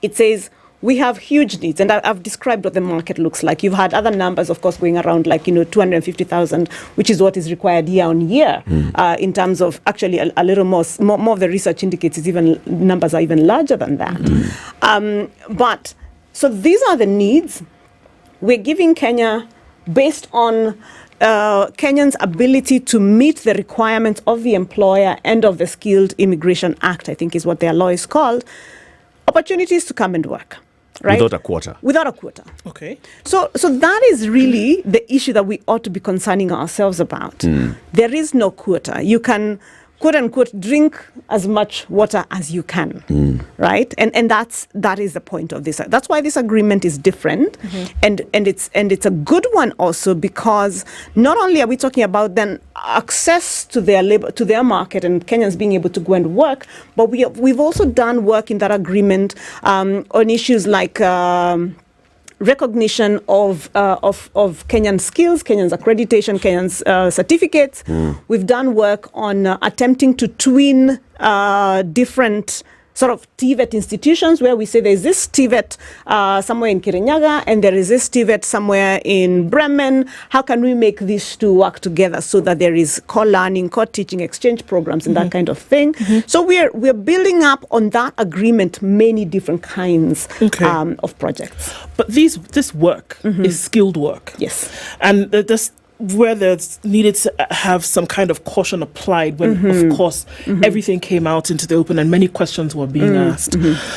It says we have huge needs, and I've described what the market looks like. You've had other numbers, of course, going around, like 250,000, which is what is required year on year. In terms of actually a little more of the research indicates numbers are even larger than that. But so these are the needs we're giving Kenya based on Kenyans' ability to meet the requirements of the employer and of the Skilled Immigration Act, I think is what their law is called. Opportunities to come and work, right? Without a quota. Okay. So that is really the issue that we ought to be concerning ourselves about. There is no quota. You can, quote unquote, drink as much water as you can, right? And that is the point of this. That's why this agreement is different, and it's a good one also, because not only are we talking about then access to their labor, to their market, and Kenyans being able to go and work, but we've also done work in that agreement on issues like recognition of Kenyan skills, Kenyan's accreditation, Kenyan's certificates. We've done work on attempting to twin different sort of TVET institutions where we say there's this TVET somewhere in Kirinyaga and there is this TVET somewhere in Bremen. How can we make these two work together so that there is co-learning, co-teaching, exchange programs and that kind of thing? So we're building up on that agreement many different kinds of projects. But this work is skilled work. Yes. And this where there's needed to have some kind of caution applied when, of course, everything came out into the open and many questions were being asked.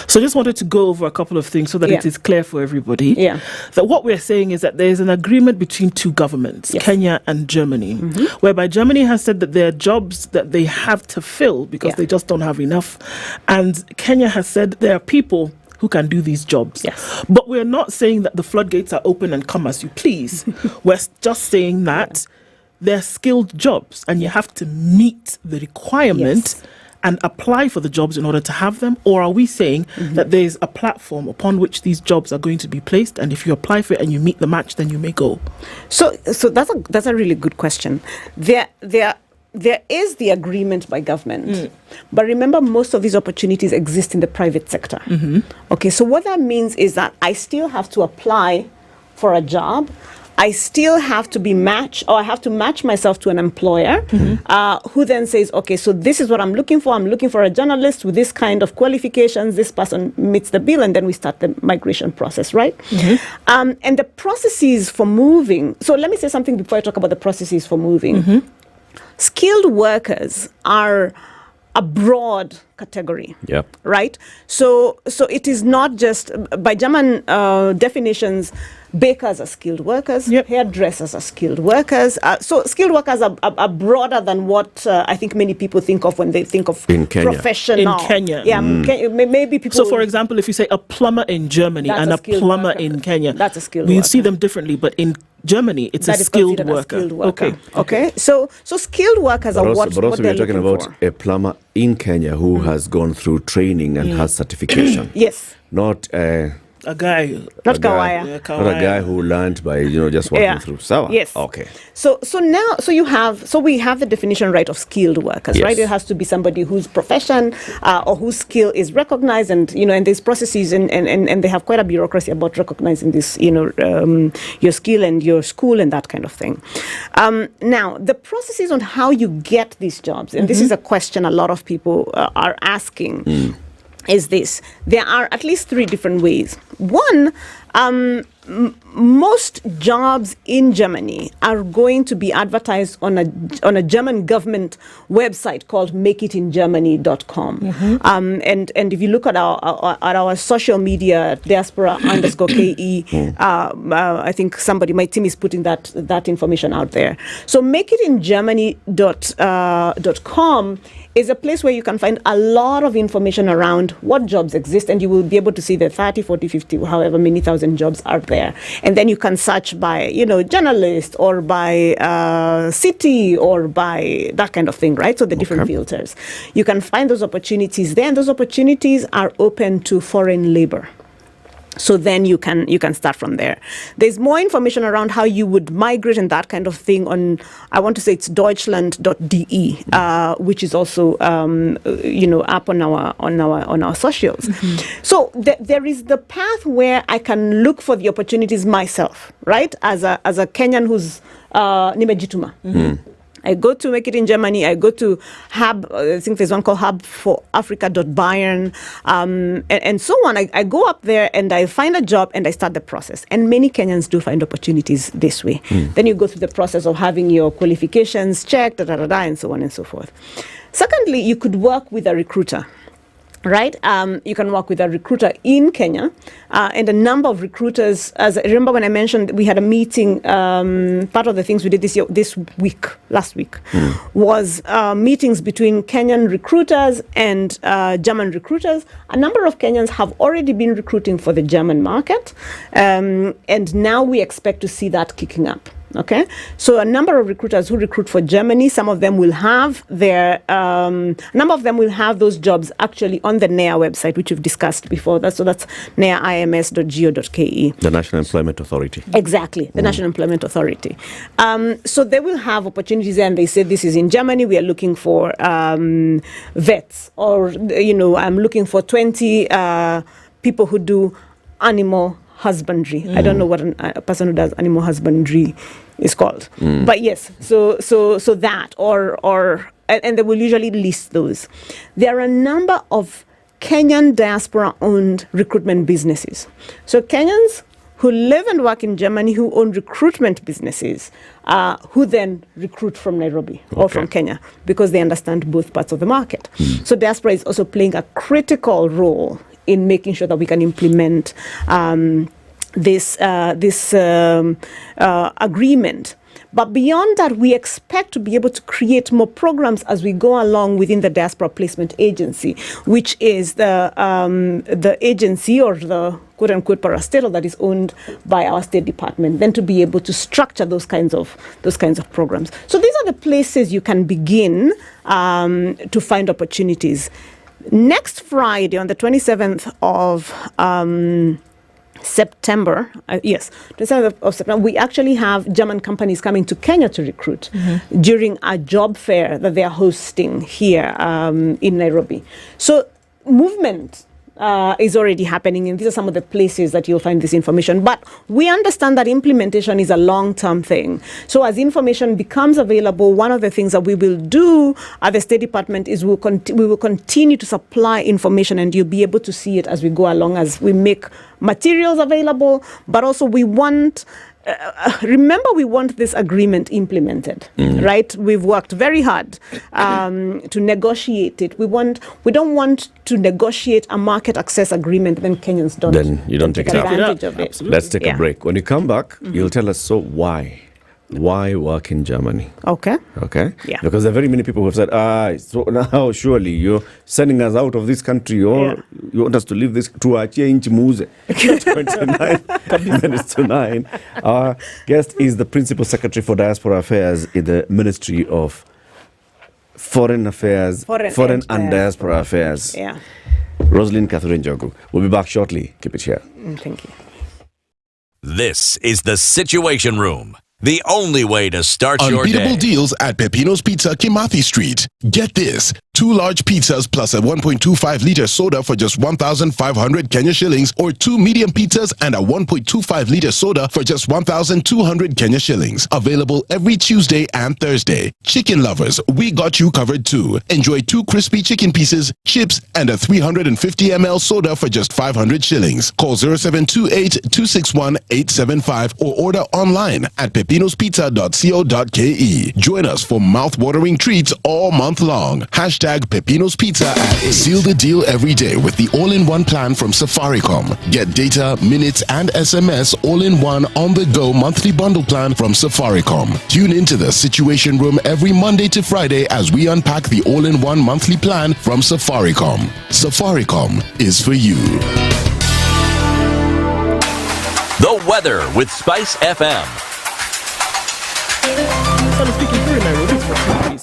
So I just wanted to go over a couple of things so that it is clear for everybody that what we're saying is that there's an agreement between two governments, Kenya and Germany, whereby Germany has said that there are jobs that they have to fill because they just don't have enough. And Kenya has said there are people who can do these jobs. Yes. But we're not saying that the floodgates are open and come as you please. We're just saying that they're skilled jobs and you have to meet the requirement and apply for the jobs in order to have them? Or are we saying that there's a platform upon which these jobs are going to be placed, and if you apply for it and you meet the match, then you may go? So that's a really good question. There is the agreement by government, but remember, most of these opportunities exist in the private sector. Okay, so what that means is that I still have to apply for a job. I still have to be matched, or I have to match myself to an employer who then says, okay, so this is what I'm looking for. I'm looking for a journalist with this kind of qualifications. This person meets the bill, and then we start the migration process, right? And the processes for moving. So let me say something before I talk about the processes for moving. Skilled workers are a broad category, right? So it is not just, by German definitions, bakers are skilled workers, hairdressers are skilled workers. So skilled workers are broader than what I think many people think of when they think of professional. In Kenya. Yeah, maybe people... So, for example, if you say a plumber in Germany and a plumber in Kenya, that's a skilled we worker. see them differently, but in Germany, it's a skilled worker. Okay. So skilled workers are what But also they're we're talking looking about for. a plumber in Kenya who has gone through training and has certification. Yes. Not a guy. Not a guy, Kawaya. Not a guy who learned by just walking through. Sawa? Yes. Okay. So we have the definition, right, of skilled workers, right? It has to be somebody whose profession or whose skill is recognized, and and there's processes and they have quite a bureaucracy about recognizing this, your skill and your school and that kind of thing. Now, the processes on how you get these jobs, and this is a question a lot of people are asking. Is this. There are at least three different ways. One, most jobs in Germany are going to be advertised on a German government website called makeitingermany.com. And if you look at our social media, Diaspora _KE, I think my team is putting that information out there. So makeitingermany.com is a place where you can find a lot of information around what jobs exist, and you will be able to see the 30, 40, 50, however many thousand jobs are there. And then you can search by, journalist, or by city, or by that kind of thing, right? So the different filters. You can find those opportunities there, and those opportunities are open to foreign labor. So then you can start from there. There's more information around how you would migrate and that kind of thing on, I want to say it's deutschland.de, which is also up on our socials. So there is the path where I can look for the opportunities myself, right? As a Kenyan who's nimejituma. I go to Make It in Germany. I go to Hub. I think there's one called Hub for Africa.Bayern, and so on. I go up there and I find a job and I start the process. And many Kenyans do find opportunities this way. Then you go through the process of having your qualifications checked, and so on and so forth. Secondly, you could work with a recruiter. Right? You can work with a recruiter in Kenya, and a number of recruiters. As I remember when I mentioned we had a meeting, part of the things we did last week, was meetings between Kenyan recruiters and German recruiters. A number of Kenyans have already been recruiting for the German market, and now we expect to see that kicking up. Okay, so a number of recruiters who recruit for Germany, some of them will have their, number of them will have those jobs actually on the NEA website, which we've discussed before. So that's neaims.go.ke. The National Employment Authority. Exactly, the National Employment Authority. So they will have opportunities, and they say this is in Germany. We are looking for vets, or I'm looking for 20 people who do animal husbandry. I don't know what a person who does animal husbandry is called, but yes. So that and they will usually list those. There are a number of Kenyan diaspora-owned recruitment businesses. So Kenyans who live and work in Germany who own recruitment businesses, who then recruit from Nairobi or from Kenya because they understand both parts of the market. So diaspora is also playing a critical role in making sure that we can implement this agreement. But beyond that, we expect to be able to create more programs as we go along within the Diaspora Placement Agency, which is the agency or the quote-unquote parastatal that is owned by our State Department, then to be able to structure those kinds of programs. So these are the places you can begin to find opportunities. Next Friday, on the 27th of September, 27th of September, we actually have German companies coming to Kenya to recruit during a job fair that they are hosting here in Nairobi. So movement is already happening, and these are some of the places that you'll find this information. But we understand that implementation is a long-term thing. So as information becomes available, one of the things that we will do at the State Department is we will continue to supply information, and you'll be able to see it as we go along, as we make materials available. But also we want... remember, we want this agreement implemented, right? We've worked very hard to negotiate it. We don't want to negotiate a market access agreement, then Kenyans don't. Then you don't take advantage of it. Let's take a break. When you come back, you'll tell us, so why work in Germany? Okay. Yeah. Because there are very many people who have said, so now surely you're sending us out of this country, or you want us to leave this to a change muze. 29 minutes to 9. Our guest is the Principal Secretary for Diaspora Affairs in the Ministry of Foreign Affairs, Foreign and Diaspora Affairs. Yeah. Rosalind Catherine Jogu. We'll be back shortly. Keep it here. Thank you. This is the Situation Room. The only way to start your day. Unbeatable deals at Peppino's Pizza, Kimathi Street. Get this. 2 large pizzas plus a 1.25-liter soda for just 1,500 Kenya shillings, or 2 medium pizzas and a 1.25-liter soda for just 1,200 Kenya shillings. Available every Tuesday and Thursday. Chicken lovers, we got you covered too. Enjoy 2 crispy chicken pieces, chips, and a 350 ml soda for just 500 shillings. Call 0728-261-875 or order online at pepinospizza.co.ke. Join us for mouth-watering treats all month long. Pepino's Pizza at 8. Seal the deal every day with the all-in-one plan from Safaricom. Get data, minutes, and SMS all-in-one on-the-go monthly bundle plan from Safaricom. Tune into the Situation Room every Monday to Friday as we unpack the all-in-one monthly plan from Safaricom. Safaricom is for you. The weather with SpiceFM. Sun is peeking through Nairobi for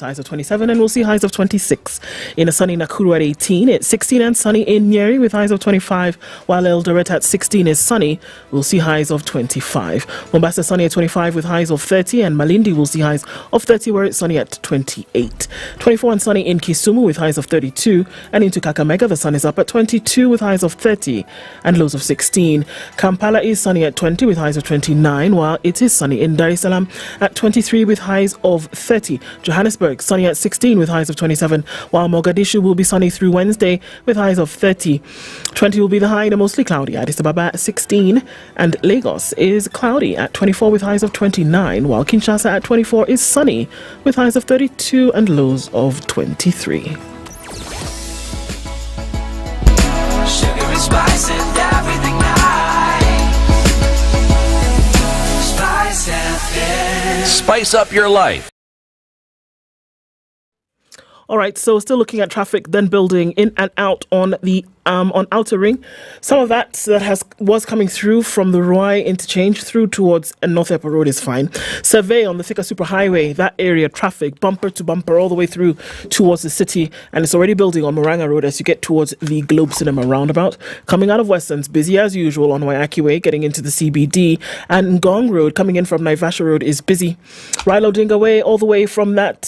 highs of 27, and we'll see highs of 26. In a sunny Nakuru at 18, it's 16 and sunny in Nyeri with highs of 25, while Eldoret at 16 is sunny. We'll see highs of 25. Mombasa sunny at 25 with highs of 30, and Malindi will see highs of 30 where it's sunny at 28. 24 and sunny in Kisumu with highs of 32, and into Kakamega the sun is up at 22 with highs of 30 and lows of 16. Kampala is sunny at 20 with highs of 29, while it is sunny in Dar es Salaam at 23 with highs of 30. Johannesburg sunny at 16 with highs of 27, while Mogadishu will be sunny through Wednesday with highs of 30. 20 will be the high and mostly cloudy. Addis Ababa at 16, and Lagos is cloudy at 24 with highs of 29, while Kinshasa at 24 is sunny with highs of 32 and lows of 23. Sugar and spice and everything nice. Spice FM. Spice up your life. All right, so still looking at traffic, then building in and out on the on Outer Ring. Some of that was coming through from the Ruai interchange through towards North Airport Road is fine. Survey on the Thika Superhighway, that area, traffic, bumper to bumper, all the way through towards the city. And it's already building on Moranga Road as you get towards the Globe Cinema roundabout. Coming out of Westlands, busy as usual on Wairiki Way, getting into the CBD. And Ngong Road, coming in from Naivasha Road, is busy. Raila Odinga Way, all the way from that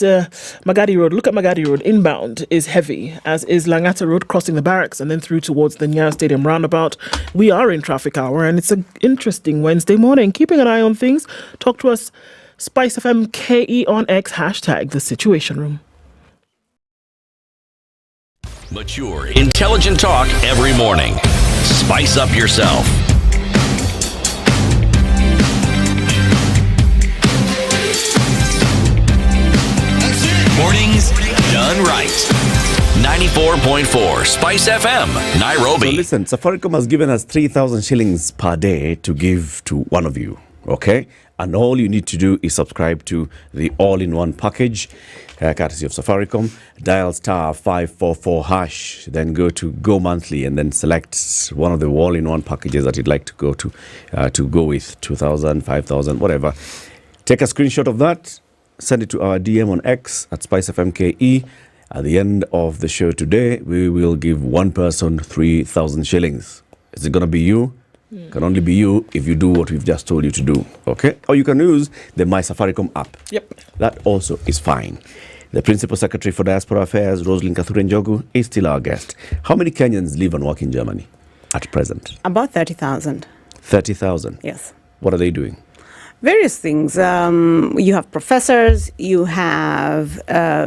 Magadi Road. Look at Magadi Road, inbound is heavy, as is Langata Road, crossing the barracks, and then through towards the Nyeri Stadium roundabout. We are in traffic hour, and it's an interesting Wednesday morning. Keeping an eye on things. Talk to us, SpiceFM KE on X, hashtag The Situation Room. Mature, intelligent talk every morning. Spice up yourself. Mornings done right. 94.4 Spice FM, Nairobi. So listen, Safaricom has given us 3,000 shillings per day to give to one of you, okay? And all you need to do is subscribe to the all-in-one package, courtesy of Safaricom. Dial star 544 hash, then go to Go Monthly, and then select one of the all-in-one packages that you'd like to go with, 2,000, 5,000, whatever. Take a screenshot of that, send it to our DM on X at SpiceFMKE. At the end of the show today, we will give one person 3,000 shillings. Is it going to be you? Can only be you if you do what we've just told you to do, okay? Or you can use the My Safaricom app. Yep. That also is fine. The Principal Secretary for Diaspora Affairs, Rosalind Kathurenjogu, is still our guest. How many Kenyans live and work in Germany at present? About 30,000. 30,000? Yes. What are they doing? Various things. You have professors, you have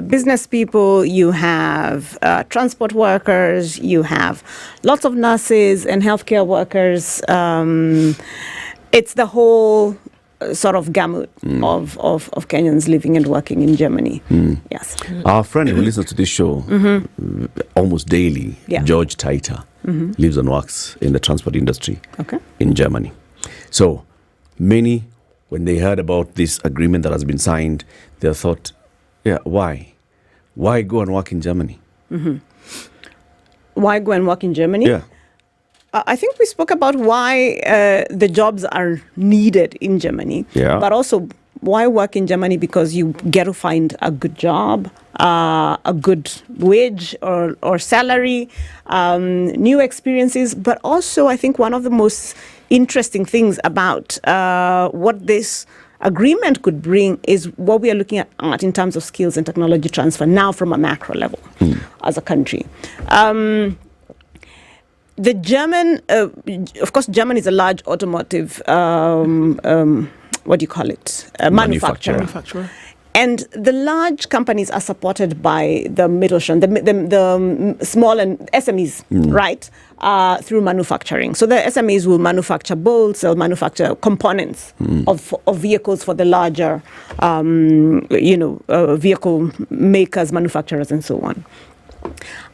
business people, you have transport workers, you have lots of nurses and healthcare workers. It's the whole sort of gamut of Kenyans living and working in Germany. Yes. Our friend who listens to this show almost daily, George Taita, lives and works in the transport industry in Germany. So many, when they heard about this agreement that has been signed, they thought, why? Why go and work in Germany? Why go and work in Germany? Yeah. I think we spoke about why the jobs are needed in Germany, but also why work in Germany, because you get to find a good job, a good wage or salary, new experiences, but also I think one of the most interesting things about what this agreement could bring is what we are looking at in terms of skills and technology transfer now from a macro level as a country. The German, of course, Germany is a large automotive, what do you call it? Manufacturer. And the large companies are supported by the Mittelstand, the small and SMEs, right, through manufacturing. So the SMEs will manufacture bolts, they'll manufacture components of vehicles for the larger, vehicle makers, manufacturers, and so on.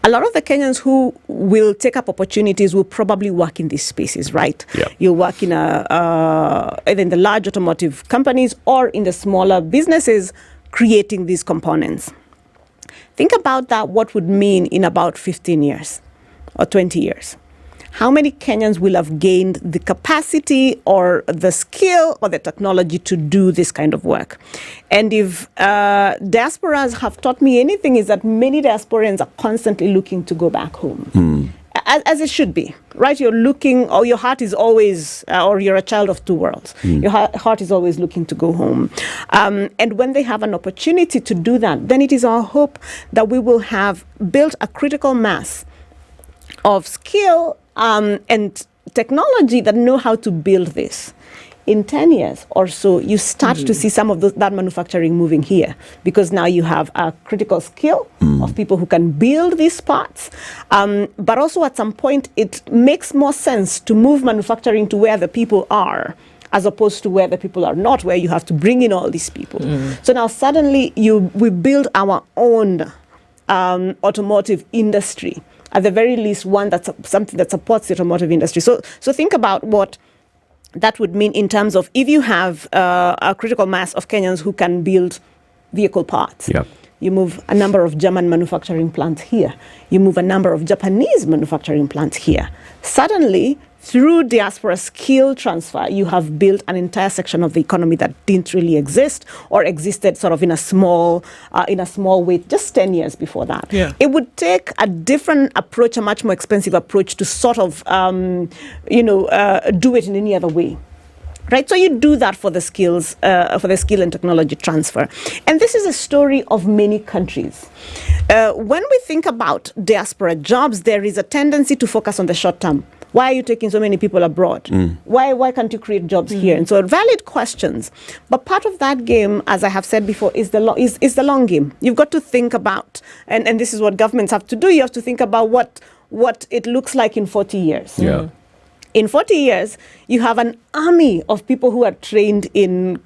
A lot of the Kenyans who will take up opportunities will probably work in these spaces, right? Yeah. You'll work in either in the large automotive companies or in the smaller businesses creating these components. Think about that, what would mean in about 15 years or 20 years. How many Kenyans will have gained the capacity or the skill or the technology to do this kind of work? And if diasporas have taught me anything, is that many diasporans are constantly looking to go back home. As it should be, right? You're looking, or your heart is always, or you're a child of two worlds. Your heart is always looking to go home. And when they have an opportunity to do that, then it is our hope that we will have built a critical mass of skill and technology that know how to build this. In 10 years or so, you start to see some of that manufacturing moving here, because now you have a critical skill of people who can build these parts. But also at some point, it makes more sense to move manufacturing to where the people are, as opposed to where the people are not, where you have to bring in all these people. So now suddenly we build our own automotive industry, at the very least one that's something that supports the automotive industry. So think about what that would mean in terms of if you have a critical mass of Kenyans who can build vehicle parts. you move a number of German manufacturing plants here, you move a number of Japanese manufacturing plants here. Suddenly, through diaspora skill transfer, you have built an entire section of the economy that didn't really exist or existed sort of in a small way just 10 years before that. Yeah. It would take a different approach, a much more expensive approach to sort of, do it in any other way. Right, so you do that for the skills, for the skill and technology transfer. And this is a story of many countries. When we think about diaspora jobs, there is a tendency to focus on the short term. Why are you taking so many people abroad? Why can't you create jobs here? And so valid questions. But part of that game, as I have said before, is the long game. You've got to think about, and this is what governments have to do, you have to think about what it looks like in 40 years. Yeah. In 40 years, you have an army of people who are trained in,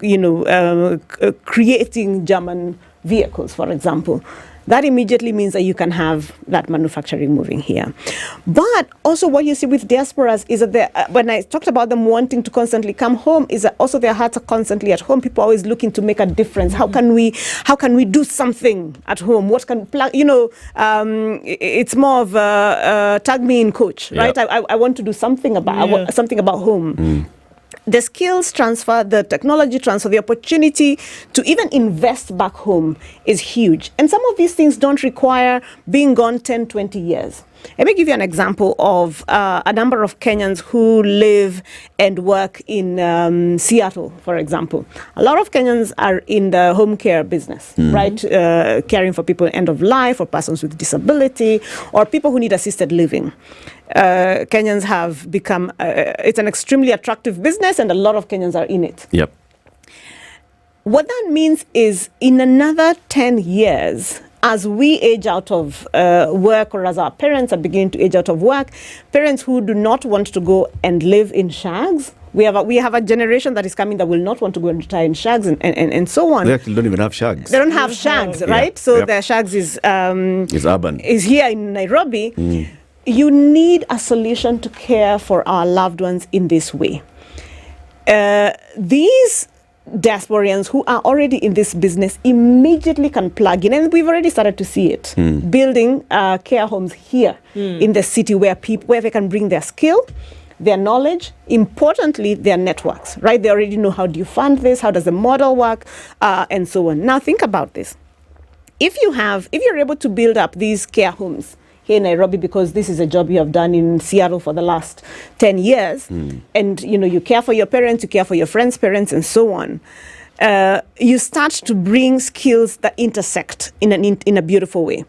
creating German vehicles, for example. That immediately means that you can have that manufacturing moving here. But also what you see with diasporas is that when I talked about them wanting to constantly come home, is that also their hearts are constantly at home. People are always looking to make a difference. How can we do something at home? What can it's more of a tag me in, coach, right? I want to do something about home. The skills transfer, the technology transfer, the opportunity to even invest back home is huge. And some of these things don't require being gone 10, 20 years. Let me give you an example of a number of Kenyans who live and work in Seattle, for example. A lot of Kenyans are in the home care business, right? Caring for people end of life or persons with disability or people who need assisted living. Kenyans have become, it's an extremely attractive business and a lot of Kenyans are in it. Yep. What that means is in another 10 years, as we age out of work or as our parents are beginning to age out of work, parents who do not want to go and live in shags, we have a generation that is coming that will not want to go and retire in shags and so on. They actually don't even have shags. They don't have shags, right? Yeah. So their shags is urban. Is here in Nairobi. You need a solution to care for our loved ones in this way. These diasporians who are already in this business immediately can plug in, and we've already started to see it, building care homes here in the city where they can bring their skill, their knowledge, importantly, their networks, right? They already know, how do you fund this? How does the model work? And so on. Now think about this. If you're able to build up these care homes here in Nairobi, because this is a job you have done in Seattle for the last 10 years, and you care for your parents, you care for your friends' parents, and so on, you start to bring skills that intersect in a beautiful way.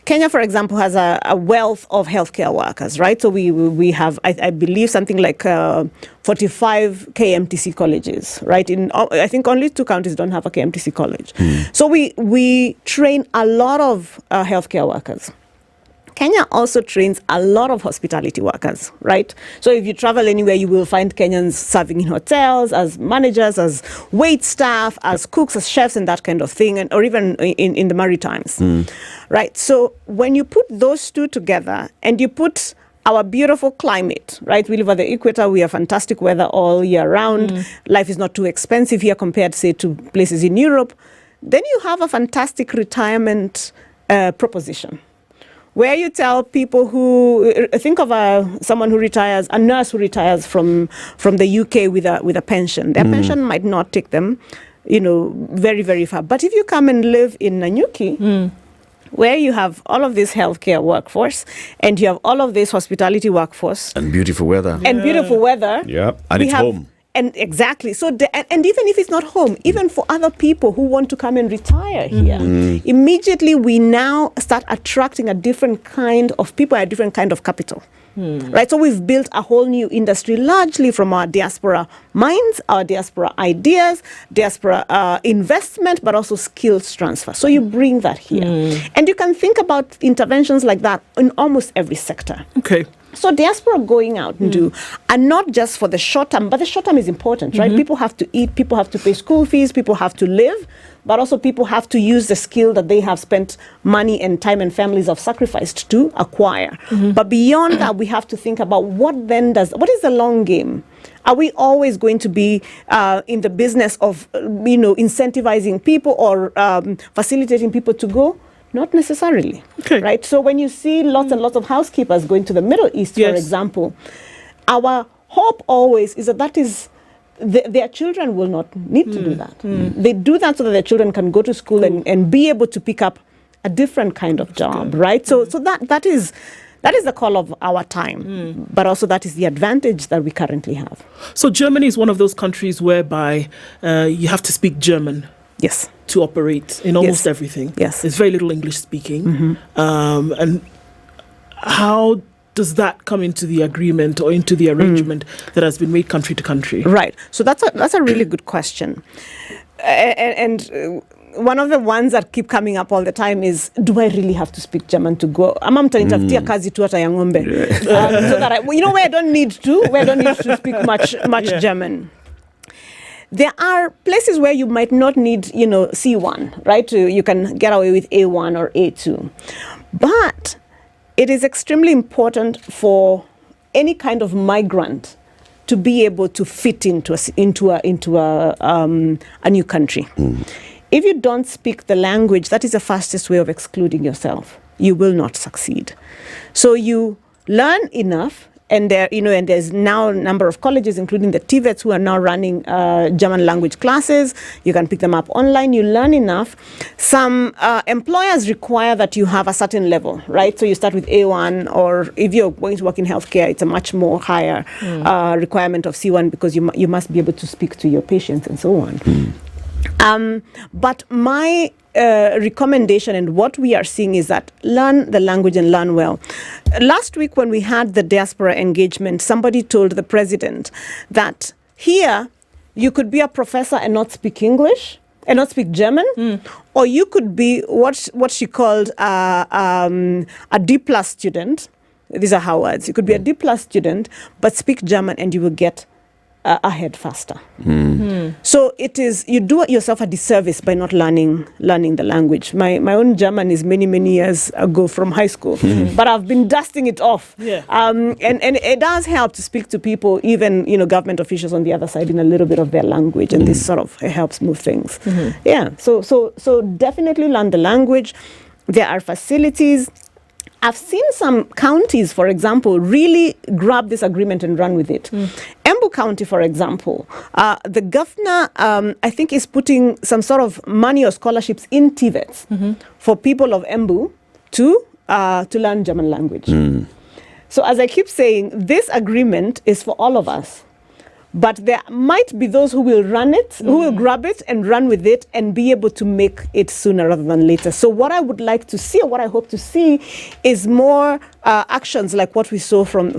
Kenya, for example, has a wealth of healthcare workers, right? So we have, I believe, something like 45 KMTC colleges, right? I think only 2 counties don't have a KMTC college. So we train a lot of healthcare workers. Kenya also trains a lot of hospitality workers, right? So if you travel anywhere, you will find Kenyans serving in hotels, as managers, as wait staff, as cooks, as chefs, and that kind of thing, or even in the Maritimes, right? So when you put those two together and you put our beautiful climate, right? We live at the equator. We have fantastic weather all year round. Life is not too expensive here compared, say, to places in Europe. Then you have a fantastic retirement proposition, where you tell people who think of someone who retires, a nurse who retires from the UK with a pension. Their pension might not take them, very, very far. But if you come and live in Nanyuki, where you have all of this healthcare workforce and you have all of this hospitality workforce and beautiful weather, yeah, and it's home. And exactly. So, and even if it's not home, even for other people who want to come and retire here, immediately we now start attracting a different kind of people, a different kind of capital. Right? So we've built a whole new industry largely from our diaspora minds, our diaspora ideas, diaspora investment, but also skills transfer. So you bring that here. And you can think about interventions like that in almost every sector. Okay. So diaspora going out and do, and not just for the short term, but the short term is important, right? People have to eat, people have to pay school fees, people have to live, but also people have to use the skill that they have spent money and time and families have sacrificed to acquire. But beyond that, we have to think about what is the long game? Are we always going to be in the business of, incentivizing people or facilitating people to go? Not necessarily, right? So when you see lots and lots of housekeepers going to the Middle East, for example, our hope always is that is their children will not need to do that. They do that so that their children can go to school and be able to pick up a different kind of job, right? So that is the call of our time, but also that is the advantage that we currently have. So Germany is one of those countries whereby you have to speak German. Yes. To operate in almost everything. Yes. There's very little English speaking. And how does that come into the agreement or into the arrangement that has been made country to country? Right. So that's a really good question. And one of the ones that keep coming up all the time is, do I really have to speak German to go? Ama mtanitafutia kazi tu hata ya ng'ombe. So that where I don't need to speak much German. There are places where you might not need, C1, right? You can get away with A1 or A2. But it is extremely important for any kind of migrant to be able to fit into a new country. If you don't speak the language, that is the fastest way of excluding yourself. You will not succeed. So you learn enough. And there's now a number of colleges, including the TVETs, who are now running German language classes. You can pick them up online. You learn enough. Some employers require that you have a certain level, right? So you start with A1, or if you're going to work in healthcare, it's a much more higher requirement of C1 because you must be able to speak to your patients and so on. But my recommendation and what we are seeing is that learn the language and learn well. Last week when we had the diaspora engagement, somebody told the president that here you could be a professor and not speak English and not speak German, or you could be what she called a D+ student. These are her words. You could be a D+ student but speak German and you will get ahead faster. So it is, you do yourself a disservice by not learning the language. My own German is many years ago from high school, but I've been dusting it off. And it does help to speak to people, even government officials on the other side, in a little bit of their language, and this sort of helps move things. So definitely learn the language. There are facilities. I've seen some counties, for example, really grab this agreement and run with it. Embu County, for example, the governor, I think, is putting some sort of money or scholarships in TVETs for people of Embu to learn German language. So as I keep saying, this agreement is for all of us. But there might be those who will run it, who will grab it and run with it and be able to make it sooner rather than later. So what I would like to see, or what I hope to see, is more actions like what we saw from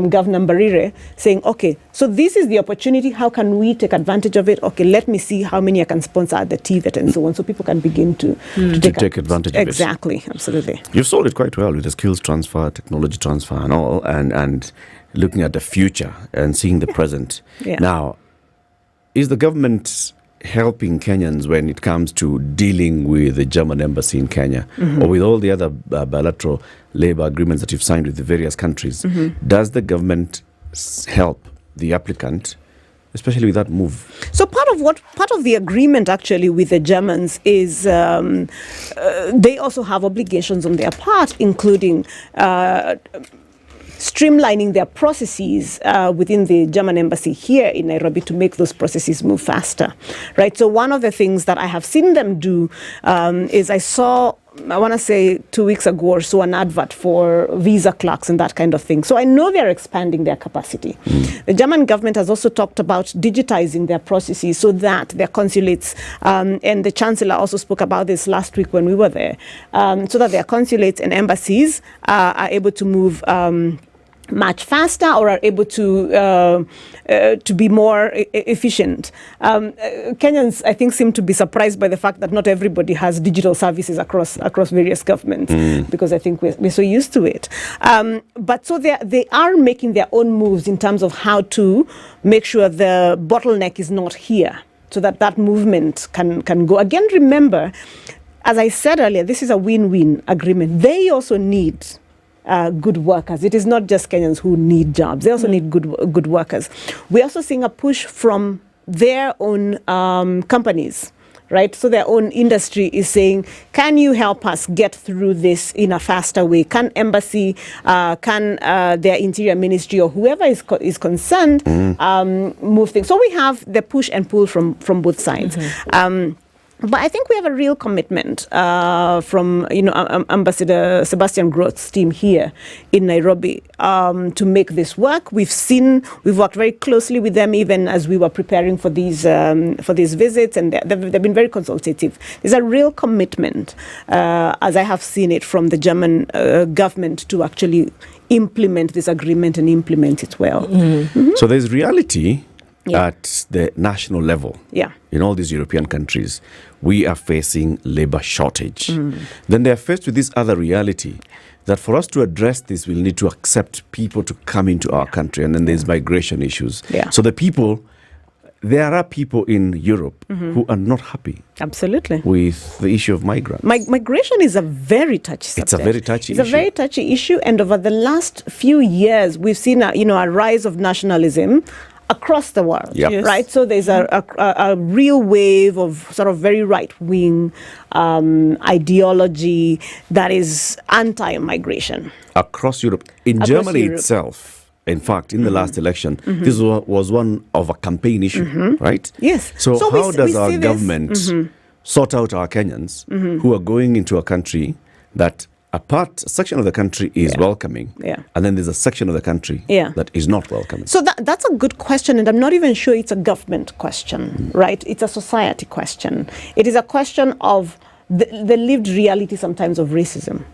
Governor Mbarire, saying, okay, so this is the opportunity. How can we take advantage of it? Okay, let me see how many I can sponsor at the TVET and so on, so people can begin to take advantage of it. Exactly, absolutely. You've sold it quite well with the skills transfer, technology transfer and all, and looking at the future and seeing the present. Now, is the government helping Kenyans when it comes to dealing with the German embassy in Kenya or with all the other bilateral labor agreements that you've signed with the various countries? Does the government help the applicant, especially with that move? So part of the agreement actually with the Germans is they also have obligations on their part, including streamlining their processes within the German embassy here in Nairobi to make those processes move faster, right? So one of the things that I have seen them do is I want to say 2 weeks ago or so, an advert for visa clerks and that kind of thing. So I know they're expanding their capacity. The German government has also talked about digitizing their processes so that their consulates, and the Chancellor also spoke about this last week when we were there, so that their consulates and embassies are able to move much faster or are able to be more efficient. Kenyans, I think, seem to be surprised by the fact that not everybody has digital services across various governments because I think we're so used to it. But so they are making their own moves in terms of how to make sure the bottleneck is not here, so that movement can go. Again, remember, as I said earlier, this is a win-win agreement. They also need good workers. It is not just Kenyans who need jobs. They also need good workers. We're also seeing a push from their own companies, right? So their own industry is saying, can you help us get through this in a faster way? Can embassy, can their interior ministry or whoever is concerned move things? So we have the push and pull from both sides. But I think we have a real commitment from Ambassador Sebastian Groth's team here in Nairobi to make this work. We've worked very closely with them even as we were preparing for these visits, and they've been very consultative. There's a real commitment, as I have seen it, from the German government to actually implement this agreement and implement it well. So there's reality. At the national level, in all these European countries, we are facing labor shortage. Then they are faced with this other reality that for us to address this, we'll need to accept people to come into our country, and then there's migration issues. So there are people in Europe who are not happy. Absolutely. With the issue of migrants. Migration is a very touchy subject. It's a very touchy issue. It's a very touchy issue, and over the last few years, we've seen a rise of nationalism across the world, right? So there's a real wave of sort of very right-wing ideology that is anti-migration. Across Europe. In Germany itself, in fact, in the last election, this was one of a campaign issue, right? Yes. So how does our government sort out our Kenyans who are going into a country that a section of the country is welcoming, and then there's a section of the country that is not welcoming? So that's a good question, and I'm not even sure it's a government question, right? It's a society question. It is a question of the lived reality sometimes of racism,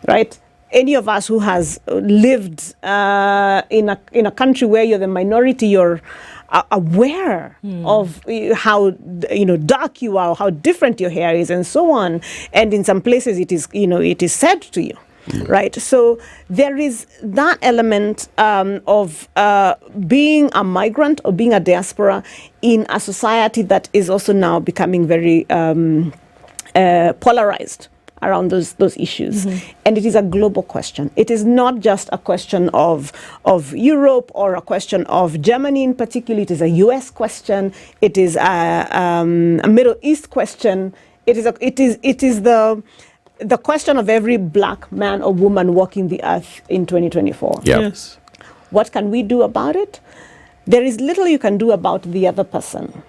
right? Any of us who has lived in a country where you're the minority, you're aware of how dark you are, how different your hair is, and so on. And in some places, it is said to you, right? So there is that element of being a migrant or being a diaspora in a society that is also now becoming very polarized around those issues. And it is a global question. It is not just a question of Europe or a question of Germany in particular. It is a US question. It is a Middle East question. It is the question of every black man or woman walking the earth in 2024. Yes. What can we do about it? There is little you can do about the other person.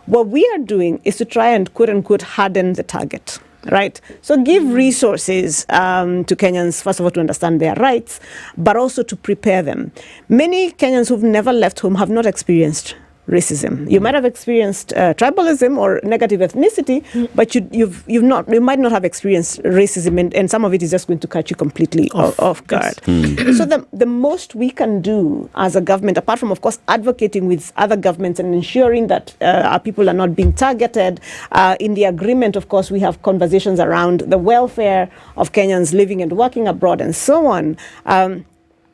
What we are doing is to try and quote unquote harden the target. Right. So give resources to Kenyans, first of all, to understand their rights, but also to prepare them. Many Kenyans who've never left home have not experienced racism. You might have experienced tribalism or negative ethnicity, but you might not have experienced racism, and some of it is just going to catch you completely off guard. So the most we can do as a government, apart from, of course, advocating with other governments and ensuring that our people are not being targeted, in the agreement, of course, we have conversations around the welfare of Kenyans living and working abroad and so on.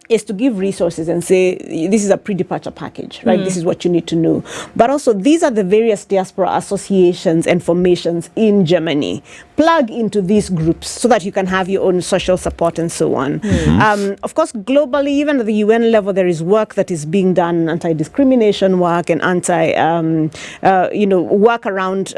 Is to give resources and say, this is a pre-departure package, right? This is what you need to know. But also, these are the various diaspora associations and formations in Germany. Plug into these groups so that you can have your own social support and so on. Of course, globally, even at the UN level, there is work that is being done, anti-discrimination work and work around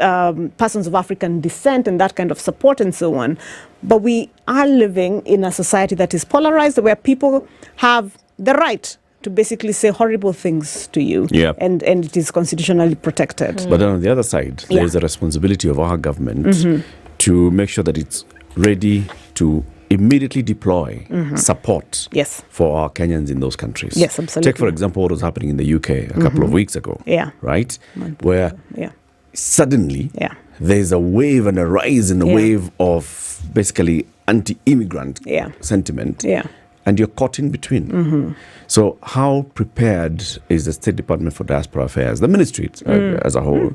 persons of African descent and that kind of support and so on. But we are living in a society that is polarized, where people have the right to basically say horrible things to you, and it is constitutionally protected. But then on the other side, there is a responsibility of our government to make sure that it's ready to immediately deploy support for our Kenyans in those countries. Yes, absolutely. Take, for example, what was happening in the UK a couple of weeks ago, right? Where suddenly there's a wave and a rise in a wave of basically anti-immigrant sentiment, and you're caught in between. So how prepared is the State Department for Diaspora Affairs, the ministry as a whole,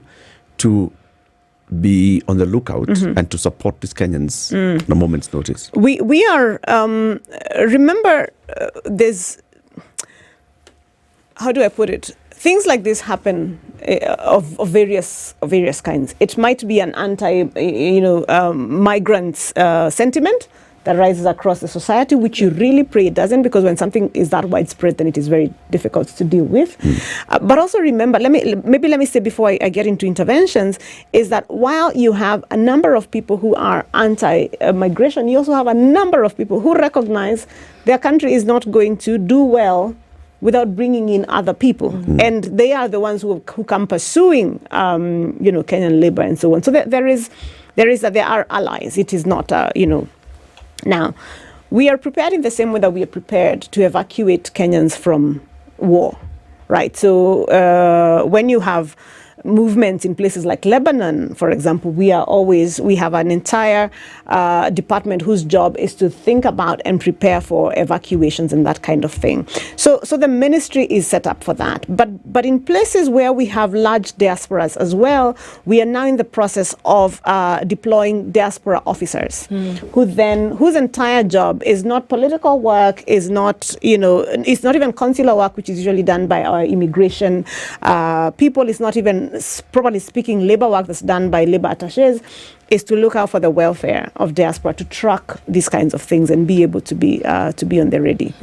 to be on the lookout and to support these Kenyans on a moment's notice? We are, remember, there's, how do I put it? Things like this happen of various kinds. It might be an anti-migrant sentiment that rises across the society, which you really pray it doesn't, because when something is that widespread, then it is very difficult to deal with. But also remember, let me say before I get into interventions, is that while you have a number of people who are anti-migration, you also have a number of people who recognize their country is not going to do well without bringing in other people. And they are the ones who come pursuing, Kenyan labor and so on. So there are allies. It is not, Now, we are prepared in the same way that we are prepared to evacuate Kenyans from war, right? So when you have movements in places like Lebanon, for example, we have an entire department whose job is to think about and prepare for evacuations and that kind of thing. So the ministry is set up for that. But in places where we have large diasporas as well, we are now in the process of deploying diaspora officers whose entire job is not political work, is not, it's not even consular work, which is usually done by our immigration people. It's not even, properly speaking, labor work that's done by labor attaches, is to look out for the welfare of diaspora, to track these kinds of things and be able to be on the ready.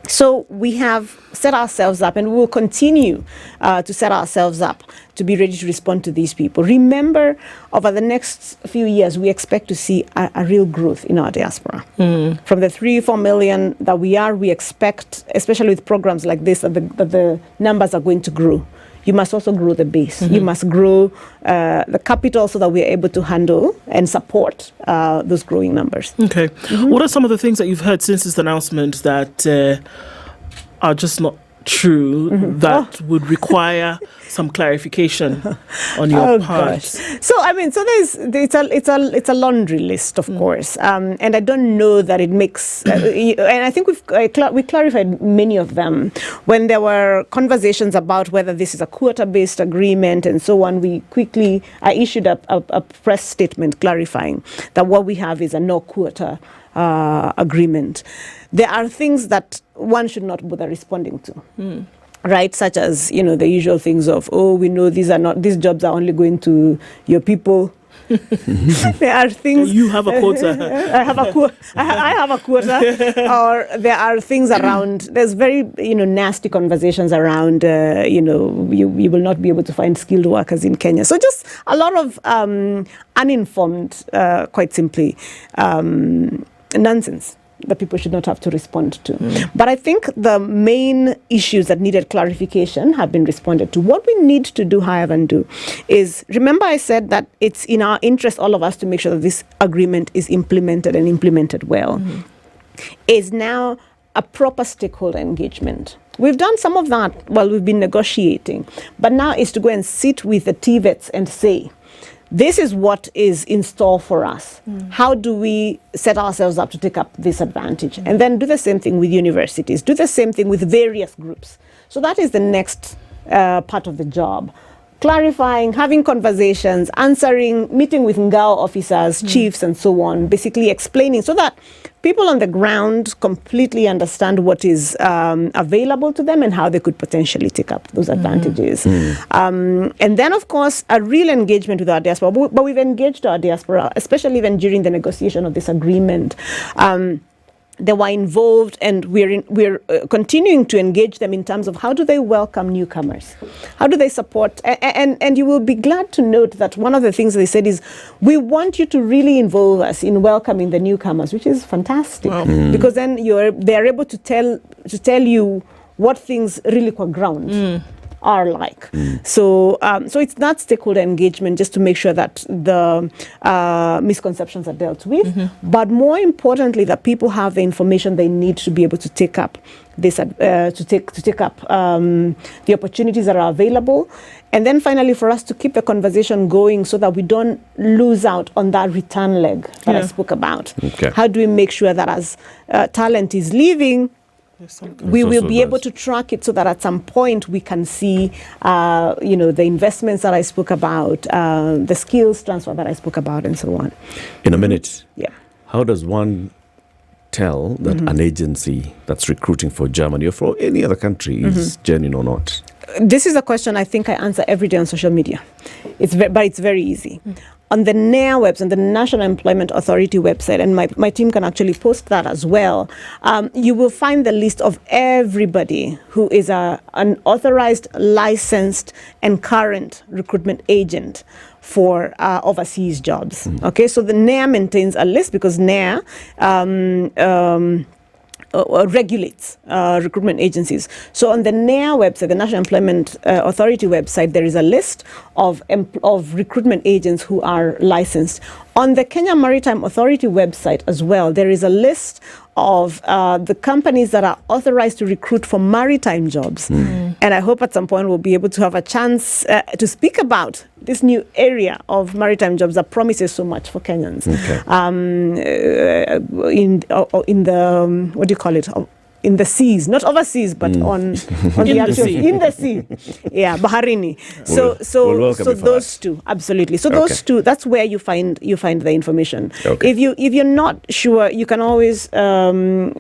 So we have set ourselves up, and we will continue to set ourselves up to be ready to respond to these people. Remember, over the next few years, we expect to see a real growth in our diaspora. From the 3-4 million that we expect, especially with programs like this, that the numbers are going to grow. You must also grow the base. You must grow the capital so that we are able to handle and support those growing numbers. Okay. What are some of the things that you've heard since this announcement that are just not true, that would require some clarification on your part? Gosh. So it's a laundry list, of course, and I don't know that it makes. And I think we clarified many of them when there were conversations about whether this is a quota-based agreement and so on. I issued a press statement clarifying that what we have is a no quota agreement. There are things that one should not bother responding to. Right, such as the usual things of, we know these jobs are only going to your people. There are things. You have a quota. I have a quota. Or there are things around. There's very nasty conversations around. You will not be able to find skilled workers in Kenya. So just a lot of uninformed, quite simply, nonsense that people should not have to respond to. But I think the main issues that needed clarification have been responded to. What we need to do, however, is, remember I said that it's in our interest, all of us, to make sure that this agreement is implemented and implemented well, is now a proper stakeholder engagement. We've done some of that while we've been negotiating, but now is to go and sit with the TVETs and say, this is what is in store for us. How do we set ourselves up to take up this advantage? And then do the same thing with universities, do the same thing with various groups. So that is the next part of the job. Clarifying, having conversations, answering, meeting with Ngao officers, chiefs, and so on, basically explaining so that people on the ground completely understand what is available to them and how they could potentially take up those advantages. And then, of course, a real engagement with our diaspora. But we've engaged our diaspora, especially even during the negotiation of this agreement. They were involved, and we're continuing to engage them in terms of how do they welcome newcomers? How do they support? And you will be glad to note that one of the things they said is, we want you to really involve us in welcoming the newcomers, which is fantastic. Because then they're able to tell you what things really on ground are like. So it's that stakeholder engagement, just to make sure that the misconceptions are dealt with, but more importantly, that people have the information they need to be able to take up this, to take up the opportunities that are available. And then finally, for us to keep the conversation going so that we don't lose out on that return leg that I spoke about. How do we make sure that as talent is leaving, we will be able to track it so that at some point we can see, the investments that I spoke about, the skills transfer that I spoke about, and so on. In a minute, How does one tell that an agency that's recruiting for Germany or for any other country is genuine or not? This is a question I think I answer every day on social media. But it's very easy. on the NEA website, the National Employment Authority website, and my team can actually post that as well, you will find the list of everybody who is an authorized, licensed, and current recruitment agent for overseas jobs. Okay, so the NEA maintains a list because NEA regulates recruitment agencies. So on the NEA website, the National Employment Authority website, there is a list of recruitment agents who are licensed. On the Kenya Maritime Authority website as well, there is a list of the companies that are authorized to recruit for maritime jobs. And I hope at some point we'll be able to have a chance to speak about this new area of maritime jobs that promises so much for Kenyans. In the, what do you call it? In the seas, not overseas, but on the actual in the sea. Yeah, Baharini. So those two, absolutely. So those two, that's where you find the information. If you're not sure, you can always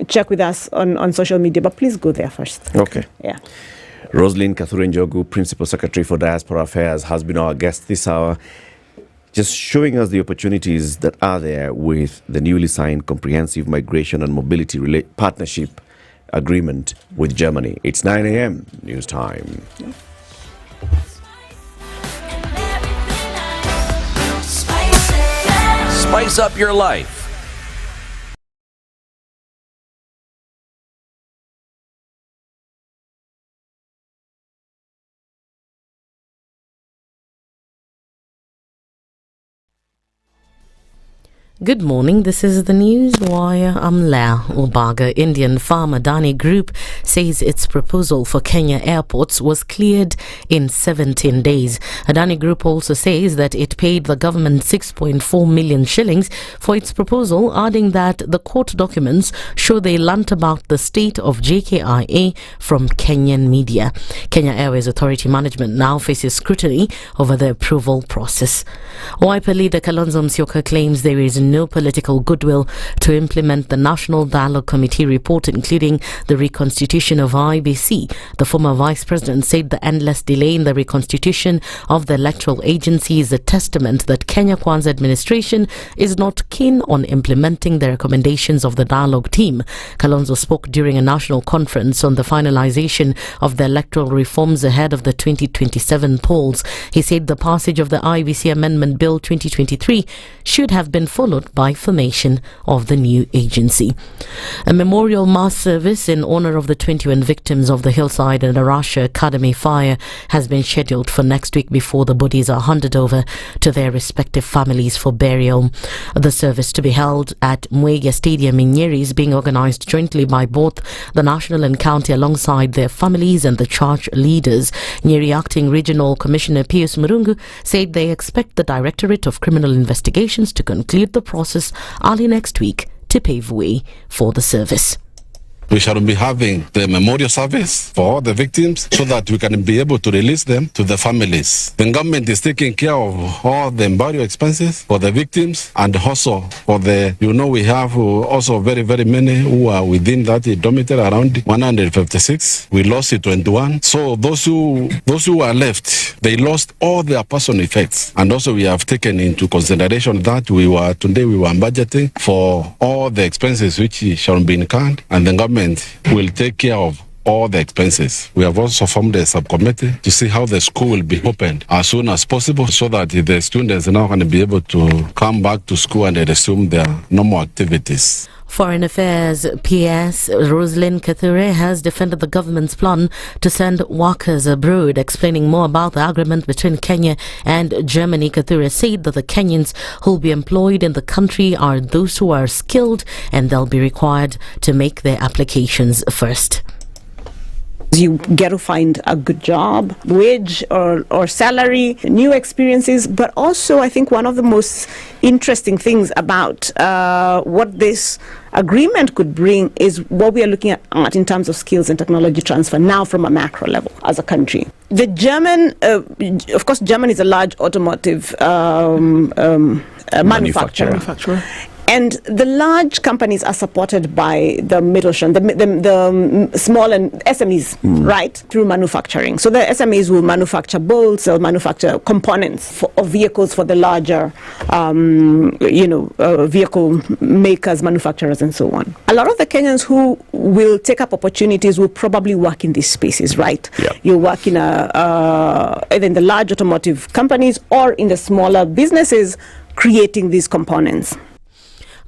check with us on social media, but please go there first. Okay. Yeah. Roslyn Kathure-Njogu, Principal Secretary for Diaspora Affairs, has been our guest this hour, just showing us the opportunities that are there with the newly signed Comprehensive Migration and Mobility Partnership Agreement with Germany. It's 9 a.m. news time. Spice up your life. Good morning, this is the news via Amla Ubaga. Indian firm Adani Group says its proposal for Kenya airports was cleared in 17 days. Adani Group also says that it paid the government 6.4 million shillings for its proposal, adding that the court documents show they learnt about the state of JKIA from Kenyan media. Kenya Airways Authority management now faces scrutiny over the approval process. Wiper leader Kalonzo Musyoka claims there is no political goodwill to implement the National Dialogue Committee report, including the reconstitution of IBC. The former vice president said the endless delay in the reconstitution of the electoral agency is a testament that Kenya Kwanza administration is not keen on implementing the recommendations of the dialogue team. Kalonzo spoke during a national conference on the finalization of the electoral reforms ahead of the 2027 polls. He said the passage of the IBC Amendment Bill 2023 should have been followed by formation of the new agency. A memorial mass service in honor of the 21 victims of the Hillside and Asha Academy fire has been scheduled for next week before the bodies are handed over to their respective families for burial. The service, to be held at Muga Stadium in Nyeri, is being organized jointly by both the national and county alongside their families and the church leaders. Nyeri Acting Regional Commissioner Pius Murungu said they expect the Directorate of Criminal Investigations to conclude the process early next week to pave way for the service. We shall be having the memorial service for all the victims so that we can be able to release them to the families. The government is taking care of all the burial expenses for the victims and also for the, we have also very, very many who are within that dormitory, around 156. We lost 21. So those who are left, they lost all their personal effects. And also we have taken into consideration that today we were budgeting for all the expenses which shall be incurred, and the government will take care of all the expenses. We have also formed a subcommittee to see how the school will be opened as soon as possible so that the students are now going to be able to come back to school and resume their normal activities. Foreign Affairs PS Roslyn Kathure has defended the government's plan to send workers abroad. Explaining more about the agreement between Kenya and Germany, Kathure said that the Kenyans who will be employed in the country are those who are skilled and they'll be required to make their applications first. You get to find a good job, wage or salary, new experiences, but also I think one of the most interesting things about what this agreement could bring is what we are looking at in terms of skills and technology transfer now from a macro level as a country. The German, of course, Germany is a large automotive manufacturer. And the large companies are supported by the Mittelstand, the small and SMEs, right, through manufacturing. So the SMEs will manufacture bolts, they'll manufacture components of vehicles for the larger, vehicle makers, manufacturers, and so on. A lot of the Kenyans who will take up opportunities will probably work in these spaces, right? Yeah. You work in either in the large automotive companies or in the smaller businesses creating these components.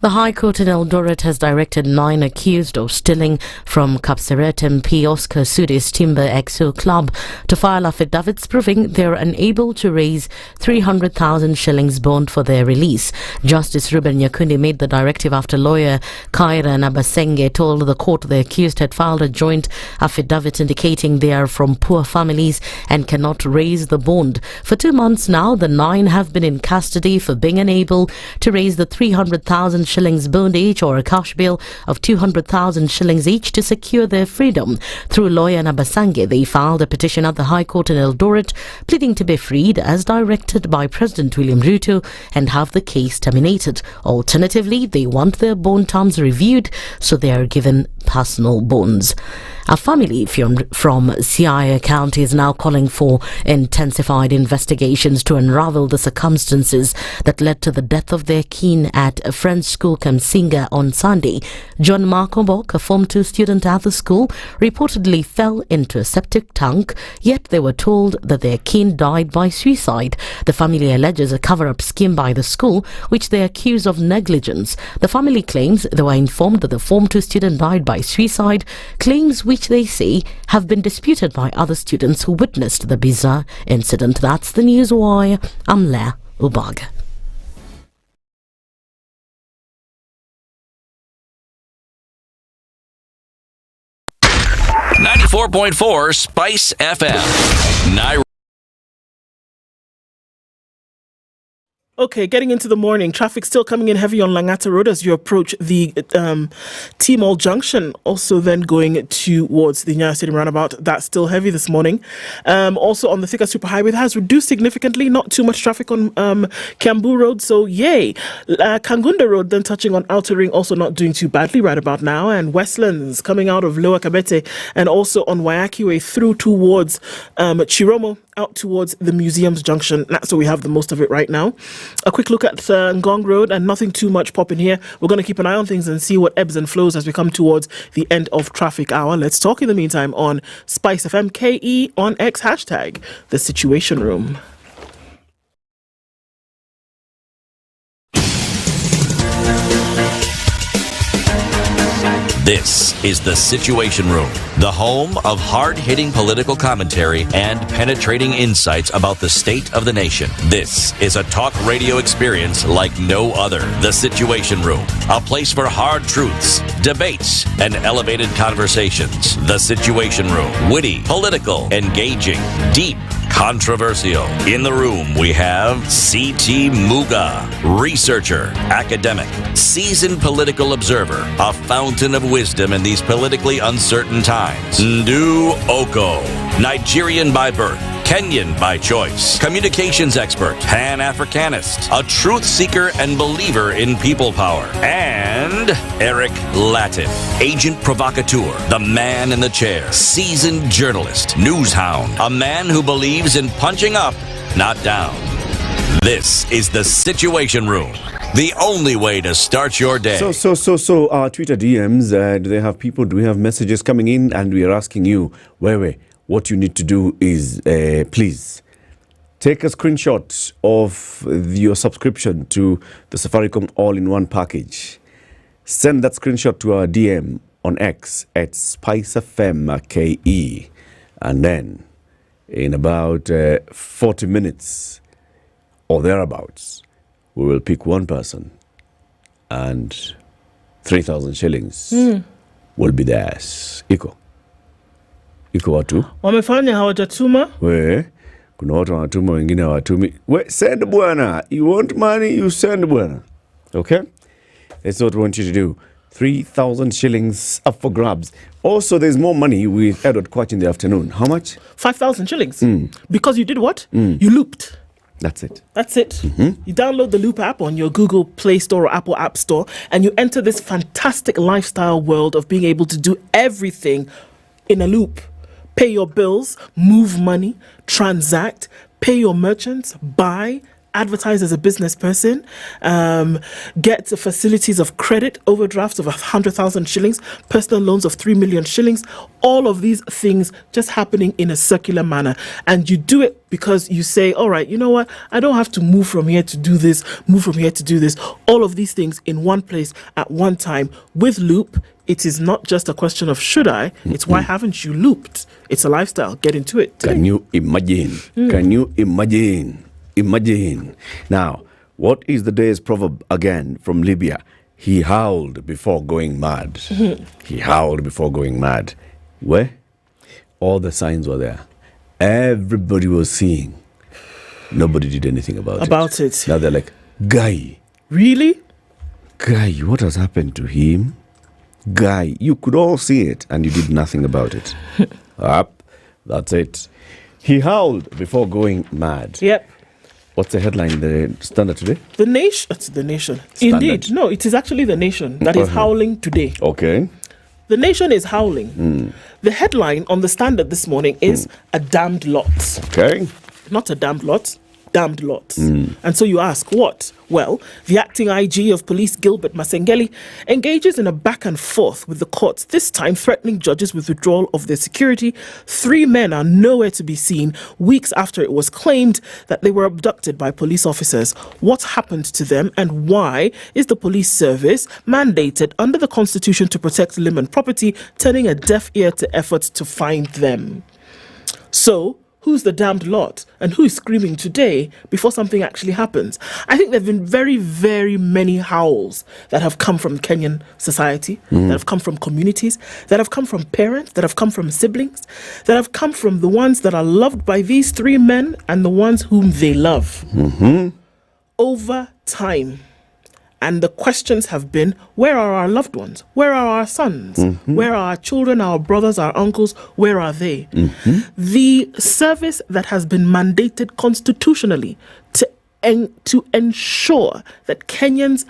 The High Court in Eldoret has directed 9 accused of stealing from Kapseret MP Oscar Sudi's Timber Exo Club to file affidavits proving they are unable to raise 300,000 shillings bond for their release. Justice Ruben Nyakundi made the directive after lawyer Kaira Nabasenge told the court the accused had filed a joint affidavit indicating they are from poor families and cannot raise the bond. For 2 months now, the 9 have been in custody for being unable to raise the 300,000 shillings bond each or a cash bill of 200,000 shillings each to secure their freedom. Through lawyer Nabasange, they filed a petition at the High Court in Eldoret pleading to be freed as directed by President William Ruto and have the case terminated. Alternatively, they want their bond terms reviewed so they are given personal bonds. A family from Sigei County is now calling for intensified investigations to unravel the circumstances that led to the death of their kin at a French school Kamsinga on Sunday. John Markobok, a Form 2 student at the school, reportedly fell into a septic tank, yet they were told that their kin died by suicide. The family alleges a cover-up scheme by the school, which they accuse of negligence. The family claims they were informed that the Form 2 student died by suicide, claims which they say have been disputed by other students who witnessed the bizarre incident. That's the News Wire. I'm Leah Ubaga. .4 Spice FM. Nairobi. Okay, getting into the morning, traffic still coming in heavy on Langata Road as you approach the T-Mall Junction. Also then going towards the Nyeri Stadium roundabout. That's still heavy this morning. Also on the Thika Superhighway, that has reduced significantly. Not too much traffic on Kiambu Road, so yay. Kangunda Road then touching on Outer Ring, also not doing too badly right about now. And Westlands coming out of Lower Kabete and also on Wayaki Way through towards Chiromo, out towards the Museums Junction. That's where we have the most of it right now. A quick look at Ngong Road and nothing too much popping here. We're going to keep an eye on things and see what ebbs and flows as we come towards the end of traffic hour. Let's talk in the meantime on SpiceFM KE on X hashtag The Situation Room. This is The Situation Room, the home of hard-hitting political commentary and penetrating insights about the state of the nation. This is a talk radio experience like no other. The Situation Room, a place for hard truths, debates, and elevated conversations. The Situation Room, witty, political, engaging, deep, controversial. In the room, we have C.T. Muga, researcher, academic, seasoned political observer, a fountain of wisdom in these politically uncertain times. Ndu Okoh, Nigerian by birth, Kenyan by choice, communications expert, Pan-Africanist, a truth seeker and believer in people power, and Eric Latiff, agent provocateur, the man in the chair, seasoned journalist, news hound, a man who believes in punching up, not down. This is The Situation Room, the only way to start your day. So, our Twitter DMs, do they have people? Do we have messages coming in? And we are asking you, what you need to do is, please, take a screenshot of your subscription to the Safaricom all-in-one package. Send that screenshot to our DM on X at SpiceFM KE. And then, in about 40 minutes or thereabouts, we will pick one person and 3,000 shillings will be theirs. Iko watu wamefanya hawajatuma. Kuna watu wanatuma, wengine hawatumi. Send bwana. You want money, you send bwana. Okay? That's what we want you to do. 3,000 shillings up for grabs. Also, there's more money with Edward Kwach in the afternoon. How much? 5,000 shillings. Because you did what? You looped. That's it. That's it. Mm-hmm. You download the Loop app on your Google Play Store or Apple App Store, and you enter this fantastic lifestyle world of being able to do everything in a loop. Pay your bills, move money, transact, pay your merchants, buy, advertise as a business person, get the facilities of credit, overdrafts of 100,000 shillings, personal loans of 3 million shillings, all of these things just happening in a circular manner. And you do it because you say, all right, you know what? I don't have to move from here to do this, move from here to do this. All of these things in one place at one time. With Loop, it is not just a question of should I, it's why haven't you looped? It's a lifestyle. Get into it. Can you imagine? Can you imagine? Imagine. Now, what is the day's proverb again from Libya? He howled before going mad. He howled before going mad. Where? All the signs were there. Everybody was seeing. Nobody did anything about it. Now they're like, Guy. Really? Guy, what has happened to him? Guy, you could all see it and you did nothing about it. Up. That's it. He howled before going mad. Yep. What's the headline in the Standard today? The Nation. It's the Nation. Standard. Indeed. No, it is actually the Nation that is howling today. Okay. The Nation is howling. The headline on the Standard this morning is a damned lot. Okay. Not a damned lot. Damned lots. And so you ask, what? Well, the acting IG of police, Gilbert Masengeli, engages in a back and forth with the courts, this time threatening judges with withdrawal of their security. 3 men are nowhere to be seen weeks after it was claimed that they were abducted by police officers. What happened to them, and why is the police service mandated under the Constitution to protect limb and property, turning a deaf ear to efforts to find them? So, who's the damned lot and who is screaming today before something actually happens? I think there have been very, very many howls that have come from Kenyan society, that have come from communities, that have come from parents, that have come from siblings, that have come from the ones that are loved by these 3 men and the ones whom they love. Over time. And the questions have been, where are our loved ones? Where are our sons? Where are our children, our brothers, our uncles? Where are they? The service that has been mandated constitutionally to ensure that Kenyans,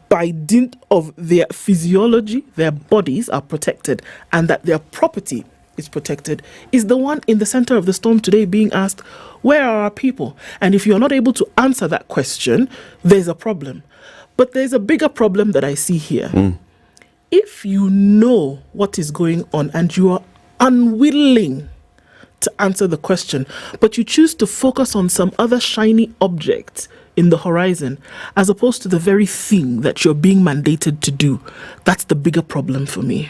by dint of their physiology, their bodies are protected and that their property is protected, is the one in the center of the storm today being asked, where are our people? And if you're not able to answer that question, there's a problem. But there's a bigger problem that I see here. If you know what is going on and you are unwilling to answer the question, but you choose to focus on some other shiny object in the horizon, as opposed to the very thing that you're being mandated to do, that's the bigger problem for me.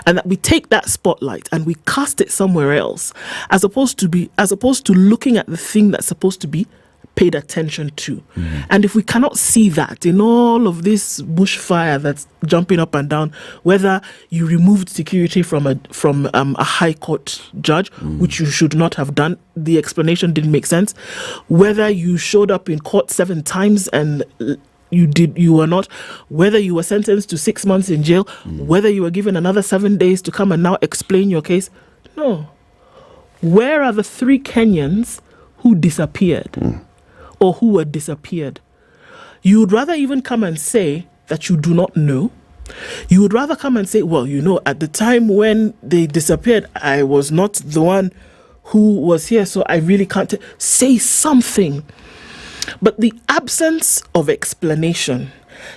And that we take that spotlight and we cast it somewhere else, as opposed to looking at the thing that's supposed to be paid attention to. And if we cannot see that in all of this bushfire that's jumping up and down, whether you removed security from a high court judge, which you should not have done, the explanation didn't make sense, whether you showed up in court 7 times and you were not, whether you were sentenced to 6 months in jail, whether you were given another 7 days to come and now explain your case. No. Where are the 3 Kenyans who disappeared? Or who were disappeared? You would rather even come and say that you do not know. You would rather come and say, well, you know, at the time when they disappeared, I was not the one who was here, so I really can't say something. But the absence of explanation,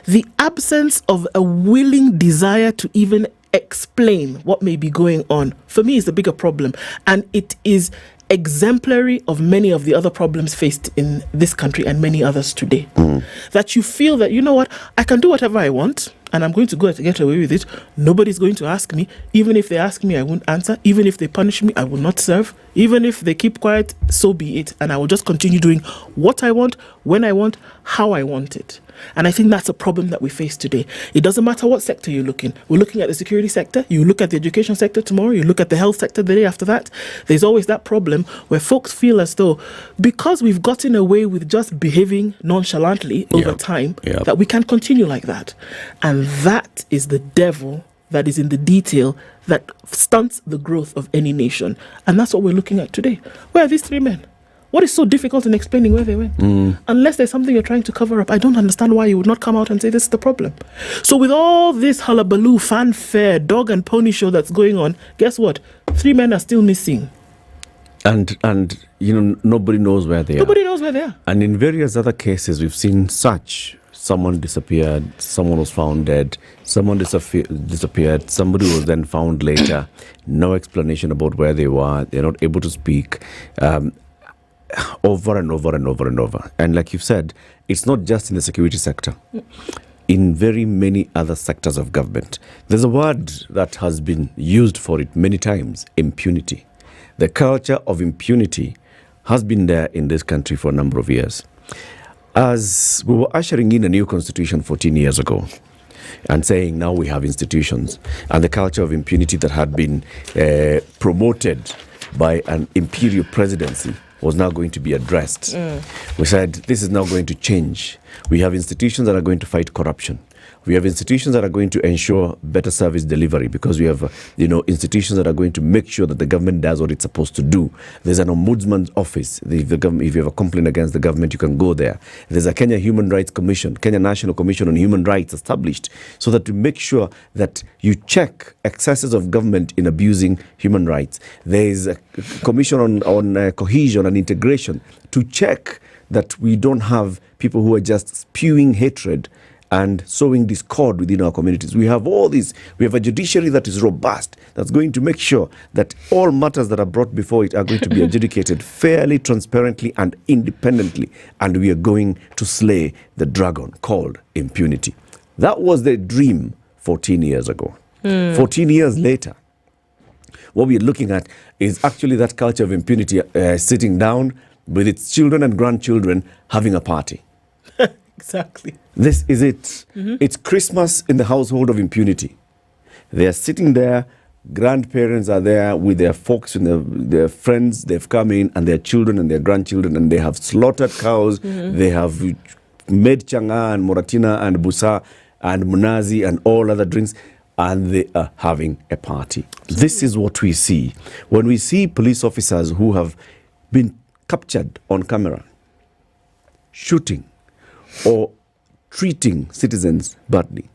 the absence of a willing desire to even explain what may be going on, for me is the bigger problem. And it is exemplary of many of the other problems faced in this country and many others today. That you feel that, you know what, I can do whatever I want and I'm going to go to get away with it. Nobody's going to ask me. Even if they ask me, I won't answer. Even if they punish me, I will not serve. Even if they keep quiet, so be it. And I will just continue doing what I want, when I want, how I want it. And I think that's a problem that we face today. It doesn't matter what sector you look in. We're looking at the security sector. You look at the education sector tomorrow. You look at the health sector the day after that. There's always that problem where folks feel as though because we've gotten away with just behaving nonchalantly over time, that we can continue like that. And that is the devil that is in the detail that stunts the growth of any nation. And that's what we're looking at today. Where are these 3 men? What is so difficult in explaining where they went? Unless there's something you're trying to cover up, I don't understand why you would not come out and say this is the problem. So with all this hullabaloo, fanfare, dog and pony show that's going on, guess what? 3 men are still missing. And nobody knows where they are. Nobody knows where they are. And in various other cases, we've seen such. Someone disappeared, someone was found dead, someone disappeared, somebody was then found later. No explanation about where they were. They're not able to speak. Over and over and over and over. And like you've said, it's not just in the security sector. In very many other sectors of government. There's a word that has been used for it many times, impunity. The culture of impunity has been there in this country for a number of years. As we were ushering in a new constitution 14 years ago, and saying now we have institutions, and the culture of impunity that had been promoted by an imperial presidency was now going to be addressed. We said this is now going to change. We have institutions that are going to fight corruption. We have institutions that are going to ensure better service delivery, because we have institutions that are going to make sure that the government does what it's supposed to do. There's an ombudsman's office. If you have a complaint against the government, you can go there. There's a Kenya Human Rights Commission, Kenya National Commission on Human Rights established, so that to make sure that you check excesses of government in abusing human rights. There's a commission on cohesion and integration to check that we don't have people who are just spewing hatred and sowing discord within our communities. We have all these. We have a judiciary that is robust, that's going to make sure that all matters that are brought before it are going to be adjudicated fairly, transparently, and independently. And we are going to slay the dragon called impunity. That was the dream 14 years ago. 14 years later, what we're looking at is actually that culture of impunity sitting down with its children and grandchildren having a party. Exactly. This is it. It's Christmas in the household of impunity. They are sitting there, grandparents are there with their folks and their friends. They've come in, and their children and their grandchildren, and they have slaughtered cows. They have made changa and moratina and busa and munazi and all other drinks, and they are having a party. This is what we see. When we see police officers who have been captured on camera, shooting, or treating citizens badly.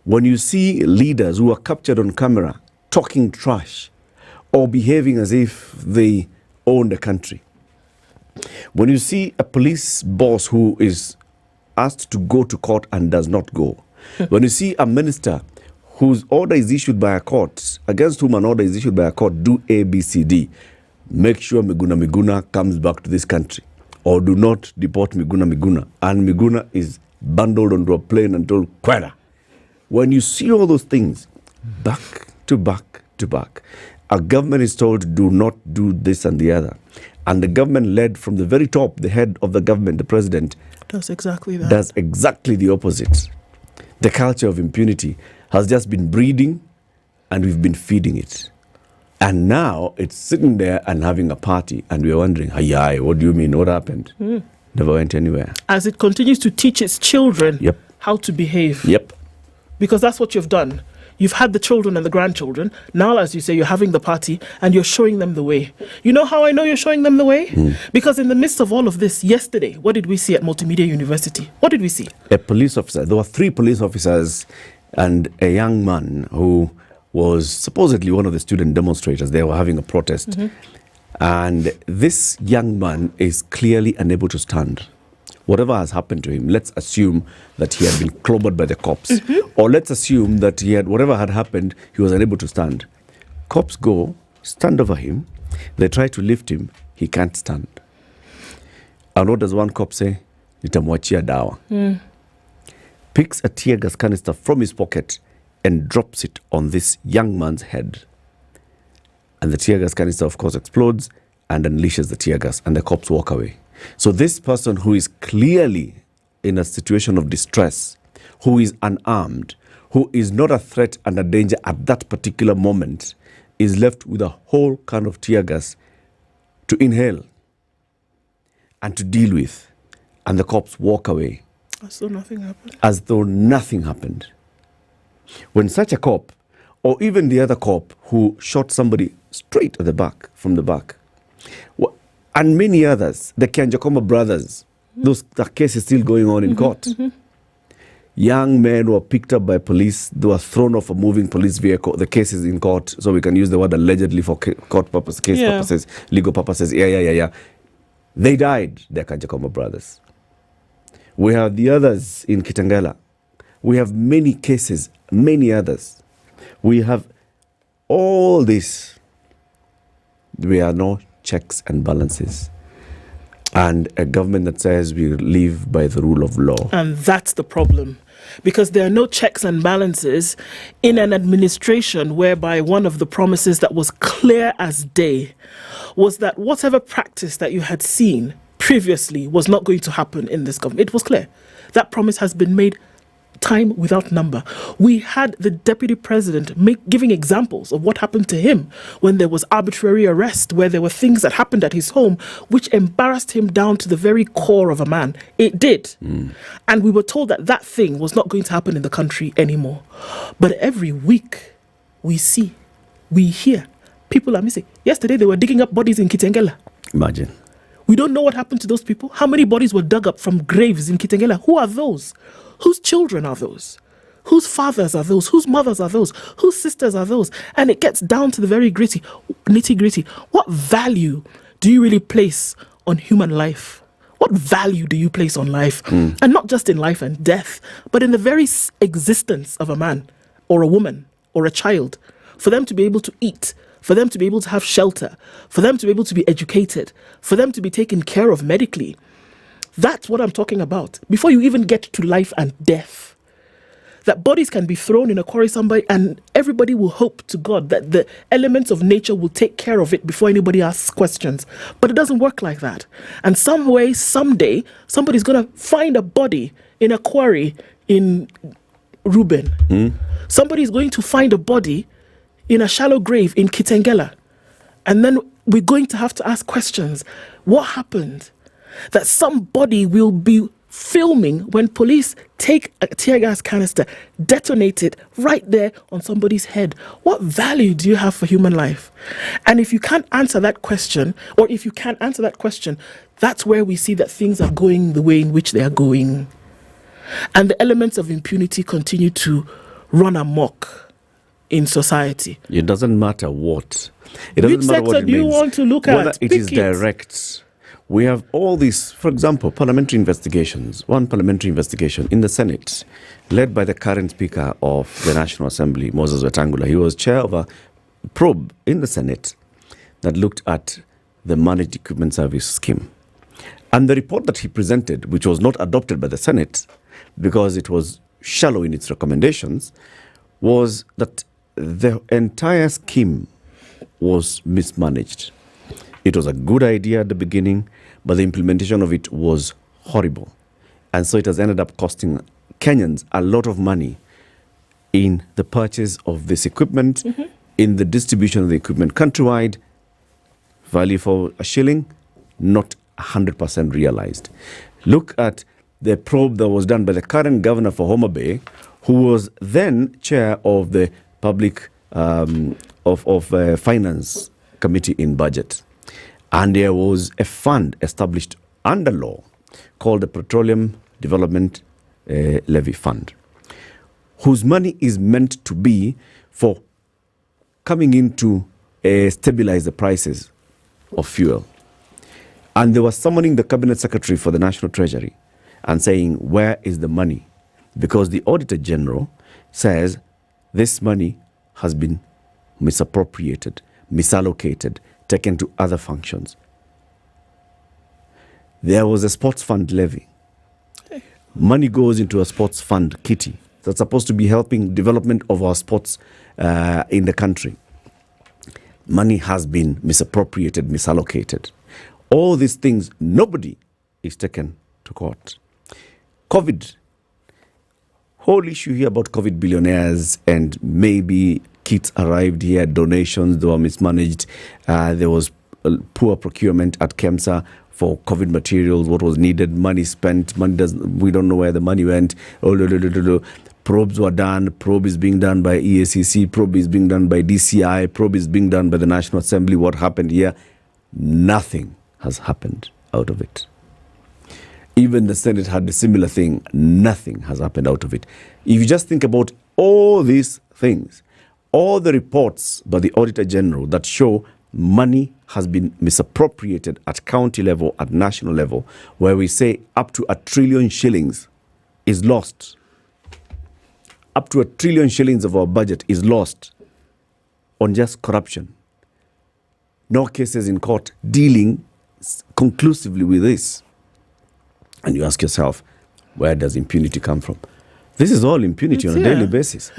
When you see leaders who are captured on camera talking trash or behaving as if they own the country. When you see a police boss who is asked to go to court and does not go. When you see a minister whose order is issued by a court, against whom an order is issued by a court, do A, B, C, D. Make sure Miguna comes back to this country. Or do not deport Miguna. And Miguna is bundled onto a plane and told, Kwena. When you see all those things, back to back to back, a government is told, do not do this and the other. And the government led from the very top, the head of the government, the president, does exactly that. Does exactly the opposite. The culture of impunity has just been breeding, and we've been feeding it. And now it's sitting there and having a party, and we're wondering, what do you mean? What happened? Never went anywhere. As it continues to teach its children how to behave. Because that's what you've done. You've had the children and the grandchildren. Now, as you say, you're having the party and you're showing them the way. You know how I know you're showing them the way? Because in the midst of all of this, yesterday, what did we see at Multimedia University? What did we see? A police officer. There were 3 police officers and a young man who was supposedly one of the student demonstrators. They were having a protest. And this young man is clearly unable to stand. Whatever has happened to him, let's assume that he had been clobbered by the cops. Or let's assume that whatever had happened, he was unable to stand. Cops go, stand over him. They try to lift him. He can't stand. And what does one cop say? Nitamwachia dawa. Picks a tear gas canister from his pocket and drops it on this young man's head. And the tear gas canister, of course, explodes and unleashes the tear gas, and the cops walk away. So this person who is clearly in a situation of distress, who is unarmed, who is not a threat and a danger at that particular moment, is left with a whole can of tear gas to inhale and to deal with. And the cops walk away. As though nothing happened. As though nothing happened. When such a cop, or even the other cop who shot somebody straight at the back, from the back, and many others. The Kanjakoma brothers, those cases still going on in court. Young men were picked up by police. They were thrown off a moving police vehicle. The case is in court, so we can use the word allegedly for court purposes, case purposes, legal purposes. Yeah. They died, the Kanjakoma brothers. We have the others in Kitengela. We have many cases, many others. We have all this. There are no checks and balances. And a government that says we live by the rule of law. And that's the problem. Because there are no checks and balances in an administration whereby one of the promises that was clear as day was that whatever practice that you had seen previously was not going to happen in this government. It was clear. That promise has been made time without number. We had the deputy president giving examples of what happened to him when there was arbitrary arrest, where there were things that happened at his home which embarrassed him down to the very core of a man. It did. And we were told that that thing was not going to happen in the country anymore. But every week we see, we hear, people are missing. Yesterday they were digging up bodies in Kitengela. Imagine. We don't know what happened to those people. How many bodies were dug up from graves in Kitengela? Who are those? Whose children are those? Whose fathers are those? Whose mothers are those? Whose sisters are those? And it gets down to the very nitty gritty. What value do you really place on human life? What value do you place on life? And not just in life and death, but in the very existence of a man or a woman or a child, for them to be able to eat, for them to be able to have shelter, for them to be able to be educated, for them to be taken care of medically. That's what I'm talking about. Before you even get to life and death, that bodies can be thrown in a quarry somewhere and everybody will hope to God that the elements of nature will take care of it before anybody asks questions. But it doesn't work like that. And some way, someday, somebody's going to find a body in a quarry in Ruben. Somebody's going to find a body in a shallow grave in Kitengela. And then we're going to have to ask questions. What happened? That somebody will be filming when police take a tear gas canister, detonate it right there on somebody's head. What value do you have for human life? And if you can't answer that question, or if you can't answer that question, that's where we see that things are going the way in which they are going. And the elements of impunity continue to run amok in society. It doesn't matter what. It doesn't Which matter what sector it do you means. want to look Whether at? it is direct. We have all these, for example, parliamentary investigations. One parliamentary investigation in the Senate, led by the current Speaker of the National Assembly, Moses Wetangula. He was chair of a probe in the Senate that looked at the Managed Equipment Service Scheme. And the report that he presented, which was not adopted by the Senate because it was shallow in its recommendations, was that the entire scheme was mismanaged. It was a good idea at the beginning, but the implementation of it was horrible. And so it has ended up costing Kenyans a lot of money in the purchase of this equipment, in the distribution of the equipment countrywide. Value for a shilling, not 100% realized. Look at the probe that was done by the current governor for Homa Bay, who was then chair of the Public Finance Committee in Budget. And there was a fund established under law called the Petroleum Development Levy Fund, whose money is meant to be for coming in to stabilize the prices of fuel. And they were summoning the cabinet secretary for the National Treasury and saying, where is the money? Because the Auditor General says this money has been misappropriated, misallocated, taken to other functions. There was a sports fund levy. Money goes into a sports fund kitty that's supposed to be helping development of our sports in the country. Money has been misappropriated, misallocated. All these things, nobody is taken to court. COVID, whole issue here about COVID billionaires and maybe kits arrived here, donations, they were mismanaged. There was poor procurement at KEMSA for COVID materials, what was needed, money spent, we don't know where the money went. Probes were done, probe is being done by EACC, probe is being done by DCI, probe is being done by the National Assembly. What happened here? Nothing has happened out of it. Even the Senate had a similar thing. Nothing has happened out of it. If you just think about all these things, all the reports by the Auditor General that show money has been misappropriated at county level, at national level, where we say up to 1 trillion shillings is lost. Up to 1 trillion shillings of our budget is lost on just corruption. No cases in court dealing conclusively with this. And you ask yourself, where does impunity come from? This is all impunity on a daily basis.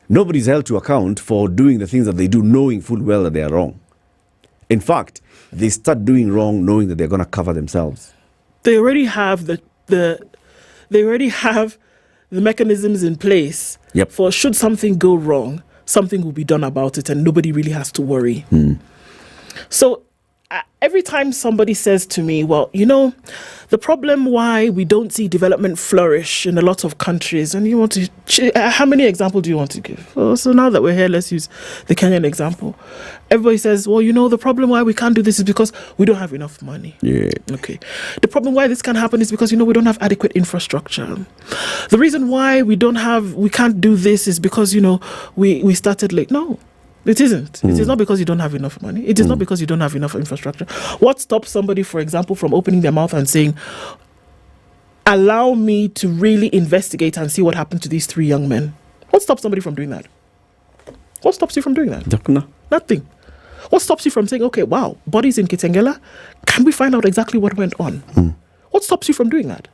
Nobody's held to account for doing the things that they do, knowing full well that they are wrong. In fact, they start doing wrong knowing that they're going to cover themselves. They already have the mechanisms in place for should something go wrong, something will be done about it and nobody really has to worry. So every time somebody says to me, well, you know, the problem why we don't see development flourish in a lot of countries, and you want to, how many examples do you want to give? So now that we're here, let's use the Kenyan example. Everybody says, well, you know, the problem why we can't do this is because we don't have enough money. Yeah. Okay. The problem why this can happen is because, you know, we don't have adequate infrastructure. The reason why we can't do this is because, you know, we started late. No. It isn't. It is not because you don't have enough money. It is not because you don't have enough infrastructure. What stops somebody, for example, from opening their mouth and saying, allow me to really investigate and see what happened to these 3 young men? What stops somebody from doing that? What stops you from doing that? Nothing. What stops you from saying, okay, wow, bodies in Kitengela, can we find out exactly what went on? What stops you from doing that?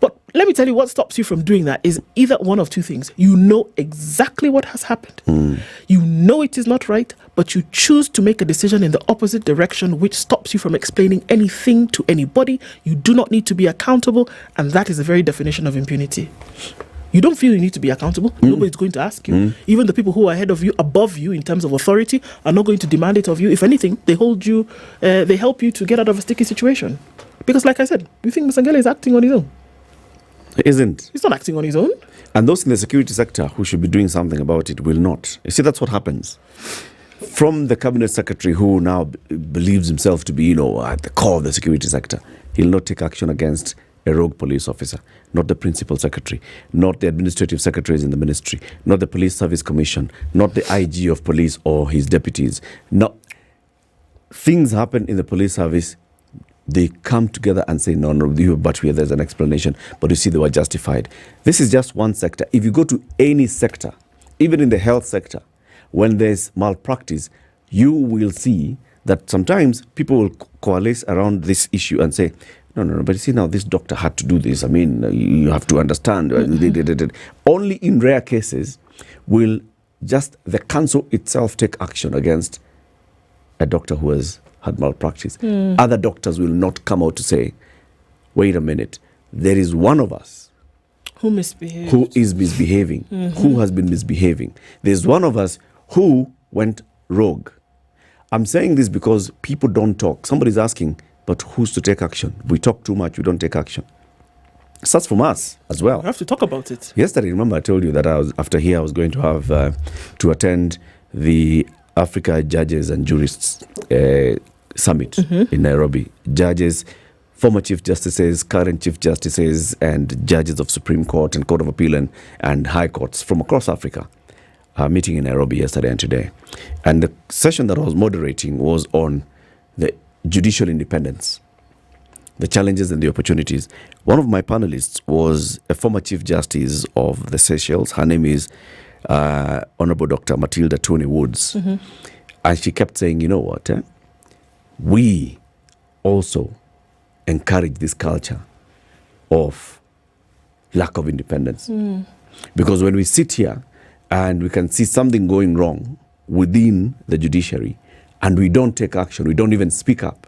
But let me tell you what stops you from doing that is either one of 2 things. You know exactly what has happened. You know it is not right, but you choose to make a decision in the opposite direction, which stops you from explaining anything to anybody. You do not need to be accountable, and that is the very definition of impunity. You don't feel you need to be accountable. Nobody's going to ask you. Even the people who are ahead of you, above you in terms of authority, are not going to demand it of you. If anything, they hold you, they help you to get out of a sticky situation. Because like I said, you think Msangele is acting on his own? He isn't. He's not acting on his own. And those in the security sector who should be doing something about it will not. You see, that's what happens. From the cabinet secretary who now believes himself to be, you know, at the core of the security sector, he'll not take action against a rogue police officer, not the principal secretary, not the administrative secretaries in the ministry, not the police service commission, not the IG of police or his deputies. No, things happen in the police service. They come together and say, no, but there's an explanation. But you see, they were justified. This is just one sector. If you go to any sector, even in the health sector, when there's malpractice, you will see that sometimes people will coalesce around this issue and say, no, but you see now, this doctor had to do this. I mean, you have to understand. Only in rare cases will just the council itself take action against a doctor who has had malpractice. Other doctors will not come out to say, wait a minute, there is one of us who misbehaved, who is misbehaving, who has been misbehaving. There's one of us who went rogue. I'm saying this because people don't talk. Somebody's asking, but who's to take action? We talk too much, we don't take action. It starts from us as well. We have to talk about it. Yesterday, remember I told you that I was going to have to attend the Africa Judges and Jurists Summit in Nairobi. Judges, former Chief Justices, current Chief Justices, and judges of Supreme Court and Court of Appeal and High Courts from across Africa are meeting in Nairobi yesterday and today. And the session that I was moderating was on the judicial independence, the challenges and the opportunities. One of my panelists was a former Chief Justice of the Seychelles. Her name is Honorable Dr. Matilda Tony Woods. And she kept saying, you know what, we also encourage this culture of lack of independence. Because when we sit here and we can see something going wrong within the judiciary and we don't take action, we don't even speak up.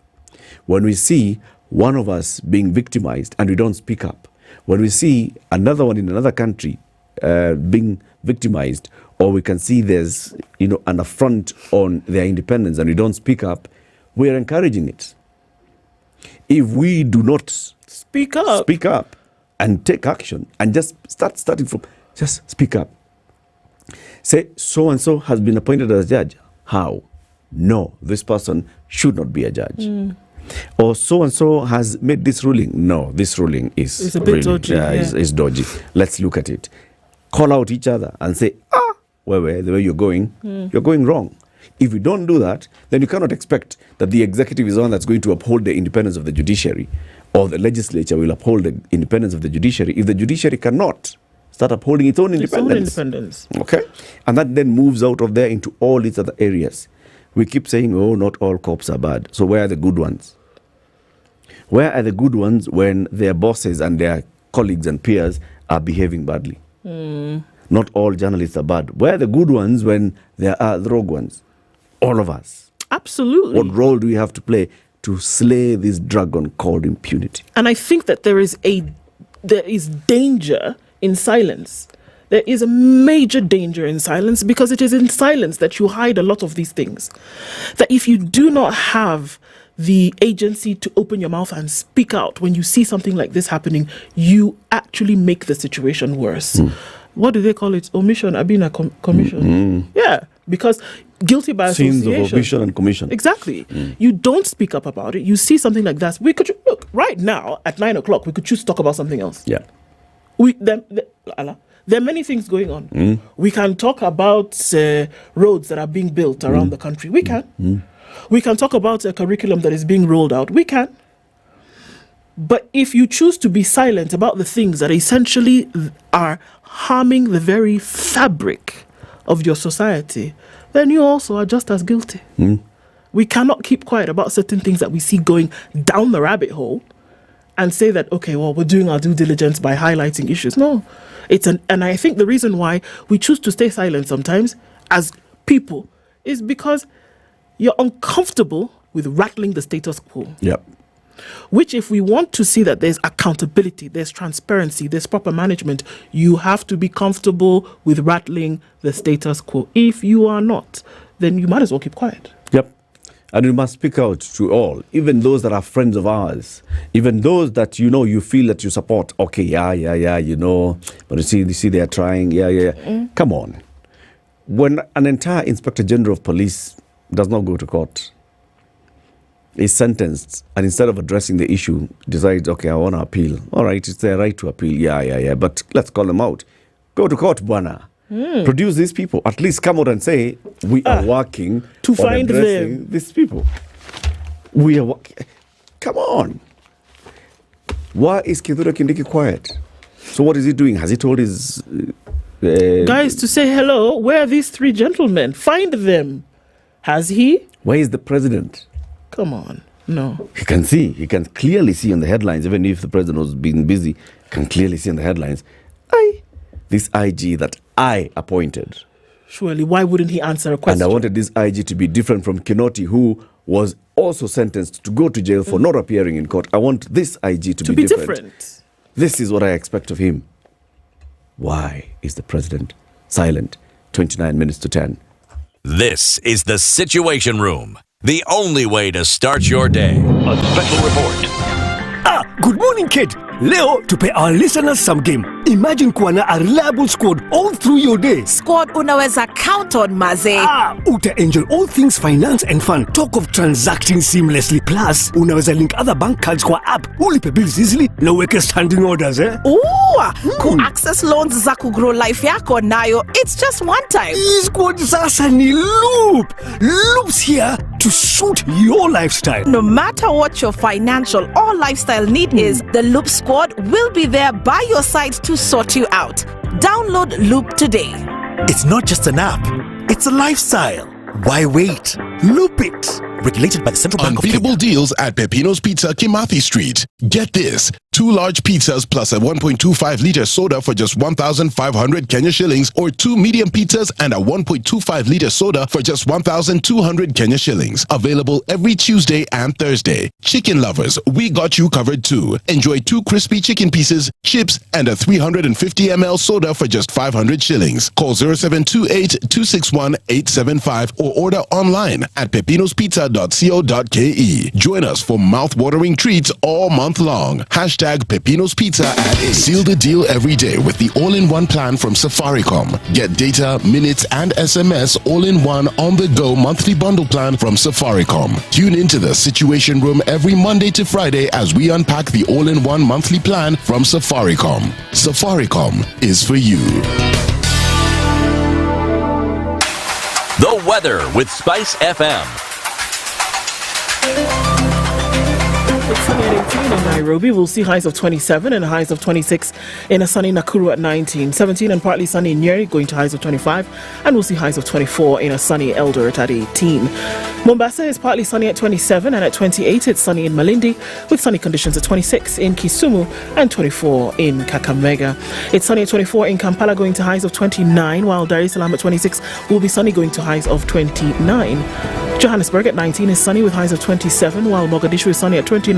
When we see one of us being victimized and we don't speak up, when we see another one in another country being victimized, or we can see there's an affront on their independence and we don't speak up, we are encouraging it. If we do not speak up and take action and just starting from just speak up, say so and so has been appointed as judge. How? No, this person should not be a judge. Or so-and-so has made this ruling. No, this ruling is a bit dodgy. Is dodgy. Let's look at it. Call out each other and say, the way you're going, you're going wrong. If you don't do that, then you cannot expect that the executive is the one that's going to uphold the independence of the judiciary, or the legislature will uphold the independence of the judiciary if the judiciary cannot start upholding its own independence. Okay? And that then moves out of there into all its other areas. We keep saying, not all cops are bad. So where are the good ones? Where are the good ones when their bosses and their colleagues and peers are behaving badly? Not all journalists are bad. Where are the good ones when there are the rogue ones? All of us. Absolutely. What role do we have to play to slay this dragon called impunity? And I think that there is danger in silence. There is a major danger in silence, because it is in silence that you hide a lot of these things. That if you do not have the agency to open your mouth and speak out when you see something like this happening, you actually make the situation worse. What do they call it? Omission, Abina, commission. Yeah, because guilty by association. Sins of omission and commission. Exactly. You don't speak up about it. You see something like that. We could look right now at 9 o'clock. We could choose to talk about something else. Yeah. There are many things going on. We can talk about roads that are being built around the country. We can. We can talk about a curriculum that is being rolled out. We can. But if you choose to be silent about the things that essentially are harming the very fabric of your society, then you also are just as guilty. We cannot keep quiet about certain things that we see going down the rabbit hole and say that, okay, well, we're doing our due diligence by highlighting issues. No. And I think the reason why we choose to stay silent sometimes as people is because you're uncomfortable with rattling the status quo. Yep. Which, if we want to see that there's accountability, there's transparency, there's proper management, you have to be comfortable with rattling the status quo. If you are not, then you might as well keep quiet. Yep. And we must speak out to all, even those that are friends of ours, even those that, you feel that you support. Okay, but you see they are trying, Come on. When an entire Inspector General of Police does not go to court, is sentenced, and instead of addressing the issue, decides, okay, I want to appeal. All right, it's their right to appeal. But let's call them out. Go to court, Bwana. Produce these people. At least come out and say, we are working to on find addressing them. These people. We are working. Come on. Why is Kithure Kindiki quiet? So what is he doing? Has he told his... guys to say hello? Where are these three gentlemen? Find them. Has he? Where is the president? Come on. No. He can see. He can clearly see on the headlines, even if the president was being busy, can clearly see on the headlines, this IG that I appointed. Surely, why wouldn't he answer a question? And I wanted this IG to be different from Kinoti, who was also sentenced to go to jail for not appearing in court. I want this IG to be different. This is what I expect of him. Why is the president silent? 29 minutes to 10. This is the Situation Room. The only way to start your day. A special report. Good morning, kid. Leo, to pay our listeners some game. Imagine kuwa na a reliable squad all through your day. Squad unaweza count on, maze. Uta enjoy all things finance and fun. Talk of transacting seamlessly. Plus, unaweza link other bank cards kwa app. Ulipe bills easily na uweke standing orders, Ku access loans za kugrow life yako nayo. It's just one time. Squad sasa ni loop. Loops here to suit your lifestyle. No matter what your financial or lifestyle need is, the Loop Squad will be there by your side to sort you out. Download Loop today. It's not just an app, it's a lifestyle. Why wait? Loop it. Regulated by the Central Bank of Kenya. Unbeatable deals at Pepino's Pizza, Kimathi Street. Get this. 2 large pizzas plus a 1.25-liter soda for just 1,500 Kenya shillings, or 2 medium pizzas and a 1.25-liter soda for just 1,200 Kenya shillings. Available every Tuesday and Thursday. Chicken lovers, we got you covered too. Enjoy 2 crispy chicken pieces, chips, and a 350 ml soda for just 500 shillings. Call 0728-261-875 or order online at pepinospizza.com. pepinospizza.co.ke. Join us for mouth-watering treats all month long. Hashtag Pepino's Pizza at 8. Seal the deal every day with the all-in-one plan from Safaricom. Get data, minutes, and SMS all-in-one on-the-go monthly bundle plan from Safaricom. Tune into the Situation Room every Monday to Friday as we unpack the all-in-one monthly plan from Safaricom. Safaricom is for you. The weather with SpiceFM. It's sunny at 18 in Nairobi. We'll see highs of 27 and highs of 26 in a sunny Nakuru at 19. 17 and partly sunny in Nyeri, going to highs of 25. And we'll see highs of 24 in a sunny Eldoret at 18. Mombasa is partly sunny at 27, and at 28 it's sunny in Malindi, with sunny conditions at 26 in Kisumu and 24 in Kakamega. It's sunny at 24 in Kampala, going to highs of 29, while Dar es Salaam at 26 will be sunny, going to highs of 29. Johannesburg at 19 is sunny with highs of 27, while Mogadishu is sunny at 29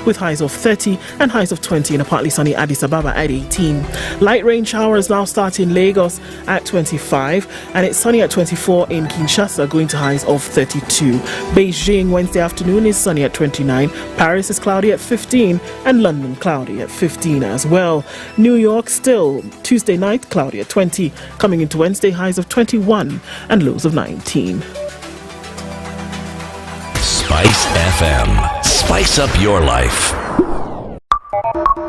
with highs of 30 and highs of 20 in a partly sunny Addis Ababa at 18. Light rain showers now start in Lagos at 25, and it's sunny at 24 in Kinshasa, going to highs of 32. Beijing Wednesday afternoon is sunny at 29, Paris is cloudy at 15, and London cloudy at 15 as well. New York still Tuesday night cloudy at 20, coming into Wednesday highs of 21 and lows of 19. Spice FM. Spice up your life.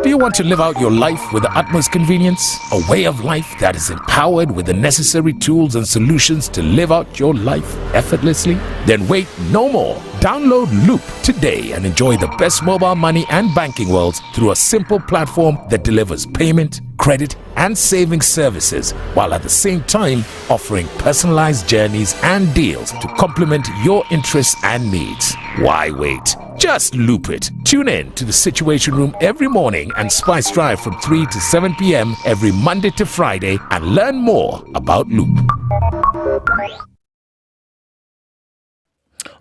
Do you want to live out your life with the utmost convenience? A way of life that is empowered with the necessary tools and solutions to live out your life effortlessly? Then wait no more. Download Loop today and enjoy the best mobile money and banking worlds through a simple platform that delivers payment, credit, and saving services, while at the same time offering personalized journeys and deals to complement your interests and needs. Why wait? Just Loop it. Tune in to the Situation Room every morning and Spice Drive from 3 to 7 p.m. every Monday to Friday and learn more about Loop.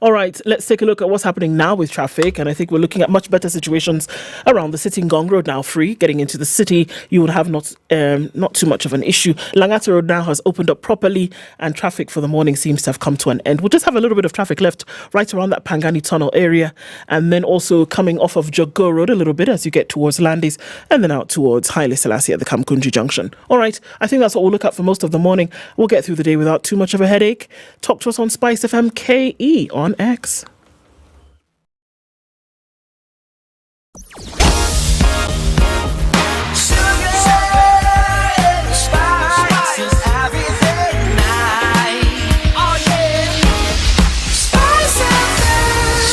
All right, let's take a look at what's happening now with traffic. And I think we're looking at much better situations around the city. Ngong Road now free. Getting into the city, you would have not too much of an issue. Langata Road now has opened up properly, and traffic for the morning seems to have come to an end. We'll just have a little bit of traffic left right around that Pangani Tunnel area, and then also coming off of Jogo Road a little bit as you get towards Landis, and then out towards Haile Selassie at the Kamkunji Junction. All right, I think that's what we'll look at for most of the morning. We'll get through the day without too much of a headache. Talk to us on SpiceFM KE on X.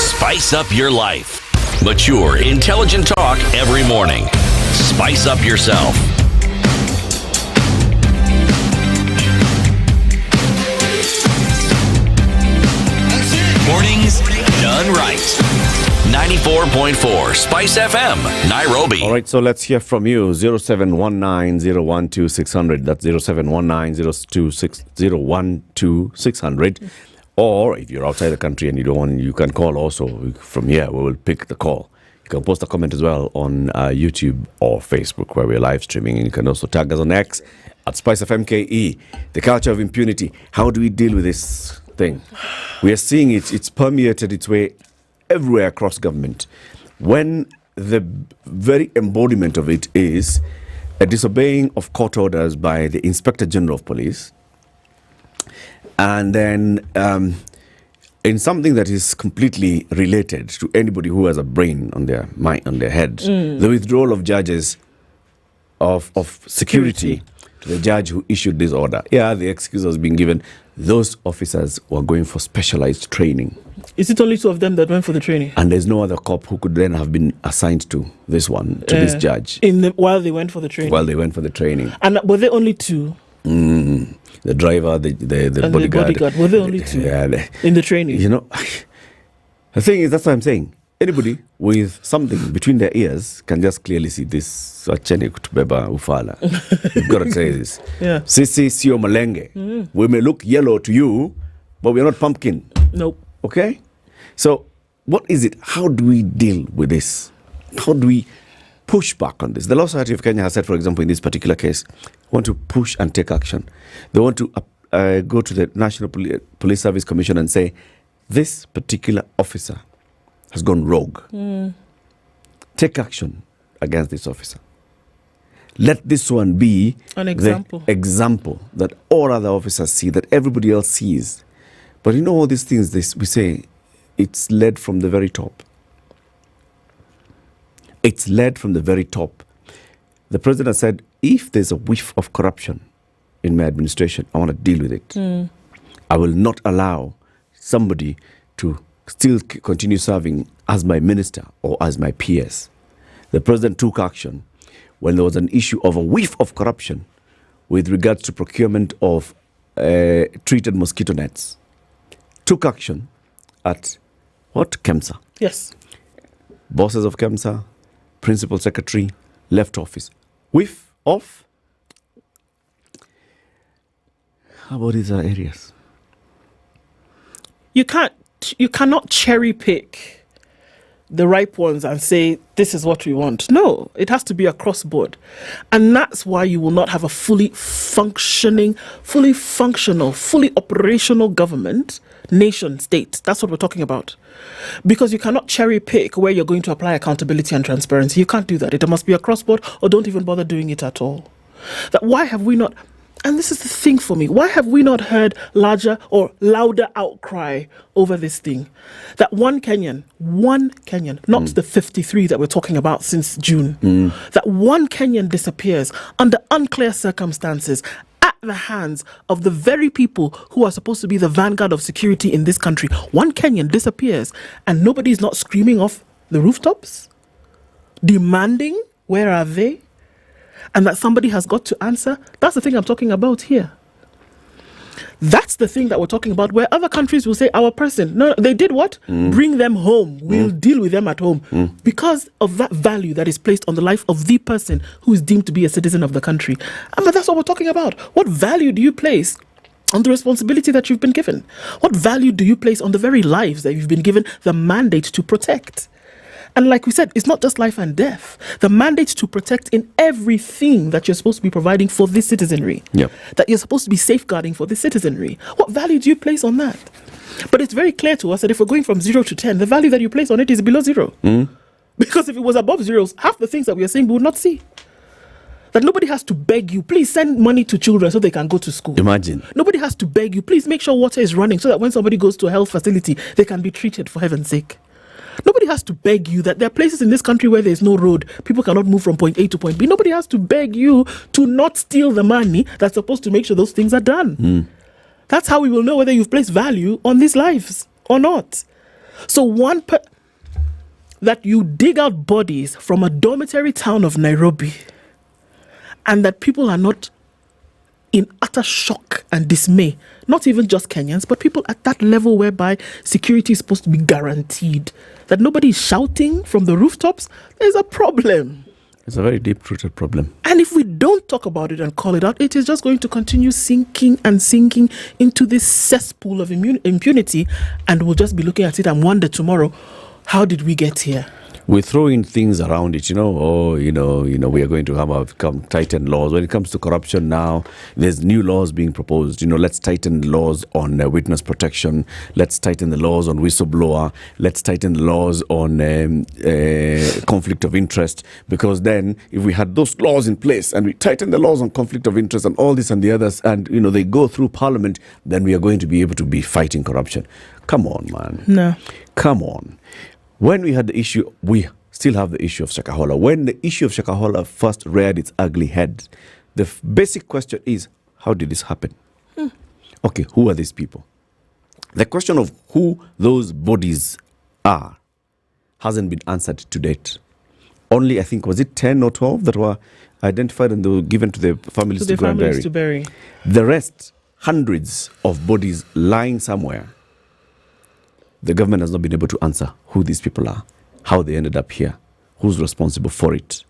Spice up your life. Mature, intelligent talk every morning. Spice up yourself. Mornings done right. 94.4 Spice FM, Nairobi. All right, so let's hear from you. 0719-012-600. That's 0719-012-600. Or if you're outside the country and you don't want, you can call also from here. We will pick the call. You can post a comment as well on YouTube or Facebook where we're live streaming. And you can also tag us on X at SpiceFMKE. The culture of impunity. How do we deal with this thing? We are seeing it's permeated its way everywhere across government. When the very embodiment of it is a disobeying of court orders by the Inspector General of Police, and then in something that is completely related to anybody who has a brain on their mind, on their head, the withdrawal of judges of security to the judge who issued this order. Yeah, the excuse was being given. Those officers were going for specialized training. Is it only two of them that went for the training? And there's no other cop who could then have been assigned to this one, to this judge. While they went for the training? While they went for the training. And were there only two? The driver, the bodyguard. Were there only two in the training? You know, the thing is, that's what I'm saying. Anybody with something between their ears can just clearly see this. You've got to say this. Yeah. Sisi sio malenge. We may look yellow to you, but we're not pumpkin. Nope. Okay? So, what is it? How do we deal with this? How do we push back on this? The Law Society of Kenya has said, for example, in this particular case, want to push and take action. They want to go to the National Police Service Commission and say, this particular officer has gone rogue. Take action against this officer. Let this one be an example. The example that all other officers see, that everybody else sees. But you know all these things, we say, it's led from the very top. It's led from the very top. The president said, if there's a whiff of corruption in my administration, I want to deal with it. I will not allow somebody to still continue serving as my minister or as my PS. The president took action when there was an issue of a whiff of corruption with regards to procurement of treated mosquito nets. Took action at KEMSA. Yes. Bosses of KEMSA, principal secretary, left office. Whiff of. How about these other areas? You cannot cherry pick the ripe ones and say, this is what we want. No, it has to be across board. And that's why you will not have a fully functional, fully operational government, nation, state. That's what we're talking about. Because you cannot cherry pick where you're going to apply accountability and transparency. You can't do that. It must be across board, or don't even bother doing it at all. Why have we not... And this is the thing for me. Why have we not heard larger or louder outcry over this thing? That one Kenyan, not the 53 that we're talking about since June, that one Kenyan disappears under unclear circumstances at the hands of the very people who are supposed to be the vanguard of security in this country. One Kenyan disappears and nobody's not screaming off the rooftops, demanding, where are they? And that somebody has got to answer. That's the thing I'm talking about here. That's the thing that we're talking about, where other countries will say, our person, no, they did what? Bring them home. We'll deal with them at home. Because of that value that is placed on the life of the person who is deemed to be a citizen of the country. But that's what we're talking about. What value do you place on the responsibility that you've been given? What value do you place on the very lives that you've been given the mandate to protect? And like we said, it's not just life and death. The mandate to protect in everything that you're supposed to be providing for this citizenry, that you're supposed to be safeguarding for this citizenry. What value do you place on that? But it's very clear to us that if we're going from 0 to 10, the value that you place on it is below 0. Because if it was above 0, half the things that we are saying we would not see. That nobody has to beg you, please send money to children so they can go to school. Imagine. Nobody has to beg you, please make sure water is running so that when somebody goes to a health facility, they can be treated, for heaven's sake. Nobody has to beg you that there are places in this country where there's no road. People cannot move from point A to point B. Nobody has to beg you to not steal the money that's supposed to make sure those things are done. That's how we will know whether you've placed value on these lives or not. So that you dig out bodies from a dormitory town of Nairobi and that people are not in utter shock and dismay. Not even just Kenyans, but people at that level whereby security is supposed to be guaranteed. That nobody is shouting from the rooftops, there's a problem. It's a very deep-rooted problem. And if we don't talk about it and call it out, it is just going to continue sinking and sinking into this cesspool of impunity, and we'll just be looking at it and wonder tomorrow, how did we get here? We throw in things around it, we are going to have tighten laws. When it comes to corruption now, there's new laws being proposed. Let's tighten the laws on witness protection. Let's tighten the laws on whistleblower. Let's tighten the laws on conflict of interest. Because then, if we had those laws in place and we tighten the laws on conflict of interest and all this and the others, and they go through Parliament, then we are going to be able to be fighting corruption. Come on, man. No. Come on. When we had the issue, we still have the issue of Shakahola. When the issue of Shakahola first reared its ugly head, the basic question is, how did this happen? Okay, who are these people? The question of who those bodies are hasn't been answered to date. Only, I think, was it 10 or 12 that were identified and they were given to the families to go and bury? The rest, hundreds of bodies lying somewhere. The government has not been able to answer who these people are, how they ended up here, who's responsible for it.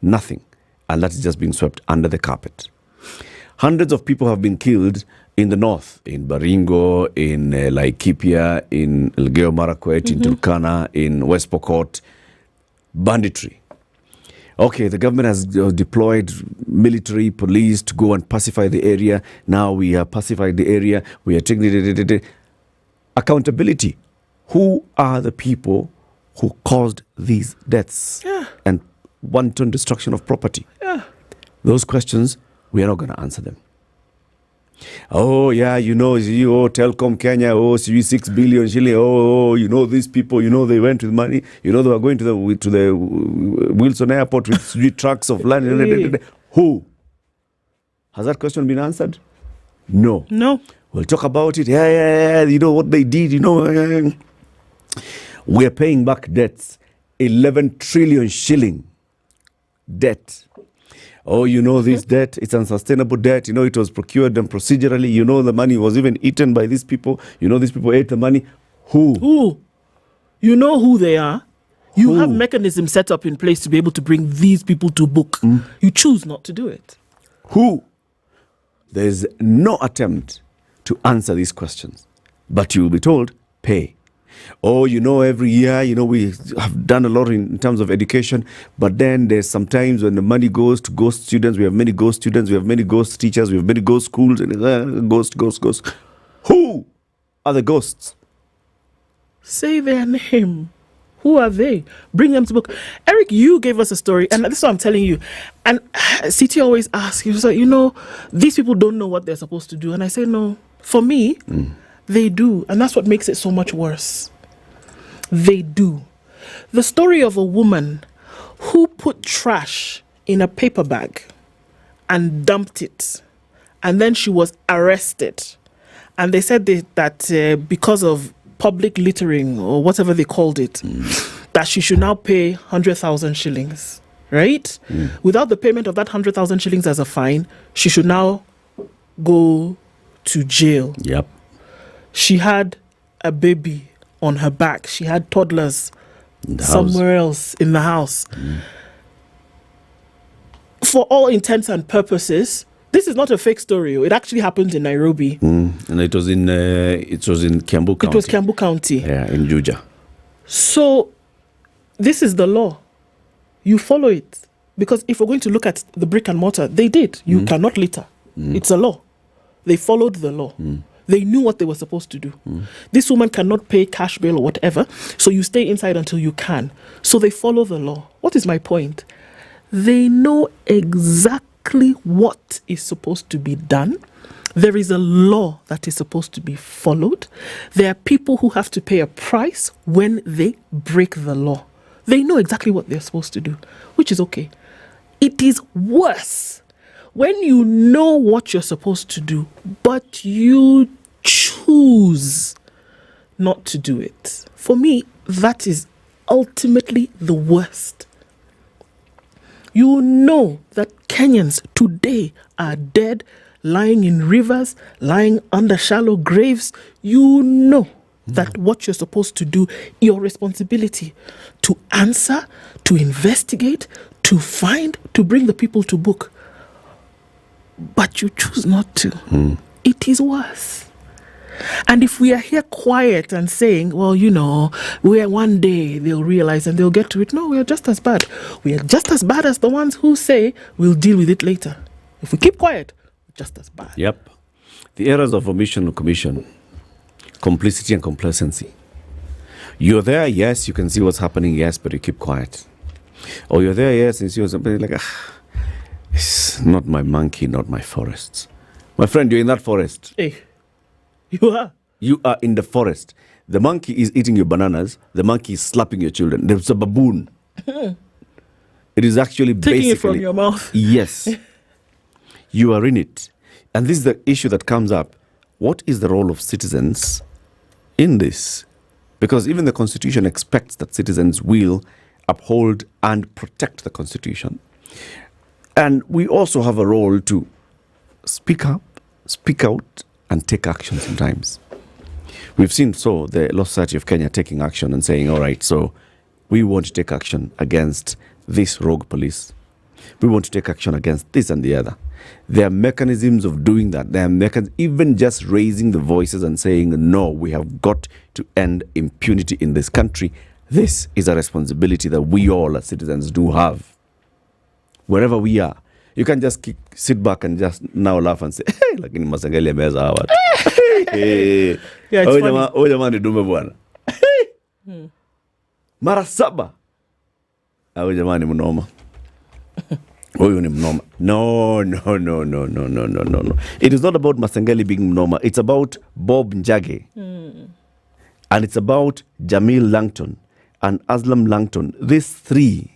Nothing. And that is just being swept under the carpet. Hundreds of people have been killed in the north, in Baringo, in Laikipia, in Elgeyo Marakwet, in Turkana, in West Pokot. Banditry. Okay, the government has deployed military, police to go and pacify the area. Now we have pacified the area. We are taking it. Accountability. Who are the people who caused these deaths and wanton destruction of property? Those questions, we are not going to answer them. Oh, yeah, Telkom Kenya, 6 billion shilling, these people, they went with money, they were going to the Wilson Airport with 3 trucks of land. Who? Has that question been answered? No. We'll talk about it. What they did, We're paying back debts, 11 trillion shilling debt. Oh, this debt, it's unsustainable debt. It was procured and procedurally. The money was even eaten by these people. These people ate the money. Who? You know who they are. You have mechanisms set up in place to be able to bring these people to book. You choose not to do it. Who? There's no attempt to answer these questions. But you will be told, pay. Oh, every year, we have done a lot in terms of education, but then there's sometimes when the money goes to ghost students, we have many ghost students, we have many ghost teachers, we have many ghost schools, and ghost. Who are the ghosts? Say their name. Who are they? Bring them to book. Eric, you gave us a story, and this is what I'm telling you. And CT always asks, these people don't know what they're supposed to do. And I say, no, for me, they do. And that's what makes it so much worse. They do. The story of a woman who put trash in a paper bag and dumped it. And then she was arrested. And they said that because of public littering or whatever they called it, that she should now pay 100,000 shillings, right? Without the payment of that 100,000 shillings as a fine, she should now go to jail. Yep. She had a baby on her back. She had toddlers somewhere else in the house. For all intents and purposes, this is not a fake story. It actually happened in Nairobi. And it was in Kiambu County. It was Kiambu County. Yeah, in Juja. So this is the law. You follow it. Because if we're going to look at the brick and mortar, they did. You cannot litter. It's a law. They followed the law. They knew what they were supposed to do. This woman cannot pay cash bail or whatever, so you stay inside until you can. So they follow the law. What is my point? They know exactly what is supposed to be done. There is a law that is supposed to be followed. There are people who have to pay a price when they break the law. They know exactly what they're supposed to do, which is okay. It is worse when you know what you're supposed to do, but you choose not to do it. For me, that is ultimately the worst. You know that Kenyans today are dead, lying in rivers, lying under shallow graves. You know that what you're supposed to do, your responsibility to answer, to investigate, to find, to bring the people to book. But you choose not to. It is worse. And if we are here quiet and saying, well, one day they'll realize and they'll get to it. No, we are just as bad. We are just as bad as the ones who say we'll deal with it later. If we keep quiet, we're just as bad. Yep. The errors of omission and commission, complicity and complacency. You're there, yes, you can see what's happening, yes, but you keep quiet. Or you're there, yes, and you see what's happening, like, it's not my monkey, not my forests. My friend, you're in that forest. Hey, you are. You are in the forest. The monkey is eating your bananas. The monkey is slapping your children. There's a baboon. It is actually taking it from your mouth. Yes. You are in it. And this is the issue that comes up. What is the role of citizens in this? Because even the Constitution expects that citizens will uphold and protect the Constitution. And we also have a role to speak up, speak out, and take action sometimes. We've seen the Law Society of Kenya taking action and saying, all right, so we want to take action against this rogue police. We want to take action against this and the other. There are mechanisms of doing that. There are even just raising the voices and saying, no, we have got to end impunity in this country. This is a responsibility that we all as citizens do have. Wherever we are. You can't just sit back and just now laugh and say, hey, lakini Masengeli ameweza hawa. Yeah, it's funny. Huyu jamaa ni dume bwana. Mara 7. Huyu jamaa ni mnoma. Huyu ni mnoma. No. It is not about Masengeli being mnoma. It's about Bob Njage. And it's about Jamil Langton and Aslam Langton. These 3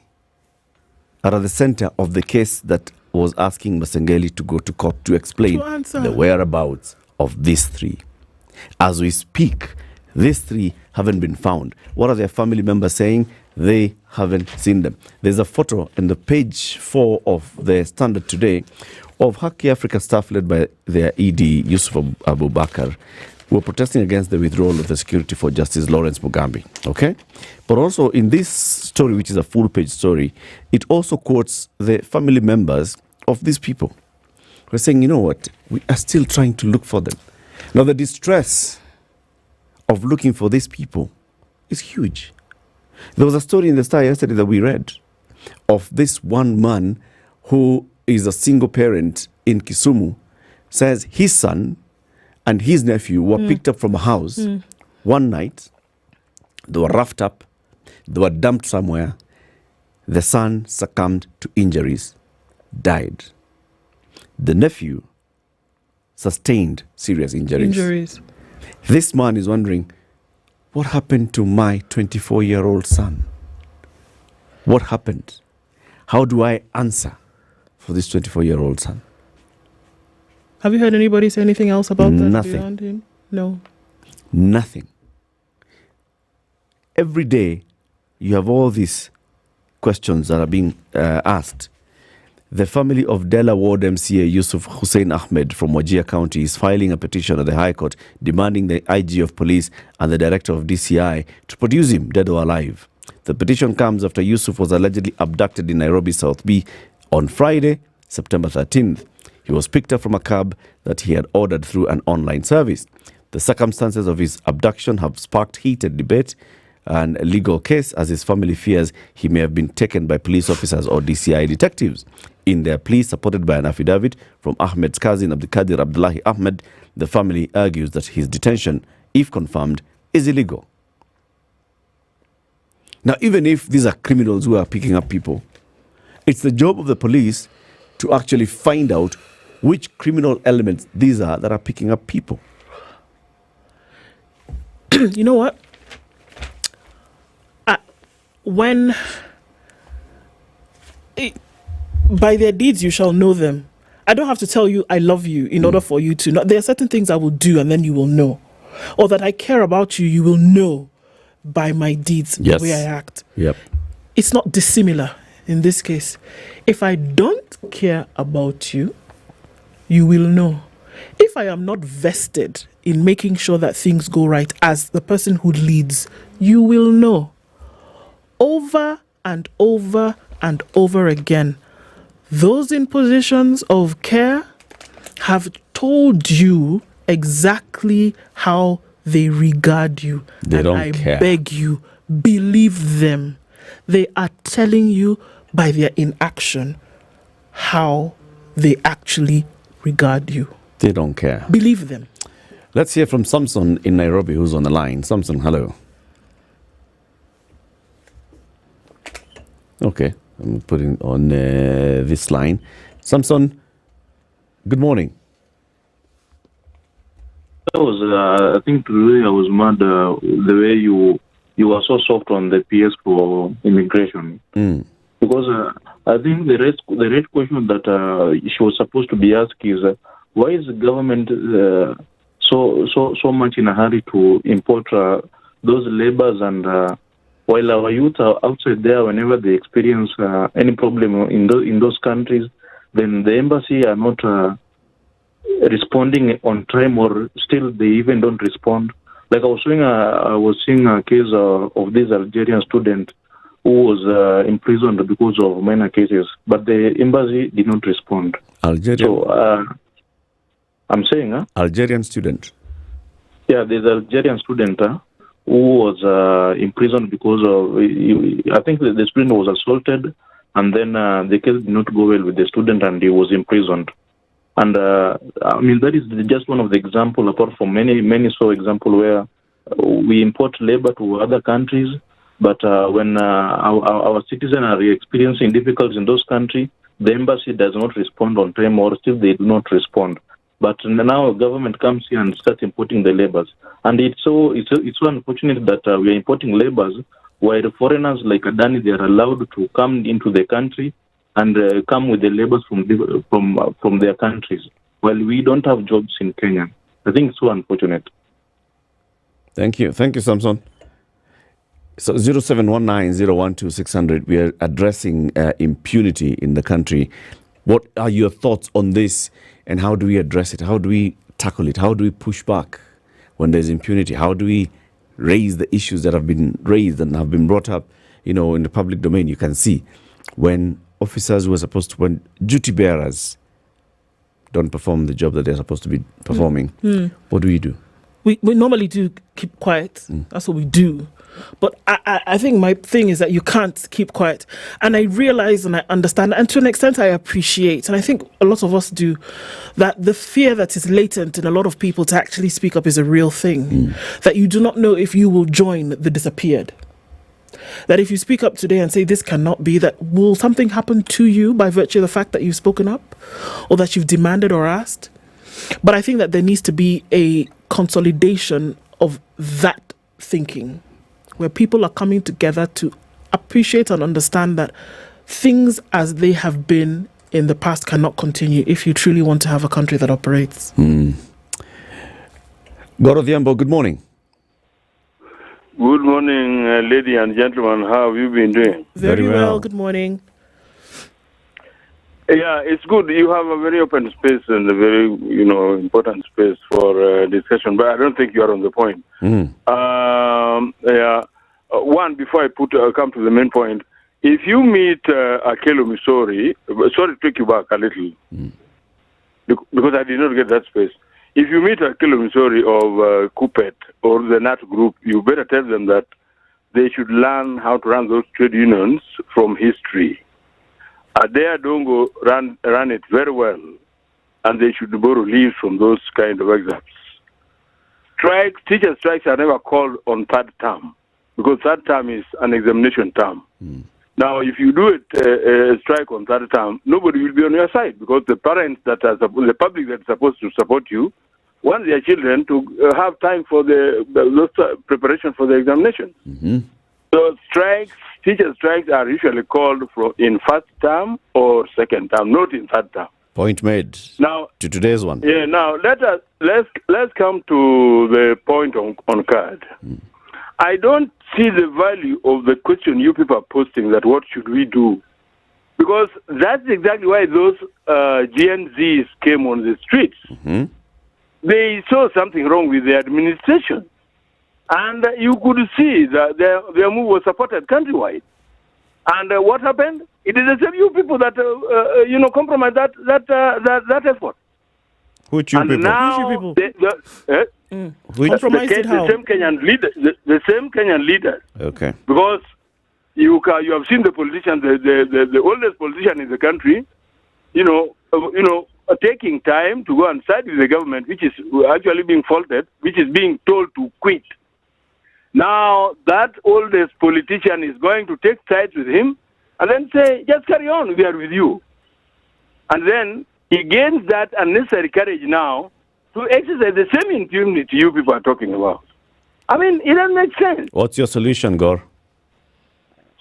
are at the center of the case that was asking Masengeli to go to court to explain the whereabouts of these 3. As we speak, these 3 haven't been found. What are their family members saying? They haven't seen them. There's a photo in the page 4 of the Standard today of Haki Africa staff led by their ED, Yusuf Abubakar, who are protesting against the withdrawal of the security for Justice Lawrence Mugambi. Okay? But also in this story, which is a full-page story, it also quotes the family members of these people who are saying, you know what, we are still trying to look for them. Now, the distress of looking for these people is huge. There was a story in the Star yesterday that we read of this one man who is a single parent in Kisumu, says his son and his nephew were picked up from a house one night. They were roughed up. They were dumped somewhere. The son succumbed to injuries, died. The nephew sustained serious injuries. This man is wondering, what happened to my 24-year-old son? What happened? How do I answer for this 24-year-old son? Have you heard anybody say anything else about that? Nothing. Beyond him? No. Nothing. Every day, you have all these questions that are being asked. The family of Dela Ward MCA Yusuf Hussein Ahmed from Wajir County is filing a petition at the High Court demanding the IG of Police and the Director of DCI to produce him dead or alive. The petition comes after Yusuf was allegedly abducted in Nairobi South B on Friday, September 13th. He was picked up from a cab that he had ordered through an online service. The circumstances of his abduction have sparked heated debate and a legal case, as his family fears he may have been taken by police officers or DCI detectives. In their plea, supported by an affidavit from Ahmed's cousin Abdulkadir Abdullahi Ahmed, the family argues that his detention, if confirmed, is illegal. Now, even if these are criminals who are picking up people, it's the job of the police to actually find out which criminal elements these are that are picking up people. You know what? By their deeds you shall know them. I don't have to tell you I love you in order for you to know. There are certain things I will do and then you will know. Or that I care about you, you will know by my deeds, the way I act. Yep. It's not dissimilar in this case. If I don't care about you, you will know. If I am not vested in making sure that things go right as the person who leads, you will know. Over and over and over again, those in positions of care have told you exactly how they regard you. They don't care. I beg you, believe them. They are telling you by their inaction how they actually regard you. They don't care. Believe them. Let's hear from Samson in Nairobi, who's on the line. Samson, hello. Okay, I'm putting on this line. Samson, good morning. I think today I was mad the way you were so soft on the PS for immigration. Because I think the right question that she was supposed to be asked is why is the government so much in a hurry to import those laborers, and while our youth are outside there, whenever they experience any problem in those countries, then the embassy are not responding on time, or still they even don't respond. Like I was seeing a case of this Algerian student who was imprisoned because of minor cases, but the embassy did not respond. Algerian? So I'm saying, Algerian student? Yeah, there's an Algerian student who was imprisoned because of, I think the student was assaulted, and then the case did not go well with the student and he was imprisoned. And I mean, that is just one of the examples, apart from many examples where we import labor to other countries, but when our citizens are experiencing difficulties in those countries, the embassy does not respond on time, or still they do not respond. But now government comes here and starts importing the laborers, and it's so unfortunate that we are importing laborers while the foreigners like Adani, they are allowed to come into the country and come with the laborers from their countries, while we don't have jobs in Kenya. I think it's so unfortunate. Thank you, Samson. So 0719-012-600, we are addressing impunity in the country. What are your thoughts on this, and how do we address it? How do we tackle it? How do we push back when there's impunity? How do we raise the issues that have been raised and have been brought up, in the public domain? You can see when officers who are supposed to, when duty bearers don't perform the job that they're supposed to be performing, what do we do? We normally do keep quiet. That's what we do. But I think my thing is that you can't keep quiet. And I realize and I understand, and to an extent I appreciate, and I think a lot of us do, that the fear that is latent in a lot of people to actually speak up is a real thing. That you do not know if you will join the disappeared. That if you speak up today and say this cannot be, that will something happen to you by virtue of the fact that you've spoken up or that you've demanded or asked? But I think that there needs to be a consolidation of that thinking, where people are coming together to appreciate and understand that things as they have been in the past cannot continue if you truly want to have a country that operates. Goro, good morning. Good morning, ladies and gentlemen. How have you been doing? Very well. Good morning. Yeah, it's good. You have a very open space and a very, important space for discussion, but I don't think you are on the point. One, before I come to the main point, if you meet Akelo Misori, sorry to take you back a little, because I did not get that space. If you meet Akelo Misori of Kupet or the Nat Group, you better tell them that they should learn how to run those trade unions from history. Adea Dongo ran it very well, and they should borrow leaves from those kind of examples. Teacher strikes are never called on third term, because third term is an examination term. Now, if you do it a strike on third term, nobody will be on your side, because the parents that are the public that is supposed to support you want their children to have time for the preparation for the examination. So teacher strikes are usually called in first term or second term, not in third term. Point made. Now to today's one. Yeah. Now let's come to the point on card. I don't see the value of the question you people are posting, that what should we do? Because that's exactly why those Gen Zs came on the streets. They saw something wrong with the administration. And you could see that their move was supported countrywide. And what happened? It is the same you people that, compromised that effort. Which you people? Now, the same Kenyan leaders. Okay. Because you have seen the politician, the oldest politician in the country, taking time to go and side with the government, which is actually being faulted, which is being told to quit. Now that oldest politician is going to take sides with him and then say, just carry on, we are with you. And then he gains that unnecessary courage now to exercise the same impunity you people are talking about. I mean, it doesn't make sense. What's your solution, Gor?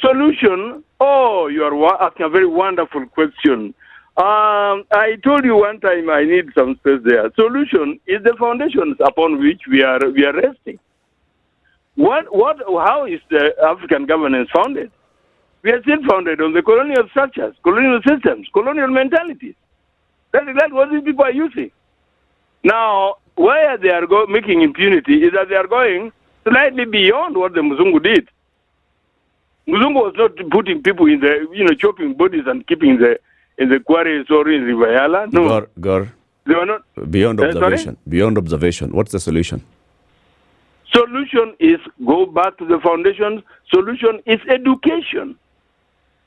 Solution? Oh, you are asking a very wonderful question. I told you one time I need some space there. Solution is the foundations upon which we are resting. How is the African governance founded? We are still founded on the colonial structures, colonial systems, colonial mentalities. That's exactly what these people are using. Now, where they are making impunity is that they are going slightly beyond what the Muzungu did. Muzungu was not putting people in the, chopping bodies and keeping in the quarries or in the Vayala. No. Gor. They were not. Beyond observation. Beyond observation. What's the solution? Solution is go back to the foundations. Solution is education.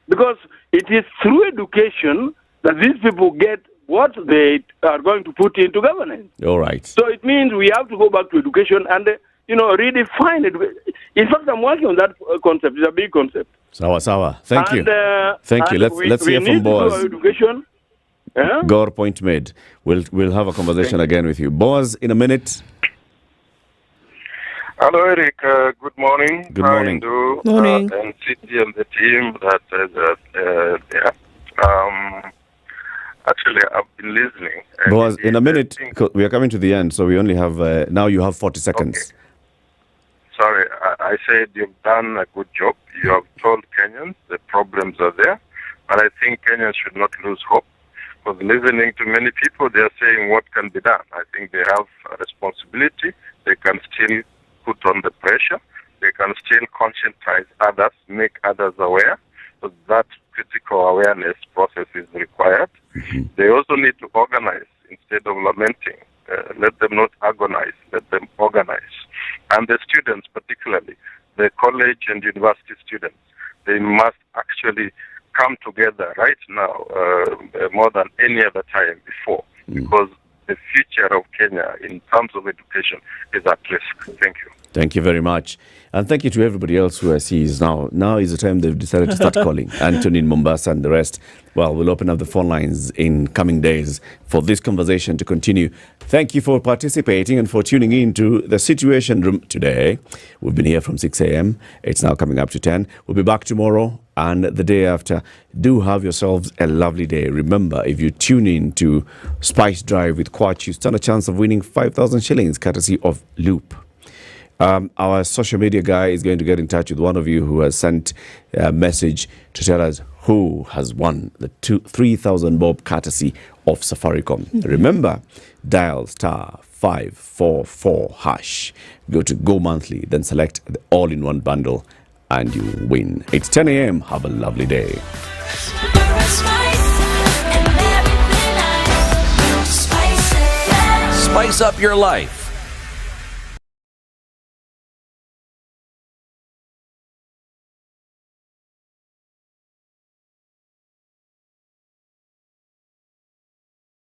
Because it is through education that these people get what they are going to put into governance. All right. So it means we have to go back to education and, redefine it. In fact, I'm working on that concept. It's a big concept. Sawa. Thank you. Thank you. Let's hear from Boaz. Education. Gore, point made. We'll have a conversation again with you. Boaz, in a minute. Hello, Eric. Good morning. Good morning. Morning. And City and the team that there. Actually, I've been listening. Boaz, in a minute, we are coming to the end, so we only have, now you have 40 seconds. Okay. Sorry, I said you've done a good job. You have told Kenyans the problems are there, and I think Kenyans should not lose hope. Because listening to many people, they are saying what can be done. I think they have a responsibility. They can still put on the pressure. They can still conscientize others, make others aware. So that critical awareness process is required. They also need to organize instead of lamenting. Let them not agonize. Let them organize. And the students, particularly the college and university students, they must actually come together right now more than any other time before, because the future of Kenya in terms of education is at risk. Thank you. Thank you very much. And thank you to everybody else who I see is now. Now is the time they've decided to start calling. Anthony in Mombasa and the rest. Well, we'll open up the phone lines in coming days for this conversation to continue. Thank you for participating and for tuning in to the Situation Room today. We've been here from 6 a.m. It's now coming up to 10. We'll be back tomorrow and the day after. Do have yourselves a lovely day. Remember, if you tune in to Spice Drive with Quach, you stand a chance of winning 5,000 shillings courtesy of Loop. Our social media guy is going to get in touch with one of you who has sent a message to tell us who has won the 3,000 bob courtesy of Safaricom. Remember, dial *544#. Go to Go Monthly, then select the all-in-one bundle and you win. It's 10 a.m. Have a lovely day. Spice up your life